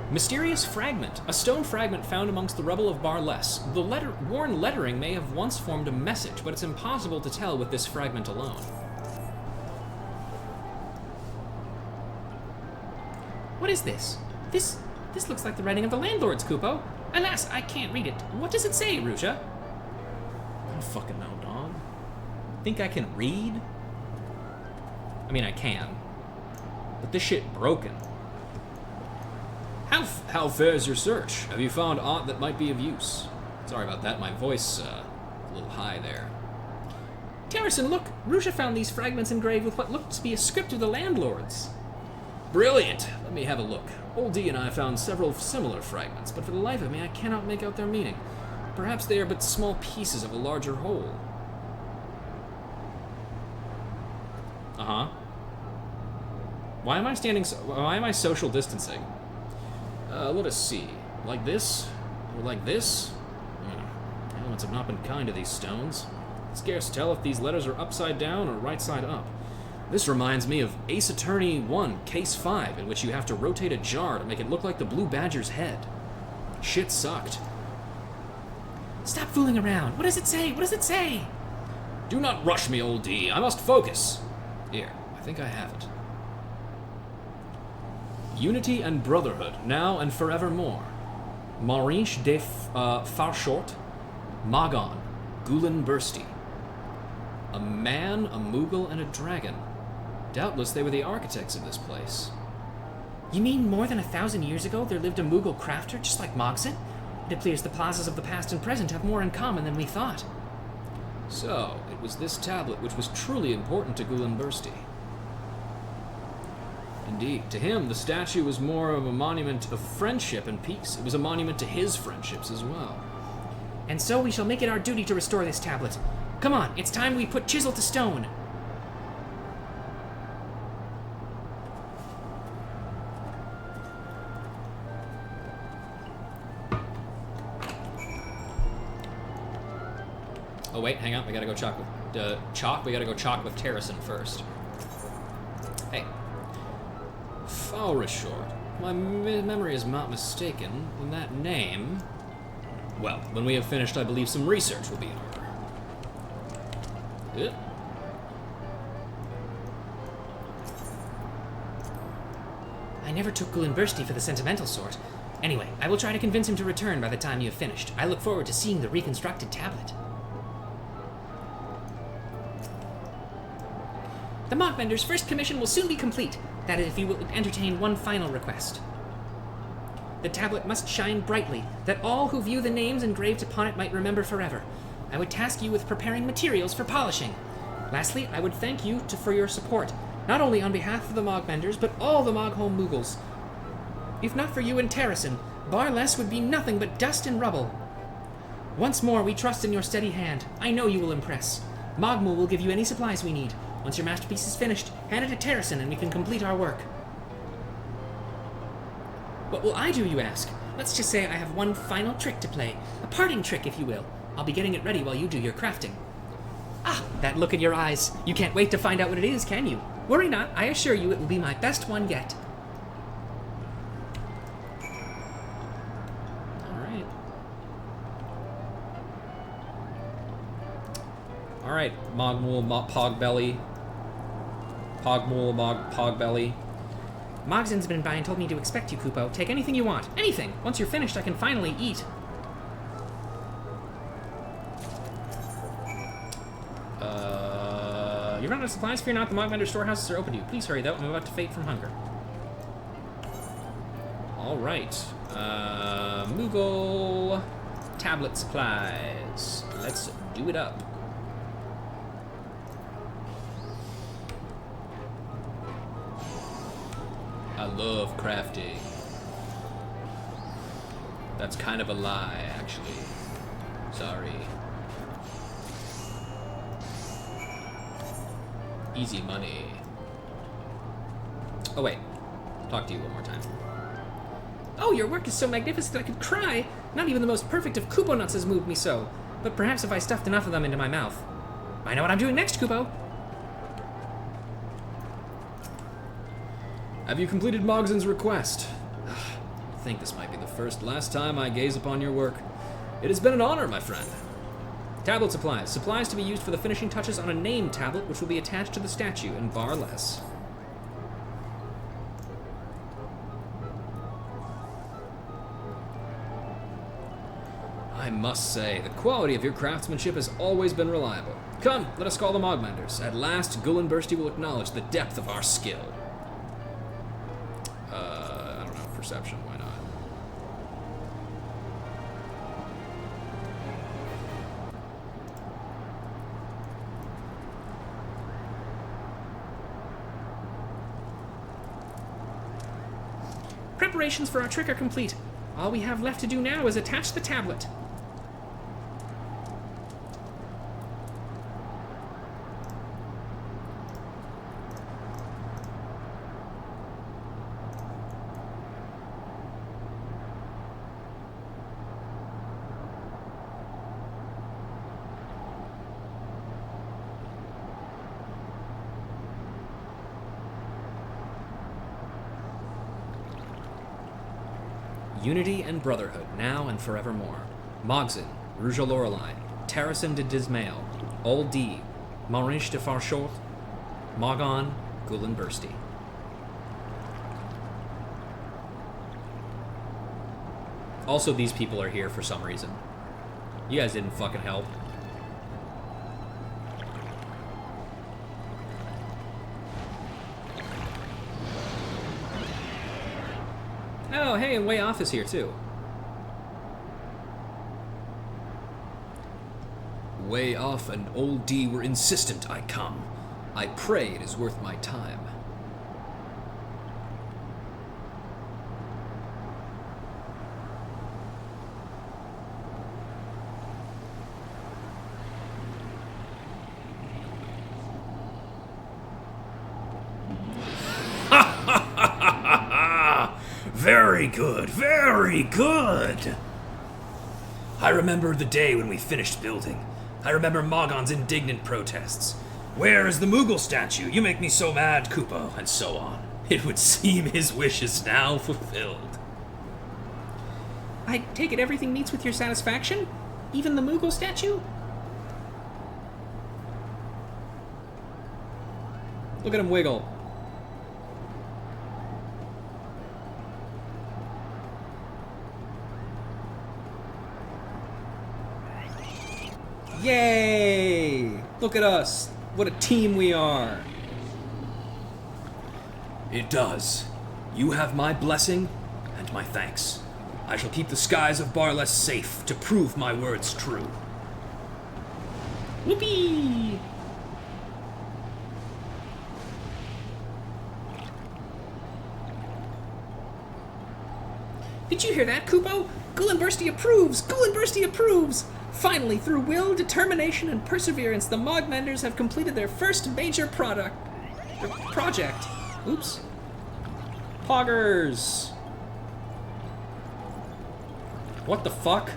Mysterious fragment. A stone fragment found amongst the rubble of Barless. The worn lettering may have once formed a message, but it's impossible to tell with this fragment alone. What is this? This looks like the writing of the landlords, Kupo. Alas, I can't read it. What does it say, Ruja? I don't fucking know, dog. Think I can read? I mean, I can. But this shit broken. How fares your search? Have you found aught that might be of use? Sorry about that, my voice, a little high there. Terrason, look! Ruja found these fragments engraved with what looked to be a script of the landlords. Brilliant! Let me have a look. Old D and I found several similar fragments, but for the life of me I cannot make out their meaning. Perhaps they are but small pieces of a larger whole. Uh-huh. Why am I social distancing? Let us see. Like this? Or like this? The elements have not been kind to these stones. I scarce tell if these letters are upside down or right side up. This reminds me of Ace Attorney 1, Case 5, in which you have to rotate a jar to make it look like the Blue Badger's head. Shit sucked. Stop fooling around. What does it say? What does it say? Do not rush me, old D. I must focus. Here, I think I have it. Unity and brotherhood, now and forevermore. Maurice de Farshort, Magon, Gullinbursti. A man, a Moogle, and a dragon. Doubtless they were the architects of this place. You mean more than 1,000 years ago there lived a Moogle crafter just like Mogson? It appears the plazas of the past and present have more in common than we thought. So, it was this tablet which was truly important to Gullinbursti. Indeed, to him, the statue was more of a monument of friendship and peace. It was a monument to his friendships as well. And so we shall make it our duty to restore this tablet. Come on, it's time we put chisel to stone. Oh wait, hang on, we gotta go chalk with, we gotta go chalk with Terrason first. Hey. Faurishort. My memory is not mistaken, in that name... Well, when we have finished, I believe some research will be in order. Ugh. I never took Gullinbursti for the sentimental sort. Anyway, I will try to convince him to return by the time you have finished. I look forward to seeing the reconstructed tablet. The Mockbender's first commission will soon be complete. That is, if you will entertain one final request. The tablet must shine brightly, that all who view the names engraved upon it might remember forever. I would task you with preparing materials for polishing. Lastly, I would thank you for your support, not only on behalf of the Mogbenders, but all the Mogholm Moogles. If not for you and Terrasen, Barless would be nothing but dust and rubble. Once more, we trust in your steady hand. I know you will impress. Mogmul will give you any supplies we need. Once your masterpiece is finished, hand it to Terrasen and we can complete our work. What will I do, you ask? Let's just say I have one final trick to play. A parting trick, if you will. I'll be getting it ready while you do your crafting. Ah, that look in your eyes. You can't wait to find out what it is, can you? Worry not, I assure you it will be my best one yet. Alright, Mogmul, Pogbelly. Pogmul, Pogbelly. Mogzen's been by and told me to expect you, Kupo. Take anything you want. Anything! Once you're finished, I can finally eat. You run out of supplies? Fear not, the Mogbender storehouses are open to you. Please hurry, though. I'm about to fade from hunger. Alright. Moogle tablet supplies. Let's do it up. I love crafting. That's kind of a lie, actually. Sorry. Easy money. Oh wait, talk to you one more time. Oh, your work is so magnificent I could cry. Not even the most perfect of Kupo nuts has moved me so. But perhaps if I stuffed enough of them into my mouth. I know what I'm doing next, Kupo. Have you completed Mogzen's request? I think this might be the last time I gaze upon your work. It has been an honor, my friend. Tablet supplies. Supplies to be used for the finishing touches on a name tablet, which will be attached to the statue in Barless. I must say, the quality of your craftsmanship has always been reliable. Come, let us call the Mogbenders. At last, Gullinbursti will acknowledge the depth of our skill. I don't know, perception, why not? Preparations for our trick are complete. All we have left to do now is attach the tablet. Unity and brotherhood, now and forevermore. Mogzen, Rouge à Lorelei, Terrasen de Dismail, Old D, Maurice de Farshort, Mogon, Gullinbursti. Also, these people are here for some reason. You guys didn't fucking help. Oh, hey, and Way Off is here, too. Way Off and Old D were insistent I come. I pray it is worth my time. Very good, very good. I remember the day when we finished building. I remember Mogon's indignant protests. Where is the Moogle statue? You make me so mad, Kupo, and so on. It would seem his wish is now fulfilled. I take it everything meets with your satisfaction? Even the Moogle statue? Look at him wiggle. Yay! Look at us. What a team we are. It does. You have my blessing and my thanks. I shall keep the skies of Barless safe to prove my words true. Whoopee! Did you hear that, Kupo? Gullenbursty approves! Gullenbursty approves! Finally, through will, determination, and perseverance, the Mogmenders have completed their first major project. Oops. Poggers! What the fuck?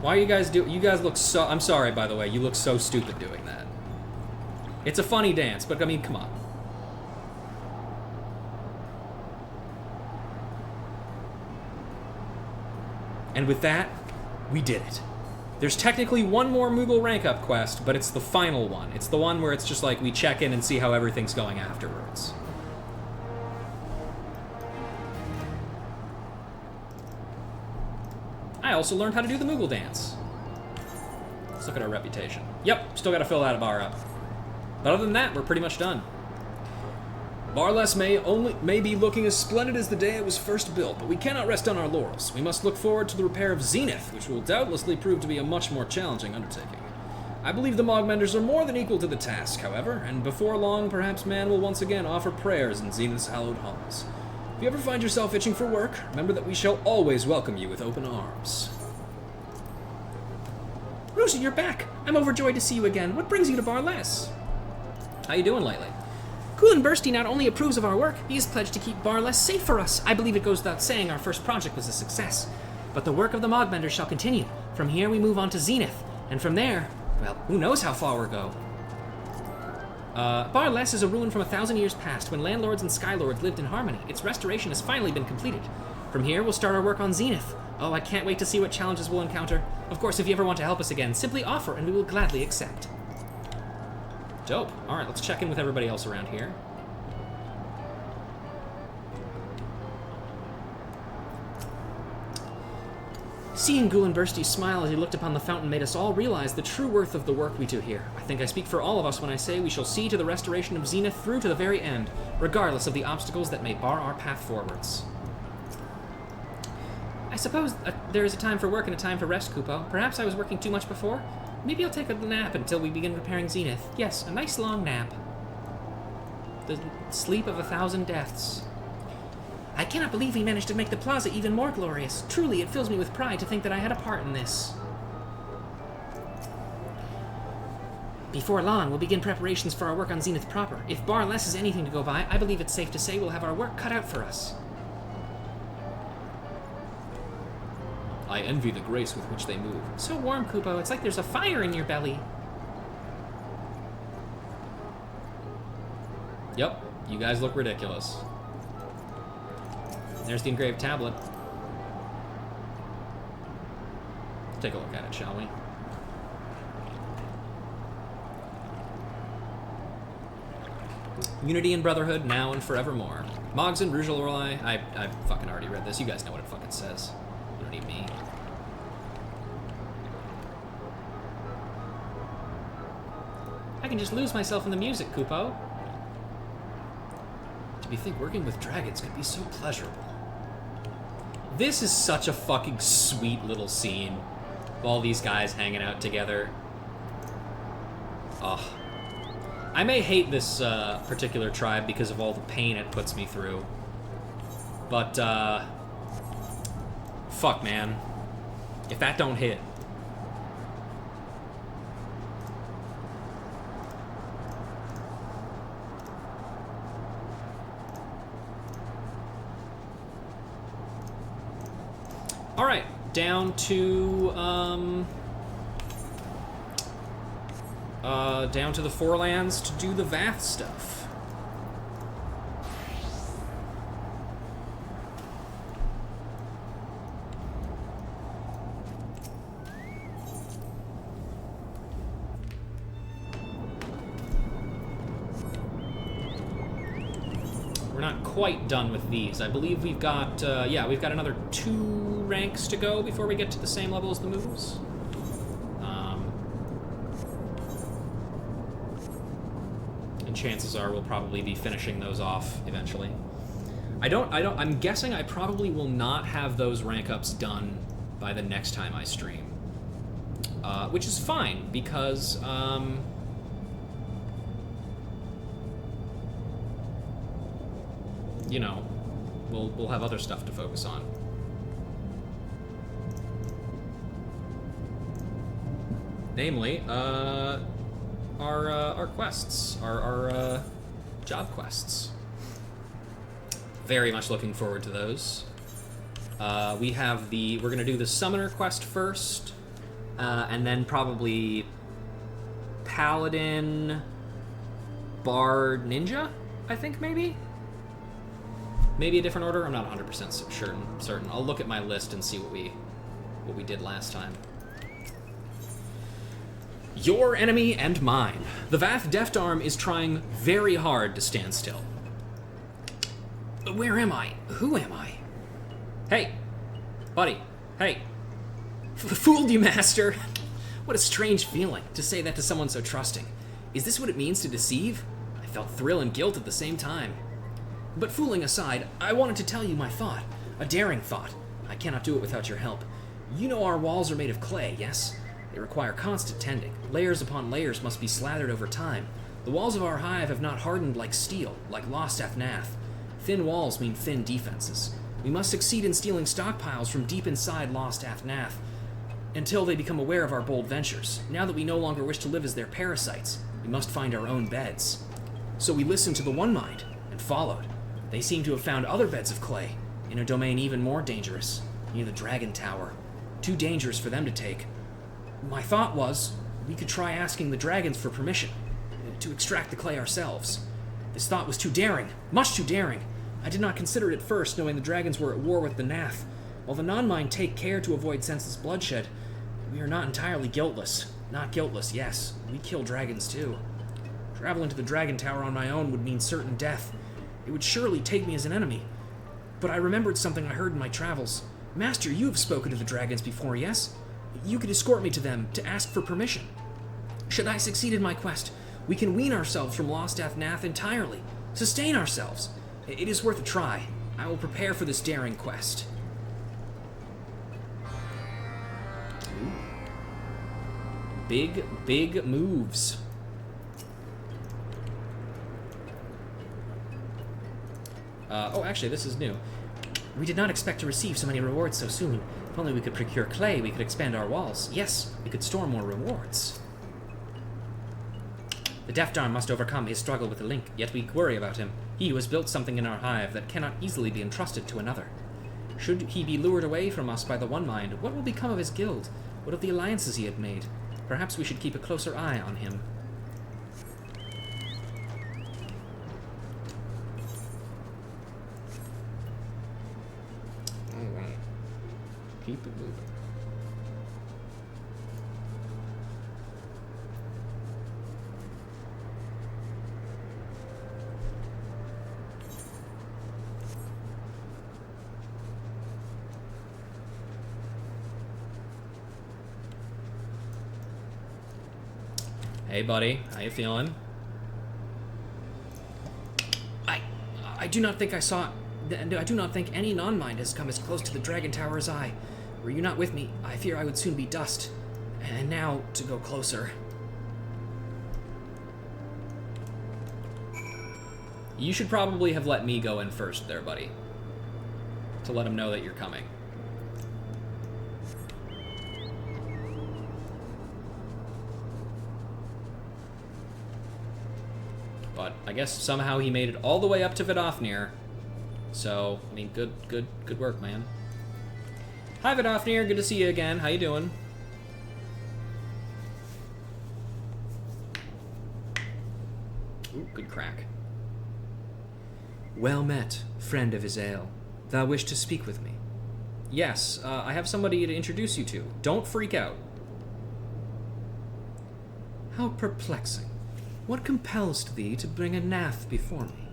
Why are you guys you guys look so... I'm sorry, by the way. You look so stupid doing that. It's a funny dance, but I mean, come on. And with that, we did it. There's technically one more Moogle rank up quest, but it's the final one. It's the one where it's just like we check in and see how everything's going afterwards. I also learned how to do the Moogle dance. Let's look at our reputation. Yep, still gotta fill that bar up. But other than that, we're pretty much done. Barless may be looking as splendid as the day it was first built, but we cannot rest on our laurels. We must look forward to the repair of Zenith, which will doubtlessly prove to be a much more challenging undertaking. I believe the Mogmenders are more than equal to the task, however, and before long, perhaps man will once again offer prayers in Zenith's hallowed halls. If you ever find yourself itching for work, remember that we shall always welcome you with open arms. Rosie, you're back! I'm overjoyed to see you again. What brings you to Barless? How you doing lately? Gullenbursty not only approves of our work, he has pledged to keep Barless safe for us. I believe it goes without saying our first project was a success. But the work of the Mogmenders shall continue. From here we move on to Zenith, and from there, well, who knows how far we'll go. Barless is a ruin from 1,000 years past, when landlords and skylords lived in harmony. Its restoration has finally been completed. From here, we'll start our work on Zenith. Oh, I can't wait to see what challenges we'll encounter. Of course, if you ever want to help us again, simply offer and we will gladly accept. Dope. Alright, let's check in with everybody else around here. Seeing Gullenbursty smile as he looked upon the fountain made us all realize the true worth of the work we do here. I think I speak for all of us when I say we shall see to the restoration of Zenith through to the very end, regardless of the obstacles that may bar our path forwards. I suppose there is a time for work and a time for rest, Kupo. Perhaps I was working too much before? Maybe I'll take a nap until we begin repairing Zenith. Yes, a nice long nap. The sleep of 1,000 deaths. I cannot believe we managed to make the plaza even more glorious. Truly, it fills me with pride to think that I had a part in this. Before long, we'll begin preparations for our work on Zenith proper. If Barless is anything to go by, I believe it's safe to say we'll have our work cut out for us. I envy the grace with which they move. So warm, Kupo. It's like there's a fire in your belly. Yep, you guys look ridiculous. There's the engraved tablet. Let's take a look at it, shall we? Unity and brotherhood, now and forevermore. Mogs and Rouge Lorelei. I fucking already read this. You guys know what it fucking says. You don't need me. I can just lose myself in the music, Kupo. Do you think working with dragons could be so pleasurable? This is such a fucking sweet little scene. Of all these guys hanging out together. Ugh. I may hate this particular tribe because of all the pain it puts me through. But, fuck, man. If that don't hit. Alright, down to the Forelands to do the Vath stuff. quite done with these. I believe we've got, yeah, we've got another 2 ranks to go before we get to the same level as the moves. And chances are we'll probably be finishing those off eventually. I'm guessing I probably will not have those rank ups done by the next time I stream. Which is fine, because, you know, we'll have other stuff to focus on. Namely, our quests, our job quests. Very much looking forward to those. We have we're gonna do the Summoner quest first, and then probably Paladin, Bard, Ninja, I think maybe? Maybe a different order? I'm not 100% certain. I'll look at my list and see what we did last time. Your enemy and mine. The Vath Deft Arm is trying very hard to stand still. Where am I? Who am I? Hey, buddy. Hey. Fooled you, master. What a strange feeling to say that to someone so trusting. Is this what it means to deceive? I felt thrill and guilt at the same time. But fooling aside, I wanted to tell you my thought. A daring thought. I cannot do it without your help. You know our walls are made of clay, yes? They require constant tending. Layers upon layers must be slathered over time. The walls of our hive have not hardened like steel, like Lost Nath. Thin walls mean thin defenses. We must succeed in stealing stockpiles from deep inside Lost Nath until they become aware of our bold ventures. Now that we no longer wish to live as their parasites, we must find our own beds. So we listened to the One Mind and followed. They seem to have found other beds of clay, in a domain even more dangerous, near the Dragon Tower. Too dangerous for them to take. My thought was, we could try asking the dragons for permission to extract the clay ourselves. This thought was too daring, much too daring. I did not consider it at first, knowing the dragons were at war with the Nath. While the non-mind take care to avoid senseless bloodshed, we are not entirely guiltless. Not guiltless, yes. We kill dragons too. Traveling to the Dragon Tower on my own would mean certain death. It would surely take me as an enemy. But I remembered something I heard in my travels. Master, you have spoken to the dragons before, yes? You could escort me to them to ask for permission. Should I succeed in my quest, we can wean ourselves from Lost Nath entirely. Sustain ourselves. It is worth a try. I will prepare for this daring quest. Ooh. Big moves. Oh, actually, this is new. We did not expect to receive so many rewards so soon. If only we could procure clay, we could expand our walls. Yes, we could store more rewards. The Deft Arm must overcome his struggle with the Link, yet we worry about him. He who has built something in our hive that cannot easily be entrusted to another. Should he be lured away from us by the One Mind, what will become of his guild? What of the alliances he had made? Perhaps we should keep a closer eye on him. Alright. Keep it moving. Hey, buddy. How you feeling? I do not think I saw... I do not think any non-mind has come as close to the Dragon Tower as I. Were you not with me, I fear I would soon be dust. And now, to go closer... You should probably have let me go in first there, buddy. To let him know that you're coming. But I guess somehow he made it all the way up to Vidofnir. So, I mean, good work, man. Hi, Vidofnir. Good to see you again. How you doing? Ooh, good crack. Well met, friend of Izael. Thou wish to speak with me? Yes, I have somebody to introduce you to. Don't freak out. How perplexing. What compels thee to bring a Nath before me?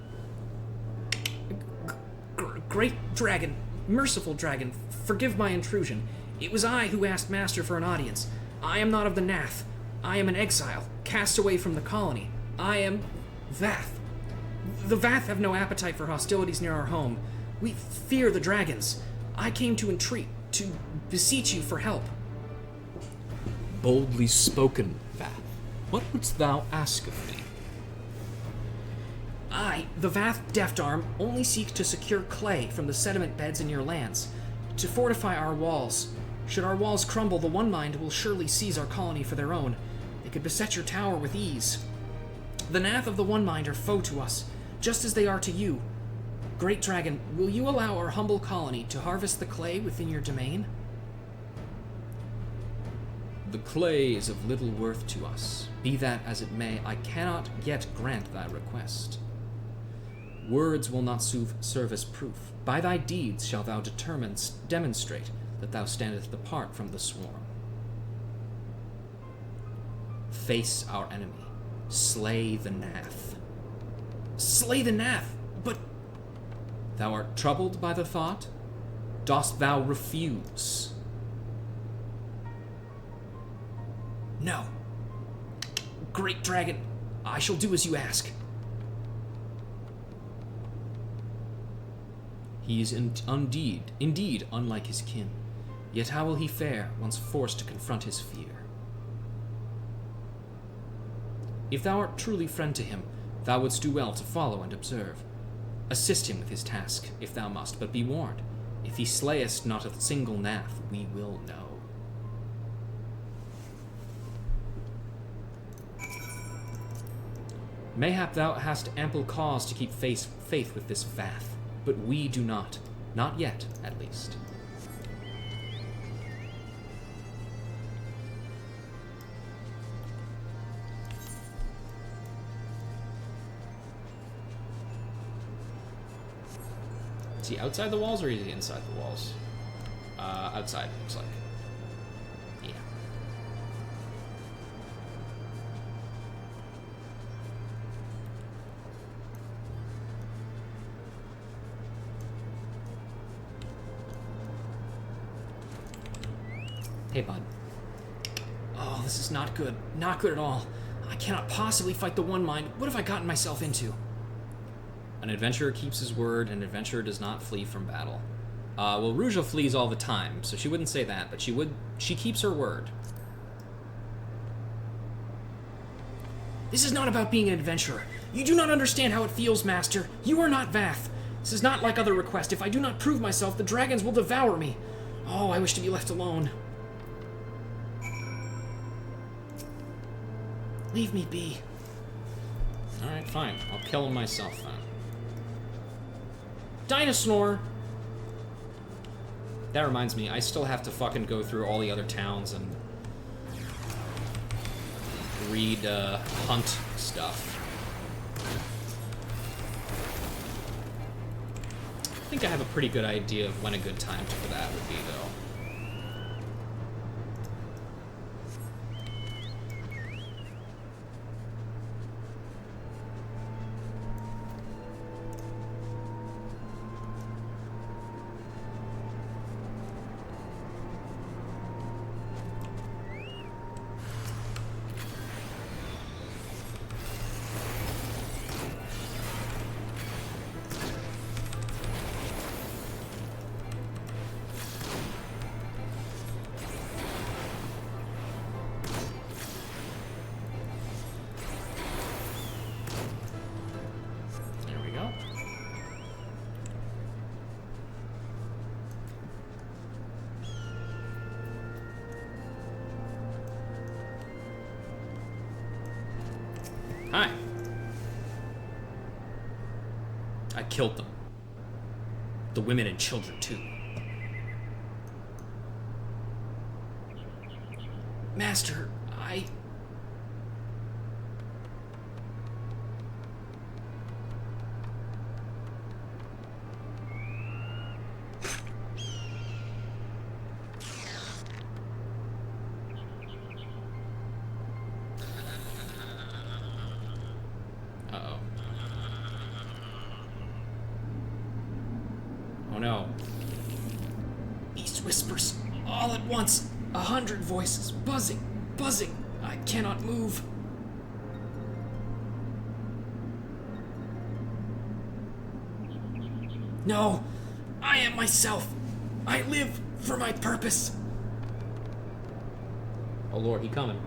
Great dragon, merciful dragon, forgive my intrusion. It was I who asked Master for an audience. I am not of the Nath. I am an exile, cast away from the colony. I am Vath. The Vath have no appetite for hostilities near our home. We fear the dragons. I came to entreat, to beseech you for help. Boldly spoken, Vath. What wouldst thou ask of me? I, the Vath Deft Arm, only seek to secure clay from the sediment beds in your lands, to fortify our walls. Should our walls crumble, the One Mind will surely seize our colony for their own. They could beset your tower with ease. The Nath of the One Mind are foe to us, just as they are to you. Great Dragon, will you allow our humble colony to harvest the clay within your domain? The clay is of little worth to us. Be that as it may, I cannot yet grant thy request. Words will not serve as proof. By thy deeds shalt thou demonstrate that thou standest apart from the swarm. Face our enemy. Slay the Nath. Slay the Nath, but... Thou art troubled by the thought? Dost thou refuse? No. Great Dragon, I shall do as you ask. He is indeed unlike his kin. Yet how will he fare once forced to confront his fear? If thou art truly friend to him, thou wouldst do well to follow and observe. Assist him with his task, if thou must, but be warned. If he slayest not a single Nath, we will know. Mayhap thou hast ample cause to keep faith with this Vath, but we do not. Not yet, at least. Is he outside the walls or is he inside the walls? Outside, looks like. Yeah. Hey, bud. Oh, this is not good. Not good at all. I cannot possibly fight the One Mind. What have I gotten myself into? An adventurer keeps his word, and an adventurer does not flee from battle. Well, Ruja flees all the time, so she wouldn't say that, but she keeps her word. This is not about being an adventurer. You do not understand how it feels, Master. You are not Vath. This is not like other requests. If I do not prove myself, the dragons will devour me. Oh, I wish to be left alone. Leave me be. Alright, fine. I'll kill him myself then. Dinosaur! That reminds me, I still have to fucking go through all the other towns and read, hunt stuff. I think I have a pretty good idea of when a good time for that would be, though. Hi. I killed them. The women and children, too. Master, whispers, all at once, 100 voices, buzzing, buzzing. I cannot move. No, I am myself. I live for my purpose. Oh lord, he coming.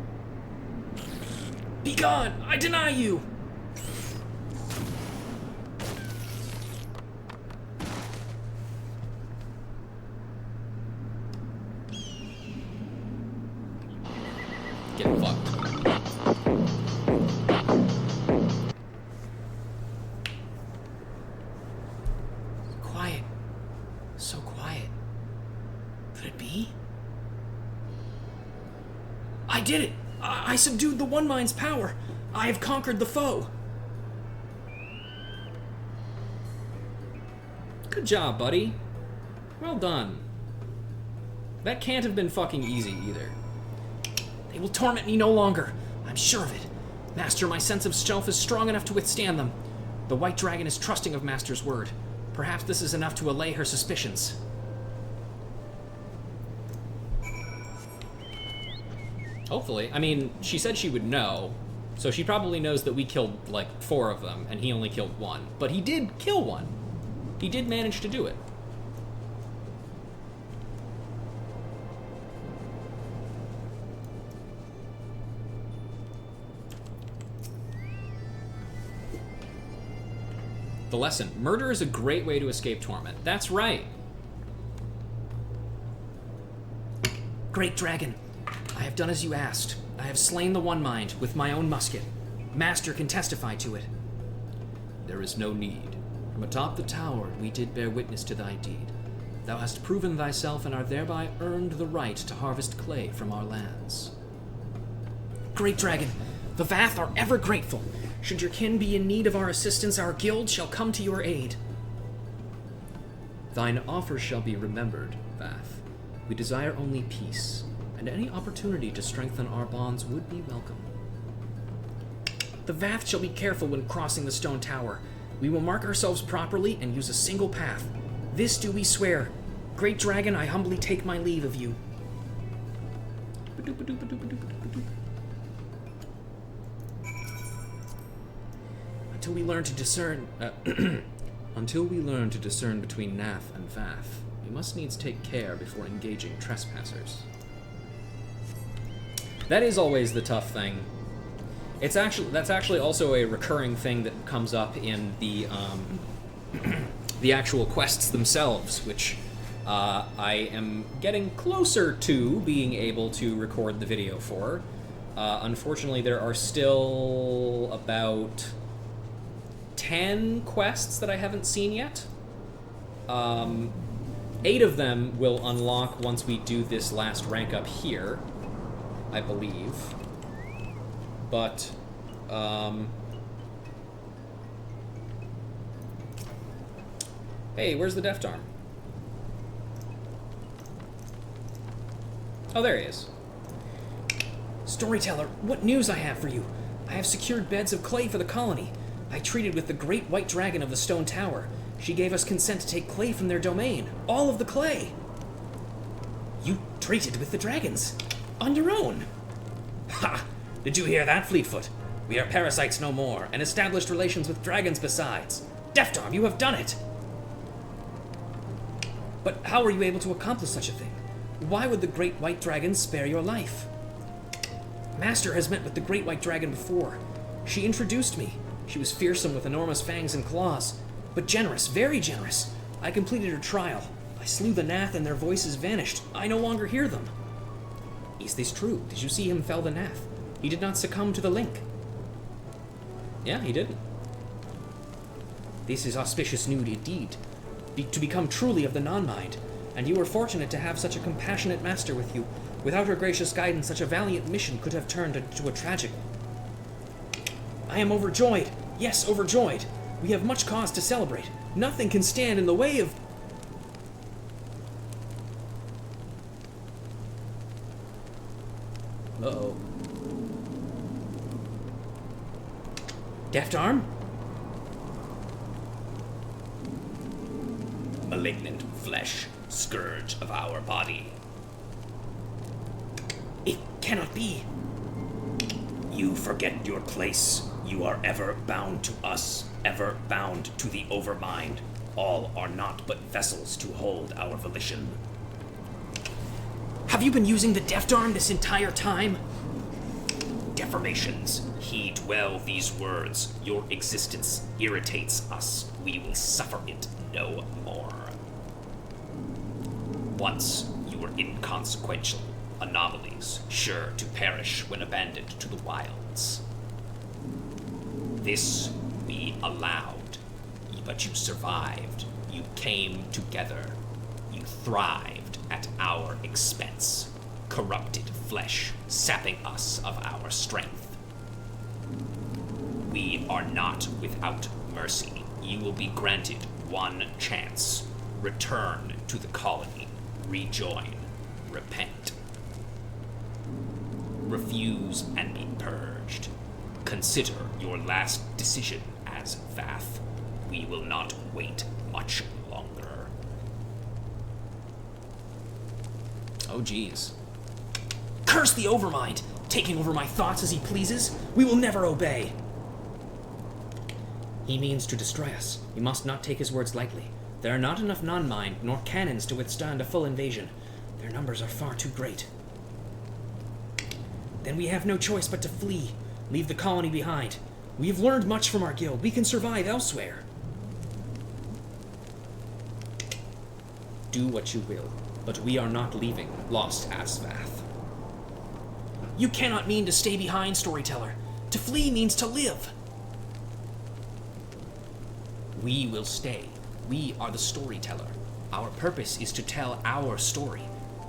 Be gone! I deny you! Get fucked. Quiet. So quiet. Could it be? I did it! I subdued the One Mind's power. I have conquered the foe. Good job, buddy. Well done. That can't have been fucking easy either. They will torment me no longer. I'm sure of it. Master, my sense of self is strong enough to withstand them. The White Dragon is trusting of Master's word. Perhaps this is enough to allay her suspicions. Hopefully. I mean, she said she would know, so she probably knows that we killed, like, 4 of them, and he only killed 1. But he did kill 1. He did manage to do it. The lesson. Murder is a great way to escape torment. That's right. Great Dragon, I have done as you asked. I have slain the One Mind with my own musket. Master can testify to it. There is no need. From atop the tower we did bear witness to thy deed. Thou hast proven thyself and are thereby earned the right to harvest clay from our lands. Great Dragon, the Vath are ever grateful. Should your kin be in need of our assistance, our guild shall come to your aid. Thine offer shall be remembered, Vath. We desire only peace, and any opportunity to strengthen our bonds would be welcome. The Vath shall be careful when crossing the stone tower. We will mark ourselves properly and use a single path. This do we swear. Great Dragon, I humbly take my leave of you. Until we learn to discern... Until we learn to discern between Nath and Vath, we must needs take care before engaging trespassers. That is always the tough thing. That's actually also a recurring thing that comes up in the the actual quests themselves, which I am getting closer to being able to record the video for. Unfortunately, there are still about 10 quests that I haven't seen yet. 8 of them will unlock once we do this last rank up here, I believe. But, hey, where's the Deft Arm? Oh, there he is. Storyteller, what news I have for you. I have secured beds of clay for the colony. I treated with the great white dragon of the stone tower. She gave us consent to take clay from their domain. All of the clay. You treated with the dragons. On your own. Ha! Did you hear that, Fleetfoot? We are parasites no more, and established relations with dragons besides. Deftarm, you have done it! But how were you able to accomplish such a thing? Why would the great white dragon spare your life? Master has met with the great white dragon before. She introduced me. She was fearsome with enormous fangs and claws, but generous, very generous. I completed her trial. I slew the Nath and their voices vanished. I no longer hear them. Is this true? Did you see him fell the Nath? He did not succumb to the link. Yeah, he didn't. This is auspicious news indeed. To become truly of the non-mind. And you were fortunate to have such a compassionate master with you. Without her gracious guidance, such a valiant mission could have turned into a tragic one. I am overjoyed. Yes, overjoyed. We have much cause to celebrate. Nothing can stand in the way of... Uh-oh. Deft Arm? Malignant flesh. scourge of our body. It cannot be. You forget your place. You are ever bound to us, ever bound to the Overmind. All are not but vessels to hold our volition. Have you been using the Deft Arm this entire time? Deformations. Heed well these words. Your existence irritates us. We will suffer it no more. Once you were inconsequential, anomalies, sure to perish when abandoned to the wilds. This we allowed, but you survived. You came together. You thrived at our expense. Corrupted flesh, sapping us of our strength. We are not without mercy. You will be granted one chance. Return to the colony. Rejoin. Repent. Refuse and be purged. Consider your last decision as Vath. We will not wait much longer. Oh, geez. Curse the Overmind! Taking over my thoughts as he pleases? We will never obey! He means to destroy us. We must not take his words lightly. There are not enough non-mind nor cannons to withstand a full invasion. Their numbers are far too great. Then we have no choice but to flee. Leave the colony behind. We have learned much from our guild. We can survive elsewhere. Do what you will, but we are not leaving Lost Asvath. You cannot mean to stay behind, Storyteller. To flee means to live. We will stay. We are the storyteller. Our purpose is to tell our story.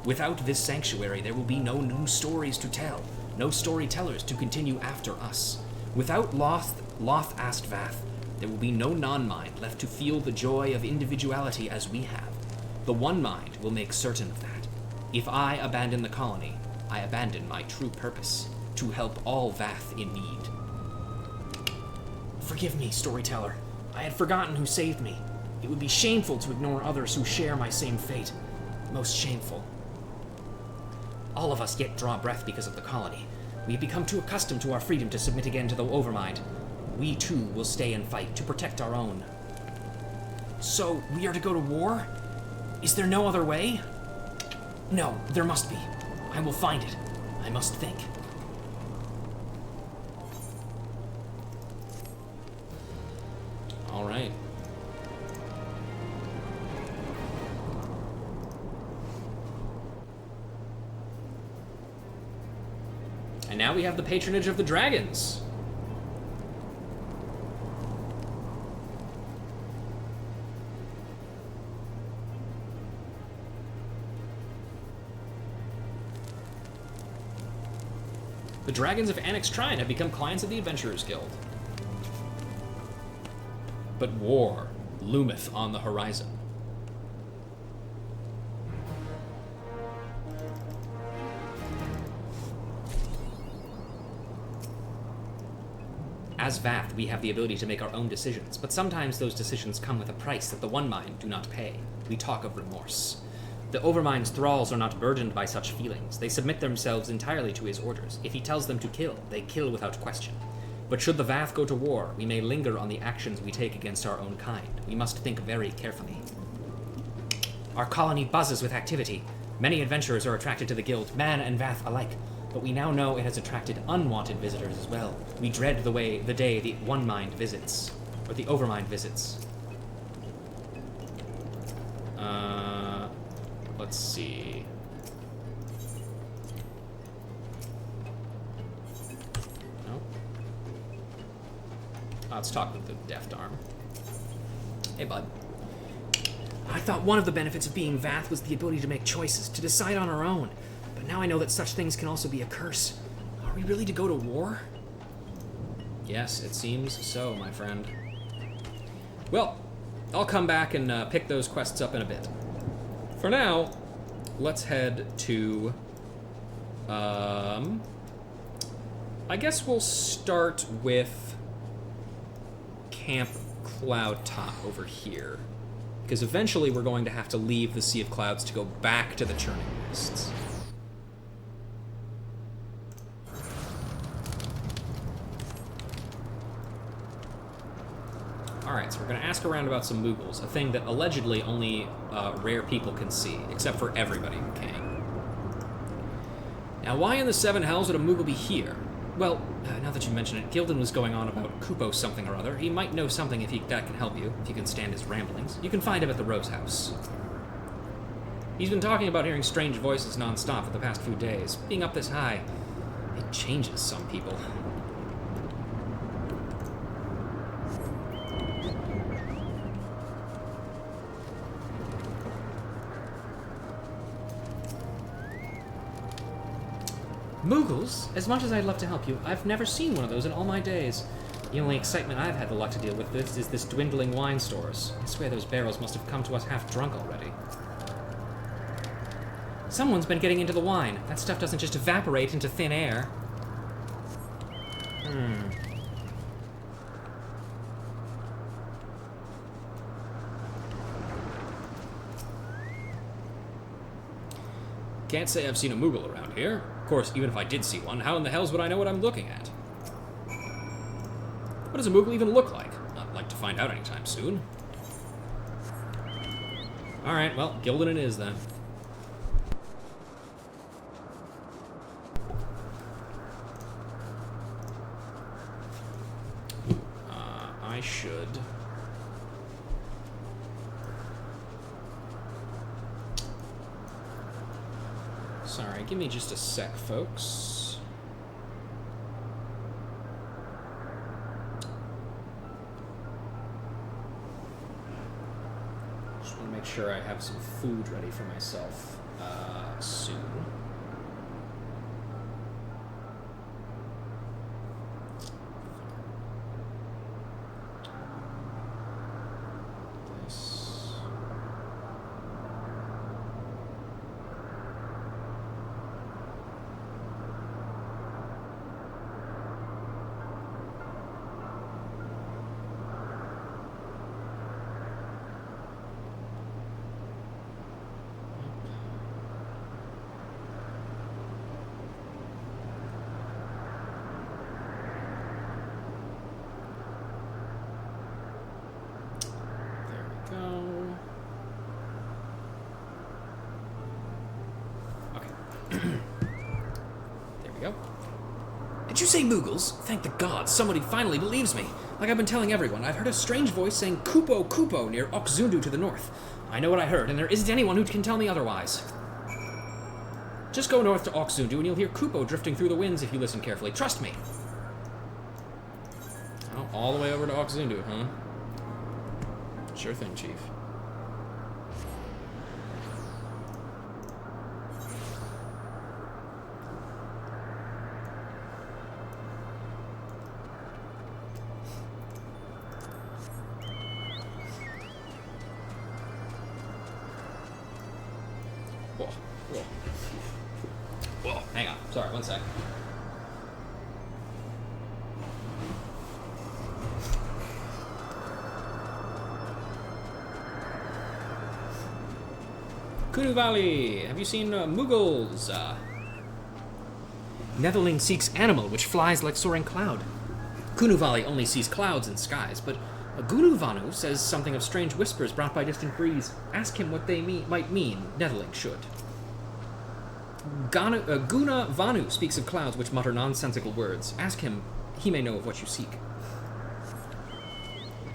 Without this sanctuary, there will be no new stories to tell, no storytellers to continue after us. Without Loth Astvath, there will be no non-mind left to feel the joy of individuality as we have. The one mind will make certain of that. If I abandon the colony, I abandon my true purpose, to help all Vath in need. Forgive me, Storyteller. I had forgotten who saved me. It would be shameful to ignore others who share my same fate. Most shameful. All of us yet draw breath because of the colony. We have become too accustomed to our freedom to submit again to the Overmind. We too will stay and fight to protect our own. So, we are to go to war? Is there no other way? No, there must be. I will find it. I must think. All right. And now we have the patronage of the dragons. The dragons of Annex Trine have become clients of the Adventurers Guild. But war loometh on the horizon. As Vath, we have the ability to make our own decisions, but sometimes those decisions come with a price that the One Mind do not pay. We talk of remorse. The Overmind's thralls are not burdened by such feelings. They submit themselves entirely to his orders. If he tells them to kill, they kill without question. But should the Vath go to war, we may linger on the actions we take against our own kind. We must think very carefully. Our colony buzzes with activity. Many adventurers are attracted to the guild, man and Vath alike. But we now know it has attracted unwanted visitors as well. We dread the day the One Mind visits, or the Overmind visits. Let's see. No. Let's talk with the Deft Arm. Hey, bud. I thought one of the benefits of being Vath was the ability to make choices, to decide on our own. But now I know that such things can also be a curse. Are we really to go to war? Yes, it seems so, my friend. Well, I'll come back and pick those quests up in a bit. For now, let's head to... I guess we'll start with Camp Cloud Top over here. Because eventually we're going to have to leave the Sea of Clouds to go back to the Churning Mists. Alright, so we're going to ask around about some Moogles, a thing that allegedly only rare people can see, except for everybody who can. Now, why in the Seven Hells would a Moogle be here? Well, now that you mention it, Gildan was going on about Kupo something or other. He might know something that can help you, if you can stand his ramblings. You can find him at the Rose House. He's been talking about hearing strange voices non-stop for the past few days. Being up this high, it changes some people. Moogles? As much as I'd love to help you, I've never seen one of those in all my days. The only excitement I've had the luck to deal with is this dwindling wine stores. I swear those barrels must have come to us half drunk already. Someone's been getting into the wine. That stuff doesn't just evaporate into thin air. Can't say I've seen a Moogle around here. Of course, even if I did see one, how in the hells would I know what I'm looking at? What does a Moogle even look like? I'd like to find out anytime soon. Alright, well, Gildan it is then. I should... Sorry, give me just a sec, folks. Just want to make sure I have some food ready for myself soon. Did you say Moogles? Thank the gods, somebody finally believes me. Like I've been telling everyone, I've heard a strange voice saying Kupo Kupo near Oxzundu to the north. I know what I heard, and there isn't anyone who can tell me otherwise. Just go north to Oxzundu and you'll hear Kupo drifting through the winds if you listen carefully. Trust me. Oh, all the way over to Oxzundu, huh? Sure thing, Chief. Whoa, hang on. Sorry, one sec. Kunu Valley, have you seen Moogles? Netherling seeks animal which flies like soaring cloud. Kunu Valley only sees clouds and skies, but Gunu Vanu says something of strange whispers brought by distant breeze. Ask him what they might mean. Netherling should. Guna Vanu speaks of clouds which mutter nonsensical words. Ask him, he may know of what you seek.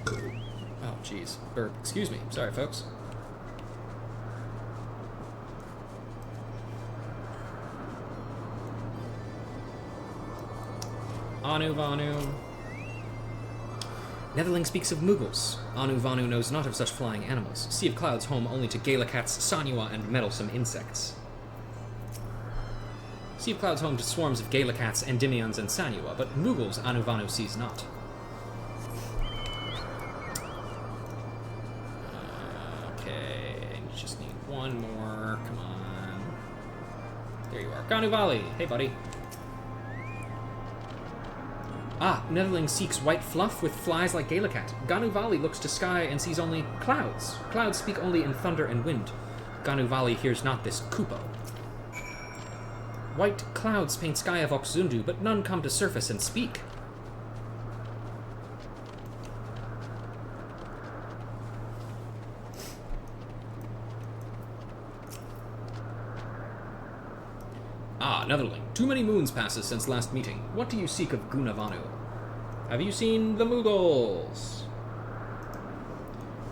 Oh, jeez. Excuse me. Sorry, folks. Anu Vanu. Netherling speaks of Moogles. Anu Vanu knows not of such flying animals. Sea of Clouds home only to Galacats, Sanua, and meddlesome insects. Sea of Clouds home to swarms of Galacats, Endymions, and Sanua, but Moogles Anu Vanu sees not. Okay, I just need one more. Come on. There you are. Ganu Valley. Hey, buddy. Ah, Netherling seeks white fluff with flies like Galacat. Ganuvali looks to sky and sees only clouds. Clouds speak only in thunder and wind. Ganuvali hears not this Kupo. White clouds paint sky of Oxundu, but none come to surface and speak. Ah, Netherling. Too many moons passes since last meeting. What do you seek of Gunavanu? Have you seen the Mughals?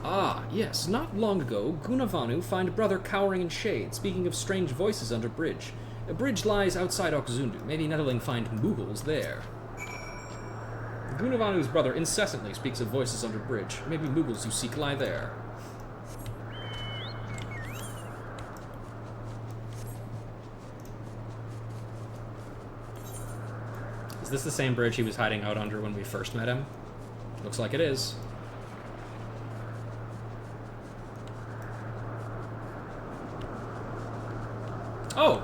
Ah, yes. Not long ago, Gunavanu find brother cowering in shade, speaking of strange voices under bridge. A bridge lies outside Oxundu. Maybe Netherling find Mughals there. Gunavanu's brother incessantly speaks of voices under bridge. Maybe Mughals you seek lie there. Is this the same bridge he was hiding out under when we first met him? Looks like it is. Oh!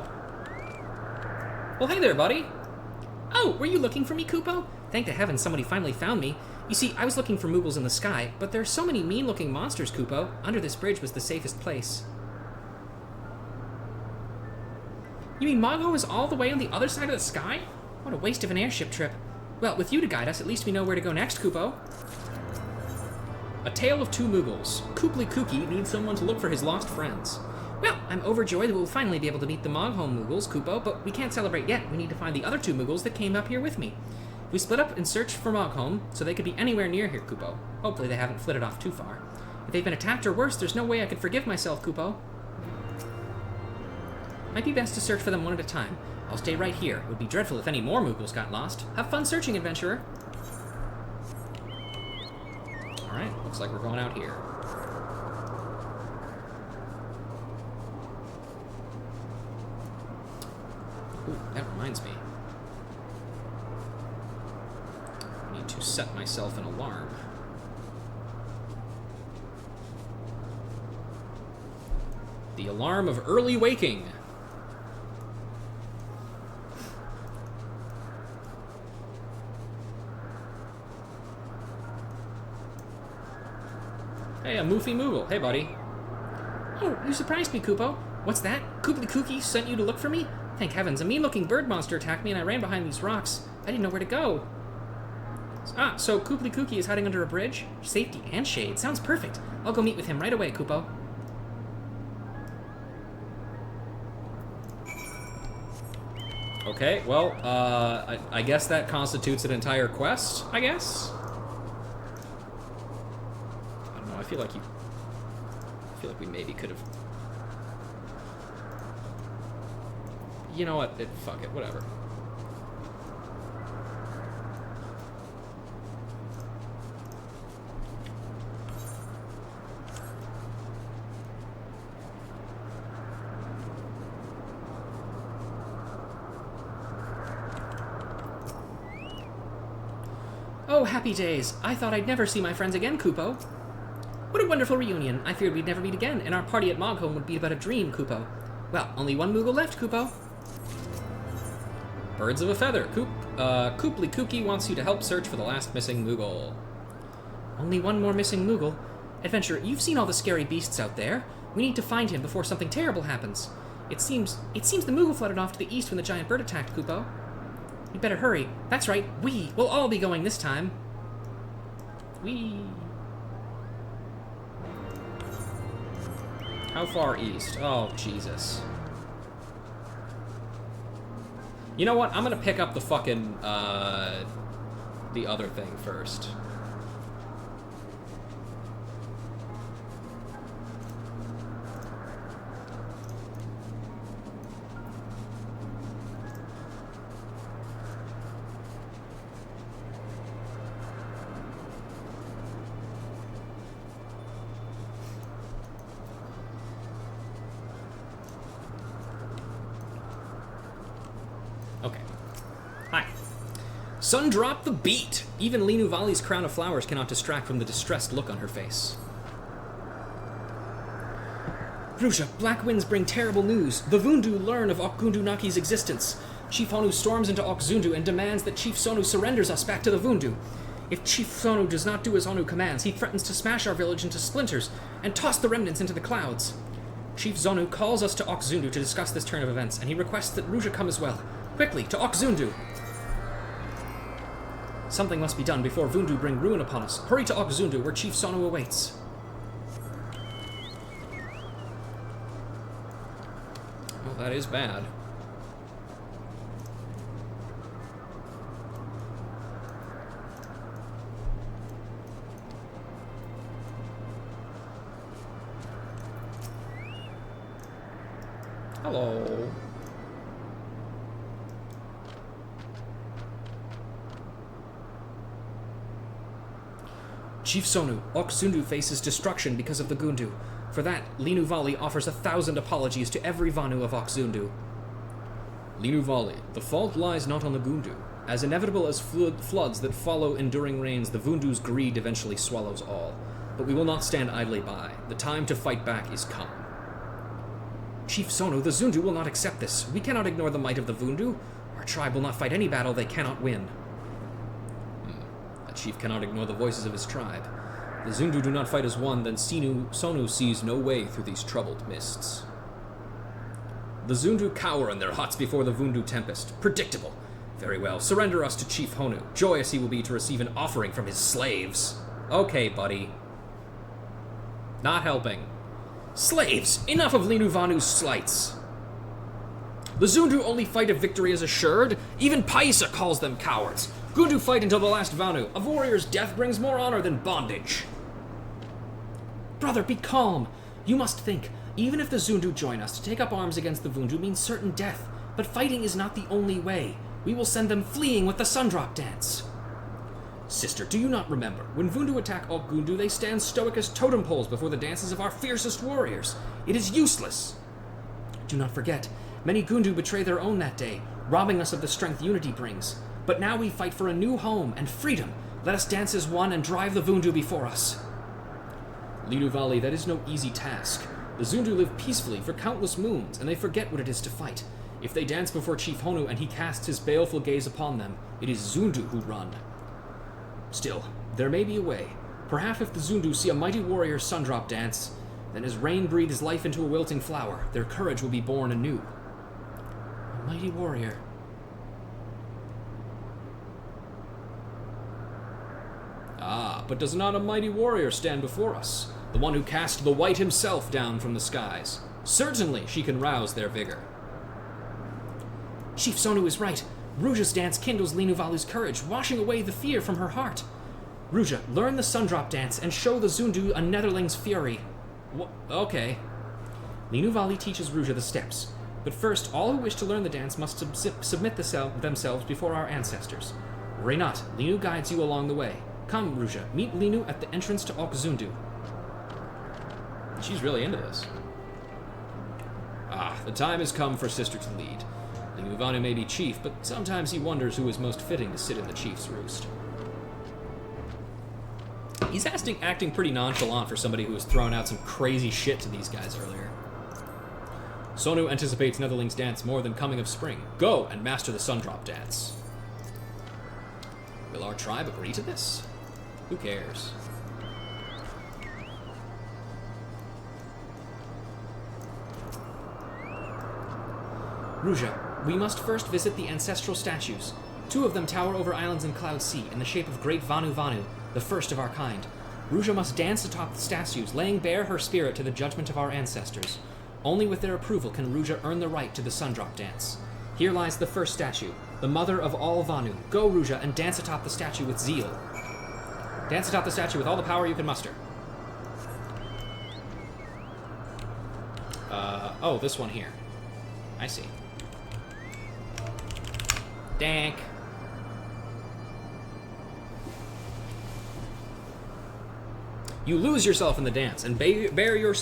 Well, hey there, buddy! Oh, were you looking for me, Kupo? Thank to heaven somebody finally found me. You see, I was looking for Mughals in the sky, but there are so many mean-looking monsters, Kupo. Under this bridge was the safest place. You mean Mogho is all the way on the other side of the sky? What a waste of an airship trip. Well, with you to guide us, at least we know where to go next, Kupo. A Tale of Two Mughals. Kooply Kooky needs someone to look for his lost friends. Well, I'm overjoyed that we'll finally be able to meet the Mogho Mughals, Kupo, but we can't celebrate yet. We need to find the other two Mughals that came up here with me. We split up and searched for Mogho, so they could be anywhere near here, Kupo. Hopefully they haven't flitted off too far. If they've been attacked or worse, there's no way I could forgive myself, Kupo. Might be best to search for them one at a time. I'll stay right here. It would be dreadful if any more Mughals got lost. Have fun searching, adventurer. Alright, looks like we're going out here. Ooh, that reminds me. I need to set myself an alarm. The alarm of early waking. Hey, a Moofy Moogle. Hey, buddy. Oh, you surprised me, Kupo. What's that? Kooply Kooky sent you to look for me? Thank heavens, a mean-looking bird monster attacked me and I ran behind these rocks. I didn't know where to go. Ah, so Kooply Kooky is hiding under a bridge? Safety and shade. Sounds perfect. I'll go meet with him right away, Kupo. Okay, well, I guess that constitutes an entire quest, I guess? I don't know, I feel like we maybe could have... You know what? Fuck it, whatever. Oh, happy days. I thought I'd never see my friends again, Kupo. What a wonderful reunion. I feared we'd never meet again, and our party at Mogho would be but a dream, Kupo. Well, only one Moogle left, Kupo. Birds of a feather. Kooply Kooky wants you to help search for the last missing Moogle. Only one more missing Moogle? Adventurer, you've seen all the scary beasts out there. We need to find him before something terrible happens. It seems the Moogle flooded off to the east when the giant bird attacked, Kupo. You'd better hurry. That's right, we'll all be going this time. How far east? Oh, Jesus. You know what? I'm gonna pick up the fucking, the other thing first. Okay. Hi. Sundrop the beat! Even Linuvali's crown of flowers cannot distract from the distressed look on her face. Vrusha, black winds bring terrible news. The Vundu learn of Okgundu Naki's existence. Chief Honu storms into Okzundu and demands that Chief Sonu surrenders us back to the Vundu. If Chief Sonu does not do as Honu commands, he threatens to smash our village into splinters and toss the remnants into the clouds. Chief Zonu calls us to Okzundu to discuss this turn of events, and he requests that Ruja come as well. Quickly, to Okzundu! Something must be done before Vundu bring ruin upon us. Hurry to Okzundu, where Chief Sonu awaits. Well, that is bad. Hello. Chief Sonu, Okzundu faces destruction because of the Gundu. For that, Linu Vali offers 1,000 apologies to every Vanu of Okzundu. Linu Vali, the fault lies not on the Gundu. As inevitable as floods that follow enduring rains, the Vundu's greed eventually swallows all. But we will not stand idly by. The time to fight back is come. Chief Sonu, the Zundu will not accept this. We cannot ignore the might of the Vundu. Our tribe will not fight any battle they cannot win. A chief cannot ignore the voices of his tribe. The Zundu do not fight as one, then Sonu sees no way through these troubled mists. The Zundu cower in their huts before the Vundu tempest. Predictable. Very well, surrender us to Chief Honu. Joyous he will be to receive an offering from his slaves. Okay, buddy. Not helping. Slaves! Enough of Linu Vanu's slights! The Zundu only fight if victory is assured. Even Paisa calls them cowards. Gundu fight until the last Vanu. A warrior's death brings more honor than bondage. Brother, be calm. You must think. Even if the Zundu join us, to take up arms against the Vundu means certain death. But fighting is not the only way. We will send them fleeing with the Sundrop Dance. Sister, do you not remember? When Vundu attack Okgundu, they stand stoic as totem poles before the dances of our fiercest warriors. It is useless. Do not forget, many Gundu betray their own that day, robbing us of the strength unity brings. But now we fight for a new home and freedom. Let us dance as one and drive the Vundu before us. Lidu Valley, that is no easy task. The Zundu live peacefully for countless moons, and they forget what it is to fight. If they dance before Chief Honu and he casts his baleful gaze upon them, it is Zundu who run. Still, there may be a way. Perhaps if the Zundu see a mighty warrior's Sundrop dance, then as rain breathes life into a wilting flower, their courage will be born anew. A mighty warrior. Ah, but does not a mighty warrior stand before us? The one who cast the white himself down from the skies. Certainly she can rouse their vigor. Chief Sonu is right. Ruja's dance kindles Linuvalu's courage, washing away the fear from her heart. Ruja, learn the Sundrop dance and show the Zundu a Netherling's fury. Okay. Linuvali teaches Ruja the steps. But first, all who wish to learn the dance must submit themselves before our ancestors. Worry not, Linu guides you along the way. Come, Ruja, meet Linu at the entrance to Okzundu. She's really into this. Ah, the time has come for Sister to lead. Linuvanu may be chief, but sometimes he wonders who is most fitting to sit in the chief's roost. He's acting pretty nonchalant for somebody who has thrown out some crazy shit to these guys earlier. Sonu anticipates Netherling's dance more than coming of spring. Go and master the Sundrop dance. Will our tribe agree to this? Who cares? Ruja, we must first visit the ancestral statues. 2 of them tower over islands in Cloud Sea in the shape of great Vanu Vanu, the first of our kind. Ruja must dance atop the statues, laying bare her spirit to the judgment of our ancestors. Only with their approval can Ruja earn the right to the Sundrop dance. Here lies the first statue, the mother of all Vanu. Go, Ruja, and dance atop the statue with zeal. Dance atop the statue with all the power you can muster. Oh, this one here. I see. Dank. You lose yourself in the dance and lay bare your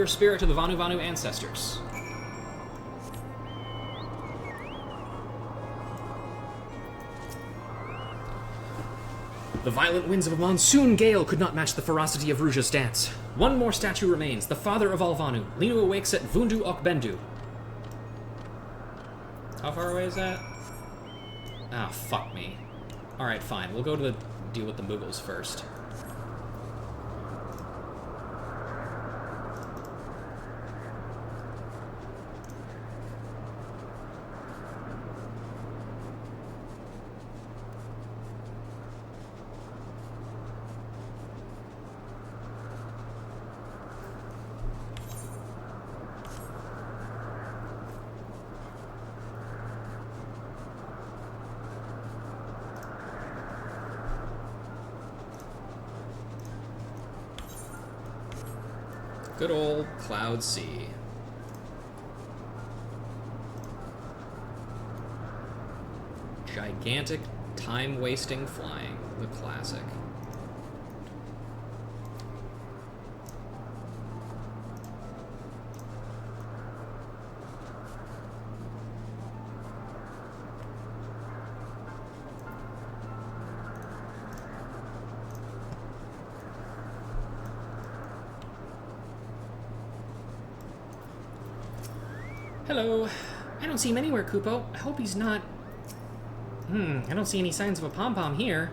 spirit to the Vanu Vanu ancestors. The violent winds of a monsoon gale could not match the ferocity of Ruja's dance. One more statue remains, the father of all Vanu. Linu awakes at Vundu Okbendu. How far away is that? Ah, fuck me. Alright, fine. We'll go to the deal with the Moogles first. Good old Cloud Sea. Gigantic, time-wasting flying. The classic. Hello. I don't see him anywhere, Kupo. I hope he's not... I don't see any signs of a pom-pom here.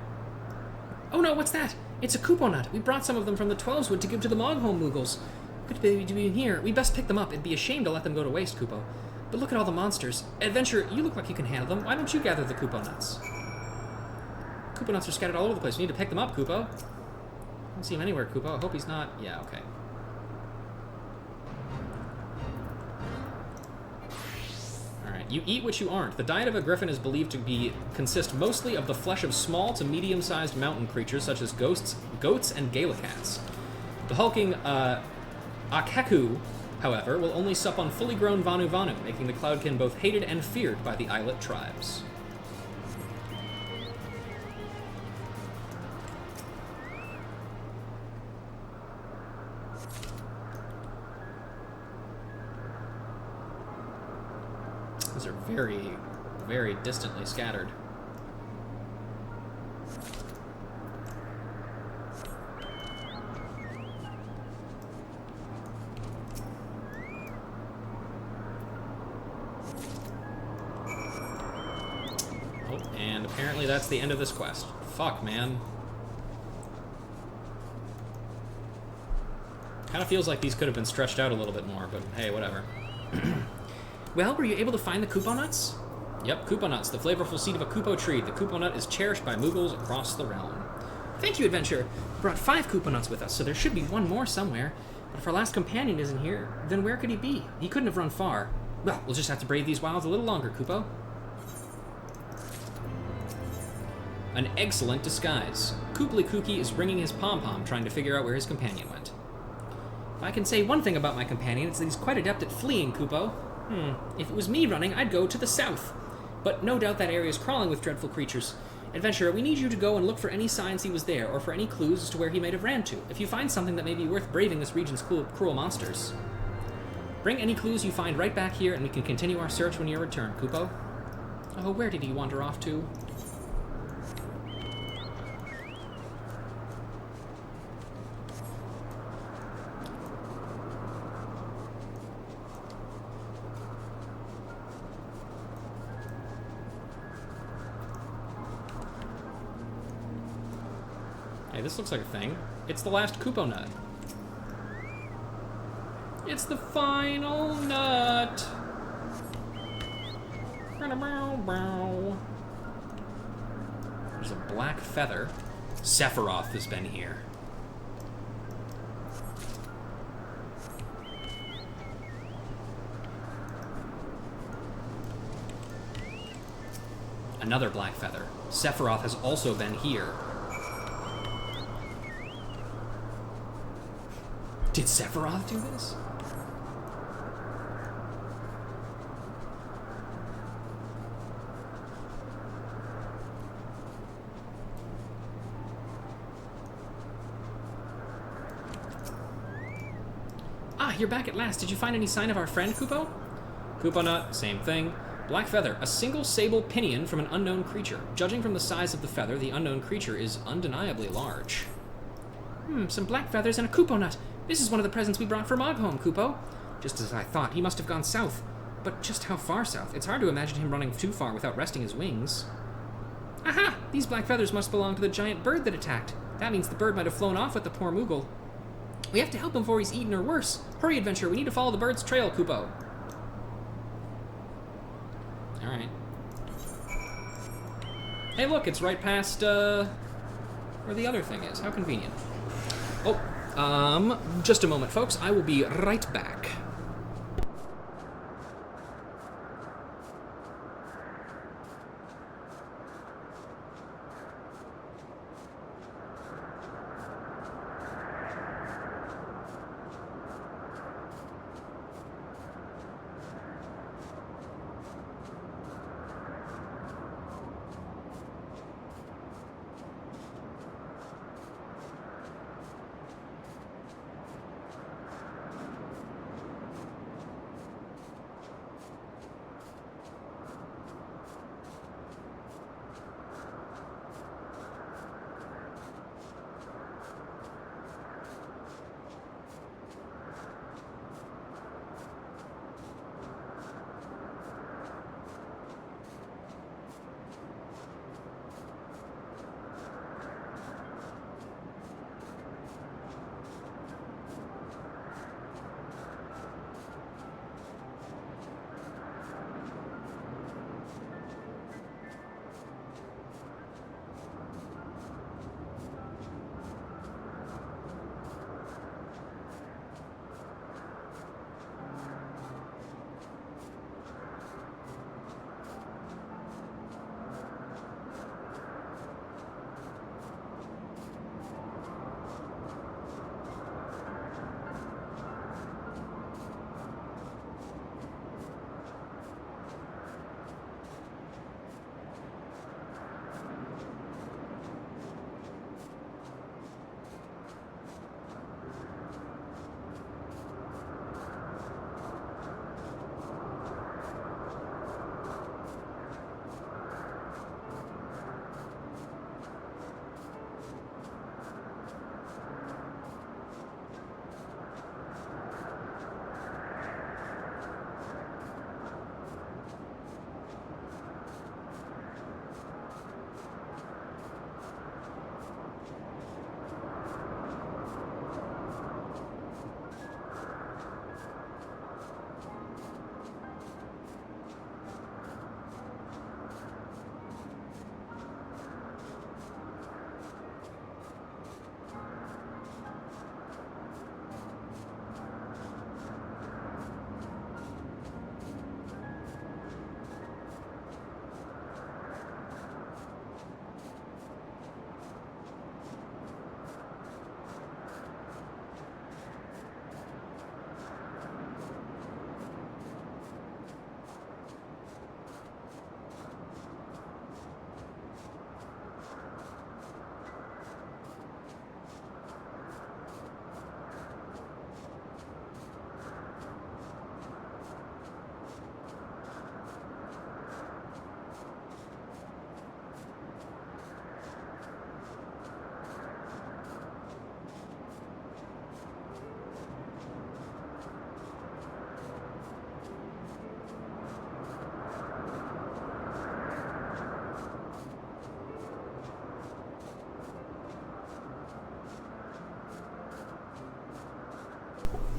Oh no, what's that? It's a Kupo nut. We brought some of them from the Twelveswood to give to the Moghome Moogles. Good baby to be in here. We best pick them up. It'd be a shame to let them go to waste, Kupo. But look at all the monsters. Adventure, you look like you can handle them. Why don't you gather the Kupo nuts? Kupo nuts are scattered all over the place. We need to pick them up, Kupo. I don't see him anywhere, Kupo. I hope he's not... Yeah, okay. You eat what you aren't. The diet of a griffin is believed to consist mostly of the flesh of small to medium-sized mountain creatures such as goats, and galacats. The hulking Akaku, however, will only sup on fully grown Vanu Vanu, making the Cloudkin both hated and feared by the islet tribes. These are very, very distantly scattered. Oh, and apparently that's the end of this quest. Fuck, man. Kind of feels like these could have been stretched out a little bit more, but hey, whatever. Well, were you able to find the Kupo nuts? Yep, Kupo nuts, the flavorful seed of a Kupo tree. The Kupo nut is cherished by Moogles across the realm. Thank you, Adventure. We brought 5 Kupo nuts with us, so there should be one more somewhere. But if our last companion isn't here, then where could he be? He couldn't have run far. Well, we'll just have to brave these wilds a little longer, Kupo. An excellent disguise. Kooply Kooky is ringing his pom-pom, trying to figure out where his companion went. If I can say one thing about my companion, it's that he's quite adept at fleeing, Kupo. If it was me running, I'd go to the south. But no doubt that area is crawling with dreadful creatures. Adventurer, we need you to go and look for any signs he was there, or for any clues as to where he might have ran to, if you find something that may be worth braving this region's cruel monsters. Bring any clues you find right back here, and we can continue our search when you return, Kupo. Oh, where did he wander off to? Hey, this looks like a thing. It's the last Kupo nut. It's the final nut! There's a black feather. Sephiroth has been here. Another black feather. Sephiroth has also been here. Did Sephiroth do this? Ah, you're back at last. Did you find any sign of our friend, Kupo? Kupo nut, same thing. Black feather, a single sable pinion from an unknown creature. Judging from the size of the feather, the unknown creature is undeniably large. Some black feathers and a Kupo nut. This is one of the presents we brought from Moghome, Kupo. Just as I thought, he must have gone south. But just how far south? It's hard to imagine him running too far without resting his wings. Aha! These black feathers must belong to the giant bird that attacked. That means the bird might have flown off with the poor Moogle. We have to help him before he's eaten or worse. Hurry, adventurer, we need to follow the bird's trail, Kupo. Alright. Hey, look, it's right past, where the other thing is. How convenient. Oh, just a moment, folks. I will be right back.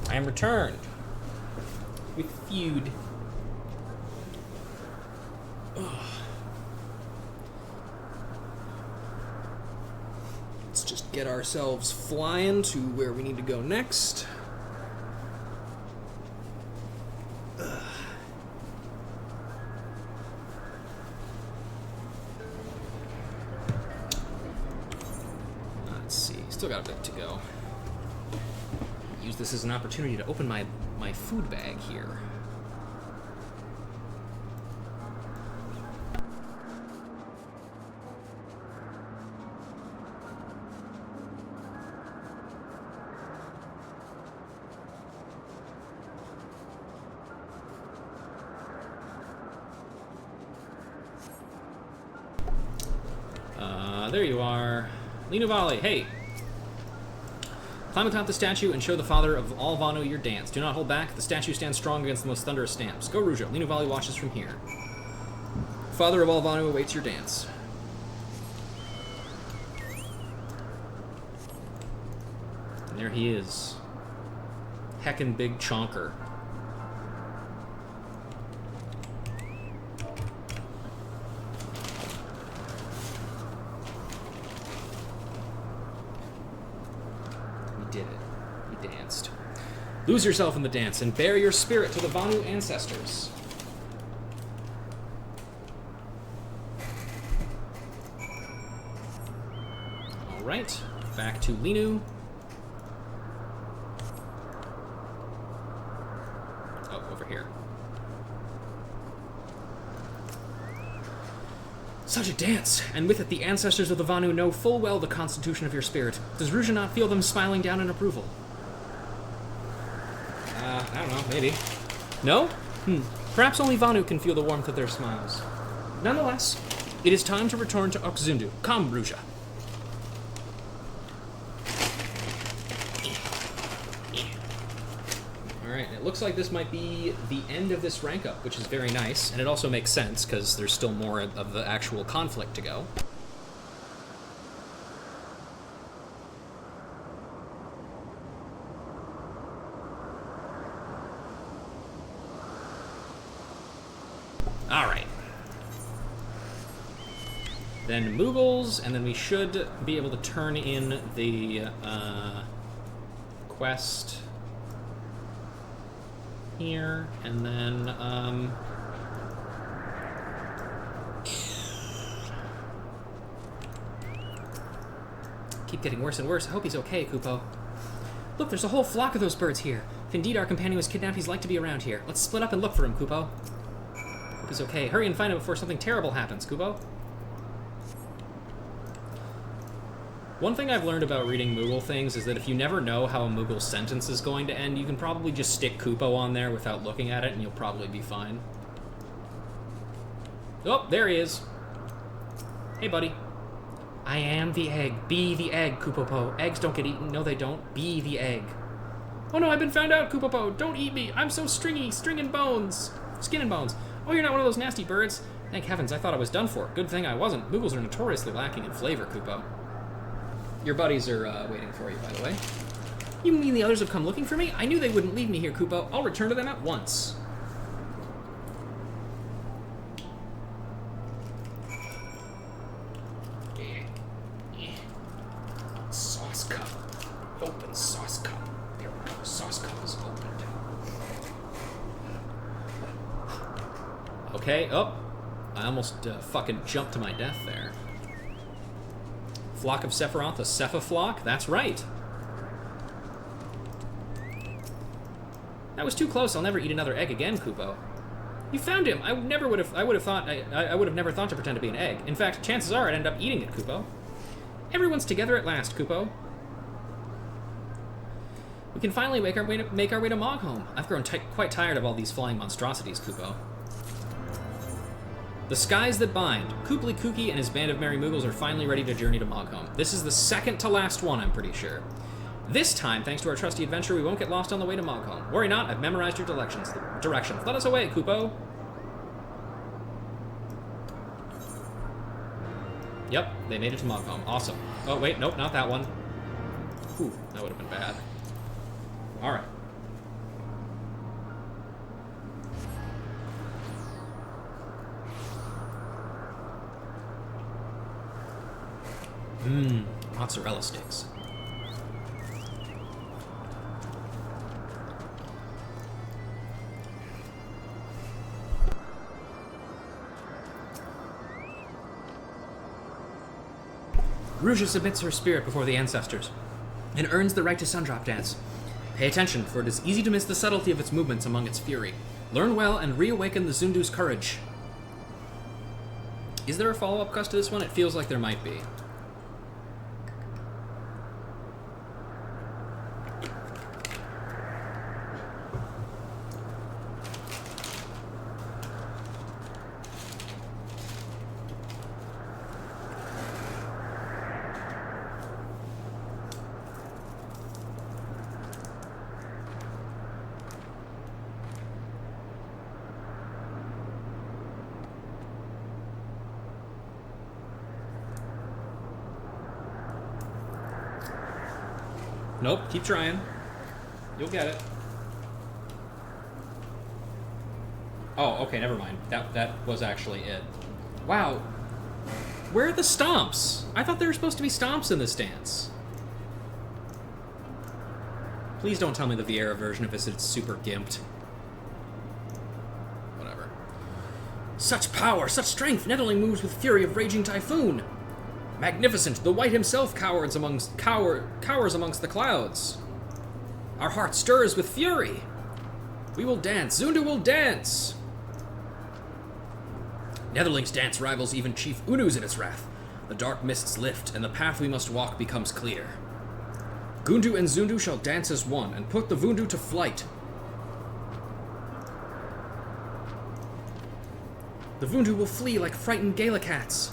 I am returned with feud. Let's just get ourselves flying to where we need to go next. Let's see, still got a bit to go. Use this as an opportunity to open my food bag here. There you are. Lina Valley, hey. Climb atop the statue and show the father of all Vanu your dance. Do not hold back. The statue stands strong against the most thunderous stamps. Go, Ruja. Linu Vali watches from here. Father of all Vanu awaits your dance. And there he is. Heckin' big chonker. Did it. He danced. Lose yourself in the dance and bear your spirit to the Vanu ancestors. Alright, back to Linu. Oh, over here. Such a dance, and with it the ancestors of the Vanu know full well the constitution of your spirit. Does Ruja not feel them smiling down in approval? I don't know, maybe. No? Perhaps only Vanu can feel the warmth of their smiles. Nonetheless, it is time to return to Oxzundu. Come, Ruja. Alright, it looks like this might be the end of this rank up, which is very nice, and it also makes sense, because there's still more of the actual conflict to go. Alright. Then Mughals, and then we should be able to turn in the quest here, and then keep getting worse and worse. I hope he's okay, Kupo. Look, there's a whole flock of those birds here. If indeed our companion was kidnapped, he's like to be around here. Let's split up and look for him, Kupo. Hope he's okay. Hurry and find him before something terrible happens, Kupo. One thing I've learned about reading Moogle things is that if you never know how a Moogle sentence is going to end, you can probably just stick Kupo on there without looking at it, and you'll probably be fine. Oh, there he is. Hey, buddy. I am the egg. Be the egg, Kupopo. Eggs don't get eaten. No, they don't. Be the egg. Oh no, I've been found out, Kupopo. Don't eat me. I'm so stringy. String and bones. Skin and bones. Oh, you're not one of those nasty birds. Thank heavens, I thought I was done for. Good thing I wasn't. Moogles are notoriously lacking in flavor, Kupo. Your buddies are waiting for you, by the way. You mean the others have come looking for me? I knew they wouldn't leave me here, Kupo. I'll return to them at once. Sauce cup. Open sauce cup. There we go. Sauce cup is opened. Okay, oh. I almost fucking jumped to my death there. Flock of Sephiroth, a Sepha flock? That's right. That was too close. I'll never eat another egg again, Kupo. You found him. I would have never thought to pretend to be an egg. In fact, chances are I'd end up eating it, Kupo. Everyone's together at last, Kupo. We can finally make our way to Mogholm. I've grown quite tired of all these flying monstrosities, Kupo. The skies that bind. Kooply Kooky and his band of merry Moogles are finally ready to journey to Mogholm. This is the second to last one, I'm pretty sure. This time, thanks to our trusty adventurer, we won't get lost on the way to Mogholm. Worry not, I've memorized your directions. Let us away, Kupo. Yep, they made it to Mogholm. Awesome. Oh, wait, nope, not that one. Whew, that would have been bad. Alright. Mozzarella sticks. Ruja submits her spirit before the ancestors and earns the right to Sundrop Dance. Pay attention, for it is easy to miss the subtlety of its movements among its fury. Learn well and reawaken the Zundu's courage. Is there a follow-up quest to this one? It feels like there might be. Nope, keep trying. You'll get it. Oh, okay, never mind. That was actually it. Wow. Where are the stomps? I thought there were supposed to be stomps in this dance. Please don't tell me the Vieira version of this is super gimped. Whatever. Such power, such strength, Nettling moves with fury of raging typhoon. Magnificent, the White himself cowers amongst the clouds. Our heart stirs with fury. We will dance, Zundu will dance. Netherling's dance rivals even Chief Unu's in its wrath. The dark mists lift, and the path we must walk becomes clear. Gundu and Zundu shall dance as one, and put the Vundu to flight. The Vundu will flee like frightened Gala cats.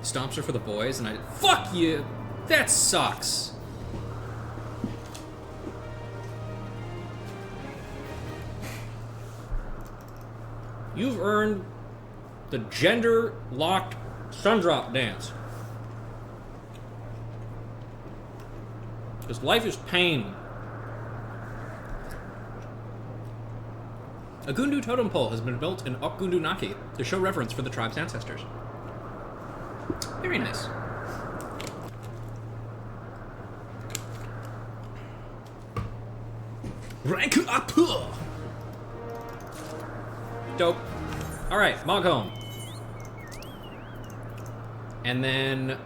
Stomps are for the boys, and I... Fuck you! That sucks! You've earned the gender-locked Sundrop dance. Because life is pain. A Gundu totem pole has been built in Okgundu Naki to show reverence for the tribe's ancestors. Very nice. Rank up! Dope. Alright, Moghome. And then,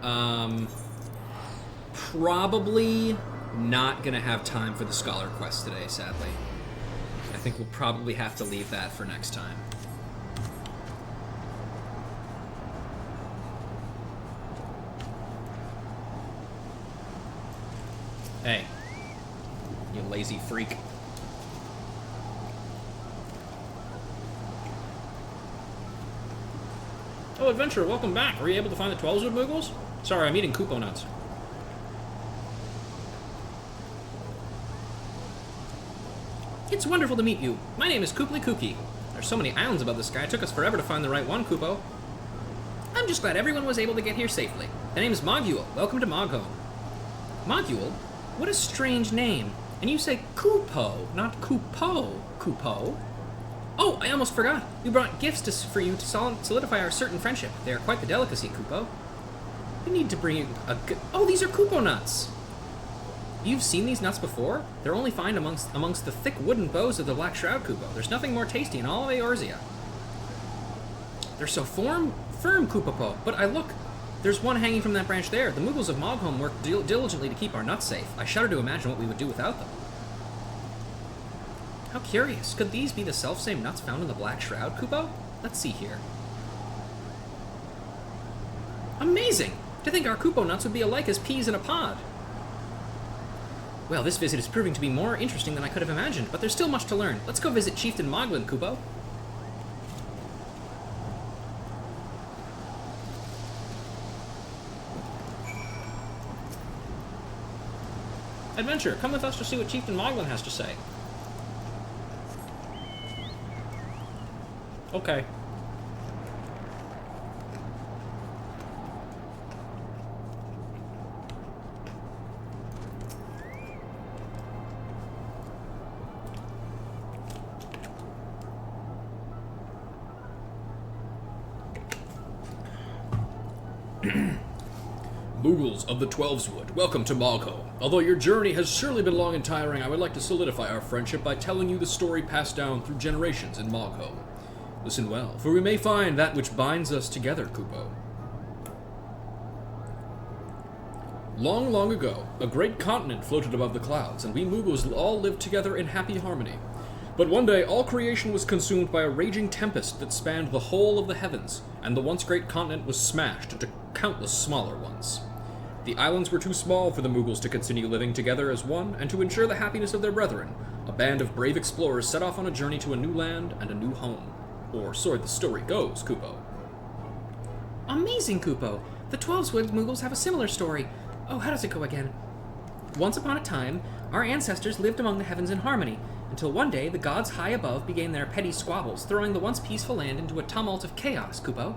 probably not gonna have time for the Scholar Quest today, sadly. I think we'll probably have to leave that for next time. Hey, you lazy freak. Oh, Adventurer, welcome back. Were you able to find the 12-wood Moogles? Sorry, I'm eating Koopo nuts. It's wonderful to meet you. My name is Kooply Kooky. There's so many islands above the sky, it took us forever to find the right one, Koopo. I'm just glad everyone was able to get here safely. The name is Moghule. Welcome to Moghome. Moghule? What a strange name. And you say Koopo, not Koopo. Koopo? Oh, I almost forgot. We brought gifts for you to solidify our certain friendship. They are quite the delicacy, Koopo. We need to bring you Oh, these are Koopo nuts! You've seen these nuts before? They're only found amongst the thick wooden boughs of the Black Shroud, Koopo. There's nothing more tasty in all of Eorzea. They're so firm, Koopo. But look, there's one hanging from that branch there. The Moogles of Moghome work diligently to keep our nuts safe. I shudder to imagine what we would do without them. How curious. Could these be the selfsame nuts found in the Black Shroud, Koopo? Let's see here. Amazing! To think our Koopo nuts would be alike as peas in a pod. Well, this visit is proving to be more interesting than I could have imagined, but there's still much to learn. Let's go visit Chieftain Moglin, Koopo. Adventure, come with us to see what Chieftain Moglin has to say. Okay. Moogles of the Twelveswood, welcome to Moghome. Although your journey has surely been long and tiring, I would like to solidify our friendship by telling you the story passed down through generations in Moghome. Listen well, for we may find that which binds us together, Koopo. Long, long ago, a great continent floated above the clouds, and we Moogles all lived together in happy harmony. But one day, all creation was consumed by a raging tempest that spanned the whole of the heavens, and the once great continent was smashed into countless smaller ones. The islands were too small for the Moogles to continue living together as one, and to ensure the happiness of their brethren, a band of brave explorers set off on a journey to a new land and a new home. Or so the story goes, Koopo. Amazing, Koopo. The Twelveswood Moogles have a similar story. Oh, how does it go again? Once upon a time, our ancestors lived among the heavens in harmony, until one day the gods high above began their petty squabbles, throwing the once peaceful land into a tumult of chaos, Koopo.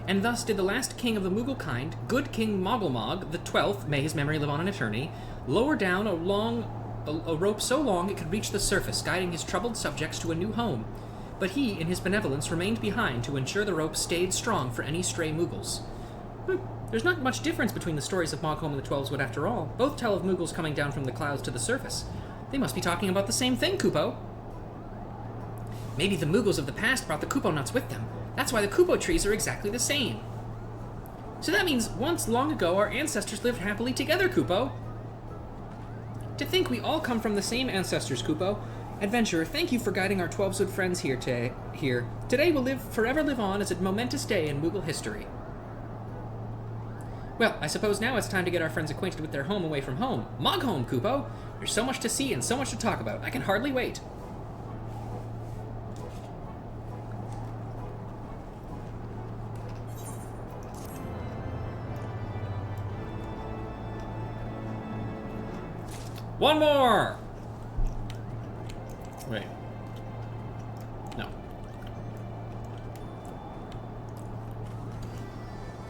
and thus did the last king of the Moogle kind, good King Mogglemog the 12th, may his memory live on in eternity, lower down a rope so long it could reach the surface, guiding his troubled subjects to a new home. But he, in his benevolence, remained behind to ensure the rope stayed strong for any stray Moogles. There's not much difference between the stories of Moggholm and the Twelveswood after all. Both tell of Moogles coming down from the clouds to the surface. They must be talking about the same thing, Kupo. Maybe the Moogles of the past brought the Kupo nuts with them. That's why the Kupo trees are exactly the same. So that means once long ago our ancestors lived happily together, Kupo. To think we all come from the same ancestors, Kupo. Adventurer, thank you for guiding our Twelveswood friends here. Today will forever live on as a momentous day in Moogle history. Well, I suppose now it's time to get our friends acquainted with their home away from home. Moggholm, Kupo! There's so much to see and so much to talk about. I can hardly wait. One more! Wait. No.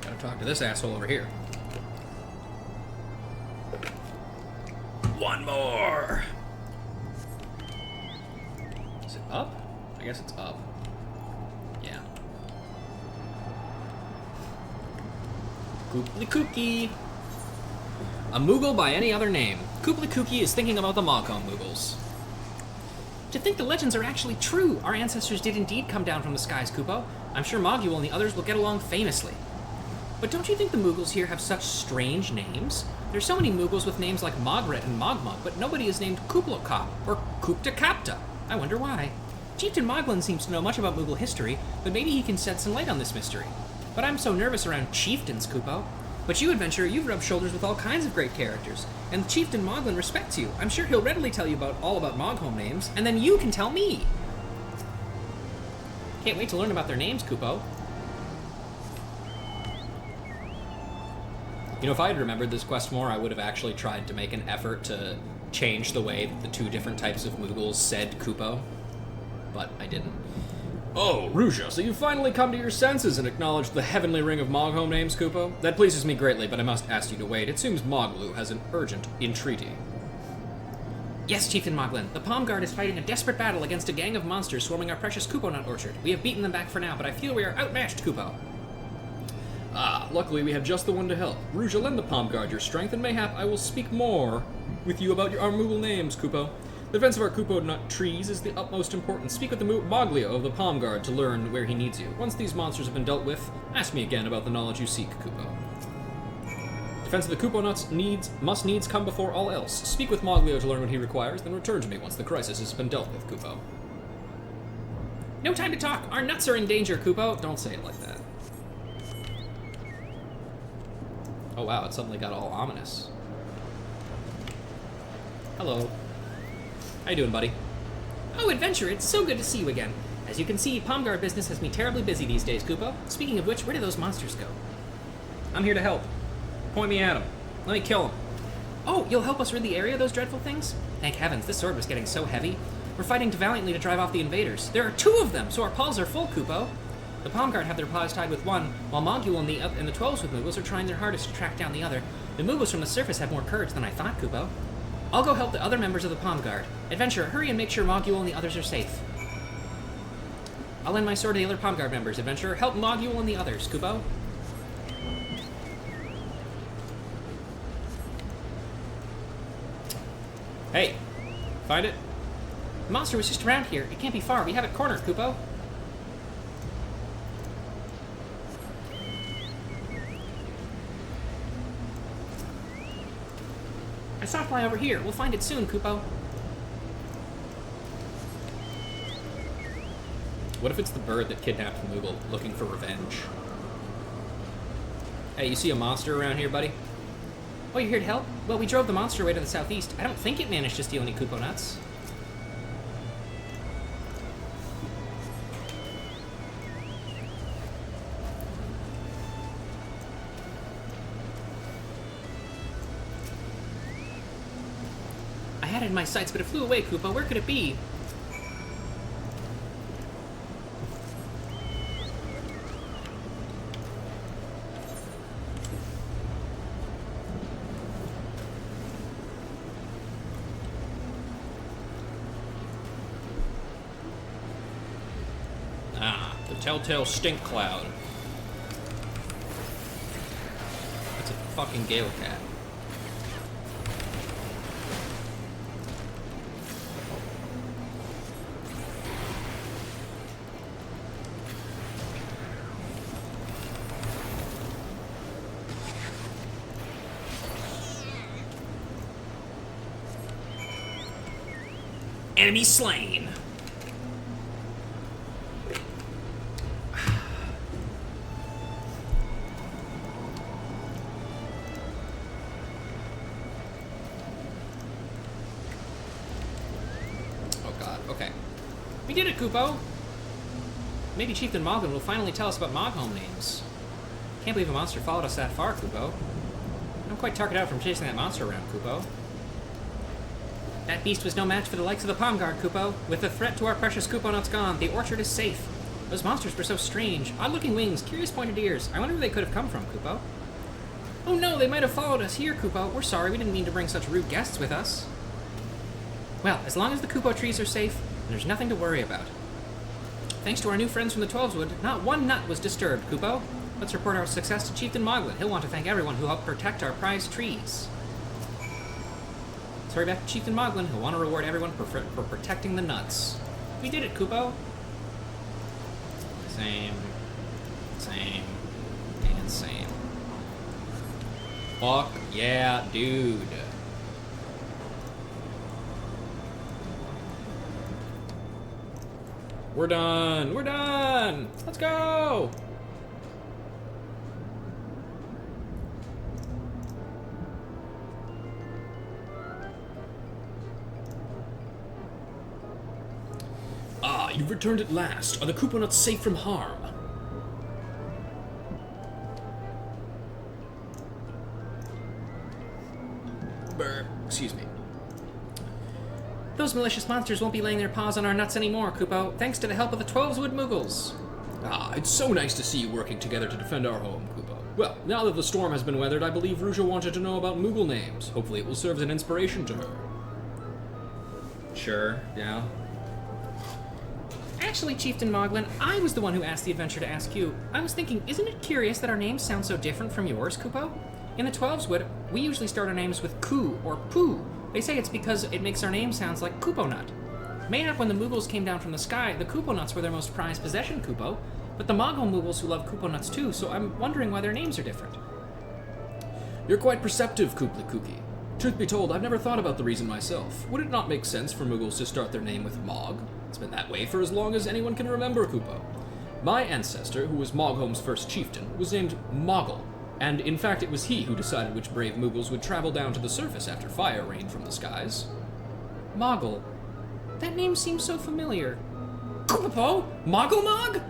Gotta talk to this asshole over here. One more! Is it up? I guess it's up. Yeah. Kooply Kooky! A Moogle by any other name. Kooply Kooky is thinking about the Moggholm Moogles. To think the legends are actually true! Our ancestors did indeed come down from the skies, Kupo. I'm sure Moggul and the others will get along famously. But don't you think the Moogles here have such strange names? There's so many Moogles with names like Mogret and Mogmug, but nobody is named Kuplokop or Kupta-Kapta. I wonder why. Chieftain Moglin seems to know much about Moogle history, but maybe he can shed some light on this mystery. But I'm so nervous around chieftains, Kupo. But you, adventurer, you've rubbed shoulders with all kinds of great characters, and Chieftain Moglin respects you. I'm sure he'll readily tell you all about Moggholm names, and then you can tell me. Can't wait to learn about their names, Kupo. You know, if I had remembered this quest more, I would have actually tried to make an effort to change the way that the two different types of Moogles said Kupo, but I didn't. Oh, Ruja, so you've finally come to your senses and acknowledged the heavenly ring of Moggholm names, Kupo? That pleases me greatly, but I must ask you to wait. It seems Moglu has an urgent entreaty. Yes, Chieftain Moglin. The Palm Guard is fighting a desperate battle against a gang of monsters swarming our precious Kupo nut orchard. We have beaten them back for now, but I feel we are outmatched, Kupo. Ah, luckily we have just the one to help. Ruja, lend the Palm Guard your strength, and mayhap I will speak more with you about our Moogle names, Kupo. The defense of our Kupo nut trees is the utmost importance. Speak with the Moglio of the Palm Guard to learn where he needs you. Once these monsters have been dealt with, ask me again about the knowledge you seek, Kupo. Defense of the Kupo nuts must needs come before all else. Speak with Moglio to learn what he requires, then return to me once the crisis has been dealt with, Kupo. No time to talk. Our nuts are in danger, Kupo. Don't say it like that. Oh wow, it suddenly got all ominous. Hello. How you doing, buddy? Oh, adventurer, it's so good to see you again. As you can see, Palm Guard business has me terribly busy these days, Kupo. Speaking of which, where do those monsters go? I'm here to help. Point me at them. Let me kill them. Oh, you'll help us rid the area of those dreadful things? Thank heavens, this sword was getting so heavy. We're fighting valiantly to drive off the invaders. There are 2 of them, so our paws are full, Kupo. The Palm Guard have their paws tied with one, while Mogul and the Twelveswood Moogles are trying their hardest to track down the other. The Moogles from the surface have more courage than I thought, Kupo. I'll go help the other members of the Palm Guard. Adventurer, hurry and make sure Mogul and the others are safe. I'll lend my sword to the other Palm Guard members. Adventurer, help Mogul and the others, Kupo. Hey, find it? The monster was just around here. It can't be far. We have it cornered, Kupo. I saw it fly over here. We'll find it soon, Kupo. What if it's the bird that kidnapped Moogle looking for revenge? Hey, you see a monster around here, buddy? Oh, you're here to help? Well, we drove the monster away to the southeast. I don't think it managed to steal any Kupo nuts. I had it in my sights, but it flew away, Kupo. Where could it be? Ah, the telltale stink cloud. That's a fucking Gale cat. Enemy slain. Oh god, okay. We did it, Kupo! Maybe Chieftain Moglen will finally tell us about Moghome names. Can't believe a monster followed us that far, Kupo. I'm quite targeted out from chasing that monster around, Kupo. That beast was no match for the likes of the Palm Guard, Kupo. With the threat to our precious Kupo-nuts gone, the orchard is safe. Those monsters were so strange. Odd-looking wings, curious pointed ears. I wonder where they could have come from, Kupo. Oh no, they might have followed us here, Kupo. We're sorry, we didn't mean to bring such rude guests with us. Well, as long as the Kupo trees are safe, there's nothing to worry about. Thanks to our new friends from the Twelveswood, not one nut was disturbed, Kupo. Let's report our success to Chieftain Moglen. He'll want to thank everyone who helped protect our prized trees. Sorry back to Chieftain Moglen. He'll want to reward everyone for protecting the nuts. We did it, Kupo. Same, and same. Fuck yeah, dude. We're done. We're done. Let's go. Ah, you've returned at last. Are the Kupo-nuts safe from harm? Excuse me. Those malicious monsters won't be laying their paws on our nuts anymore, Kupo, thanks to the help of the Twelveswood Moogles. Ah, it's so nice to see you working together to defend our home, Kupo. Well, now that the storm has been weathered, I believe Ruja wanted to know about Moogle names. Hopefully it will serve as an inspiration to her. Sure, yeah. Actually, Chieftain Moglen, I was the one who asked the adventurer to ask you. I was thinking, isn't it curious that our names sound so different from yours, Kupo? In the Twelveswood, we usually start our names with Ku or Poo. They say it's because it makes our name sounds like Kupo-nut. Mayhap when the Moogles came down from the sky, the Kupo-nuts were their most prized possession, Kupo. But the Moghome Moogles who love Kupo-nuts too, so I'm wondering why their names are different. You're quite perceptive, Kuplikuki. Truth be told, I've never thought about the reason myself. Would it not make sense for Moogles to start their name with Mog? It's been that way for as long as anyone can remember, Kupo. My ancestor, who was Moghome's first chieftain, was named Moggle, and in fact it was he who decided which brave Moogles would travel down to the surface after fire rained from the skies. Moggle. That name seems so familiar. Kupo? Moggle-Mog?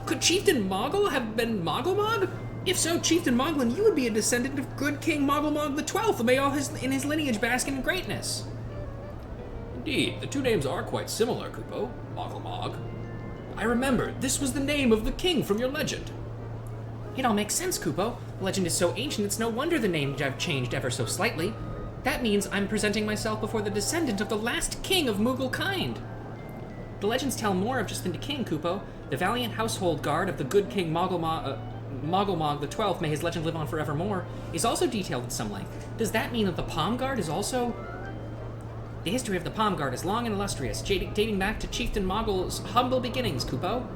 Could Chieftain Moggle have been Moggle-Mog? If so, Chieftain Moglen, you would be a descendant of good King Moggle-Mog the 12th, and may all in his lineage bask in greatness. Indeed, the two names are quite similar, Kupo. Moggle-Mog. I remember, this was the name of the king from your legend. It all makes sense, Kupo. The legend is so ancient, it's no wonder the name have changed ever so slightly. That means I'm presenting myself before the descendant of the last king of Moogle kind. The legends tell more of just than the king, Kupo. The valiant household guard of the good King Moggle-Mog the 12th, may his legend live on forevermore, is also detailed at some length. Does that mean that the Palm Guard is also... The history of the Palm Guard is long and illustrious, dating back to Chieftain Moggle's humble beginnings, Kupo.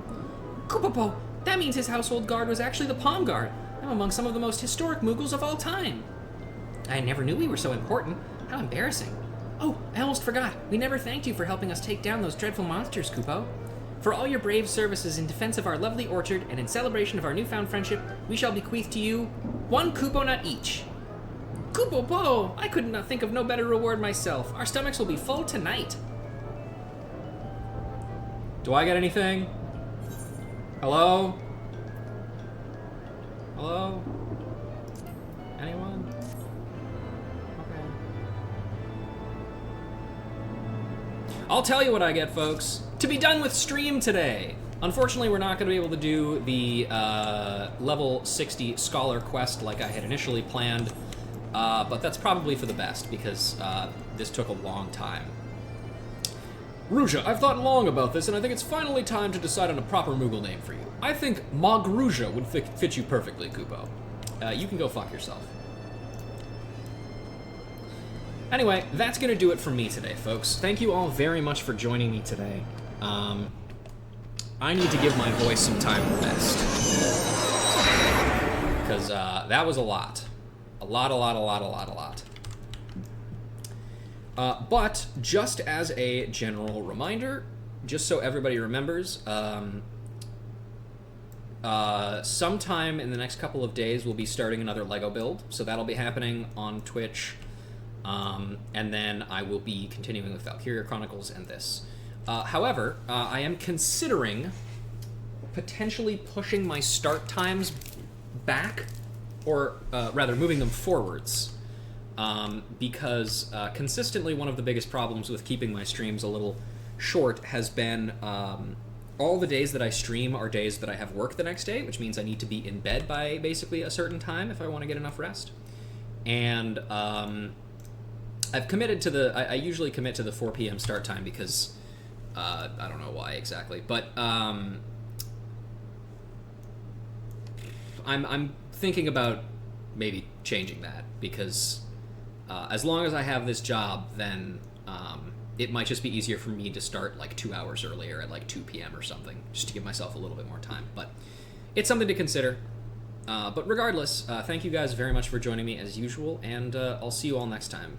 Kupopo, that means his household guard was actually the Palm Guard. I'm among some of the most historic Moogles of all time. I never knew we were so important. How embarrassing. Oh, I almost forgot. We never thanked you for helping us take down those dreadful monsters, Kupo. For all your brave services in defense of our lovely orchard and in celebration of our newfound friendship, we shall bequeath to you 1 Kupo-nut each. Kupo-po! I could not think of no better reward myself. Our stomachs will be full tonight. Do I get anything? Hello? Hello? Anyone? Okay. I'll tell you what I get, folks. To be done with stream today. Unfortunately, we're not going to be able to do the level 60 scholar quest like I had initially planned, but that's probably for the best because this took a long time. Ruja, I've thought long about this, and I think it's finally time to decide on a proper Moogle name for you. I think Mogruja would fit you perfectly, Kupo. You can go fuck yourself. Anyway, that's going to do it for me today, folks. Thank you all very much for joining me today. I need to give my voice some time to rest. Because that was a lot. A lot. But just as a general reminder, just so everybody remembers, sometime in the next couple of days we'll be starting another LEGO build, so that'll be happening on Twitch, and then I will be continuing with Valkyria Chronicles and this. However, I am considering potentially pushing my start times back, or rather moving them forwards. Because consistently one of the biggest problems with keeping my streams a little short has been all the days that I stream are days that I have work the next day, which means I need to be in bed by basically a certain time if I want to get enough rest. And I've committed to I usually commit to the 4 p.m. start time because I don't know why exactly, but I'm thinking about maybe changing that because as long as I have this job, then it might just be easier for me to start like 2 hours earlier at like 2 p.m. or something, just to give myself a little bit more time. But it's something to consider. But regardless, thank you guys very much for joining me as usual, and I'll see you all next time.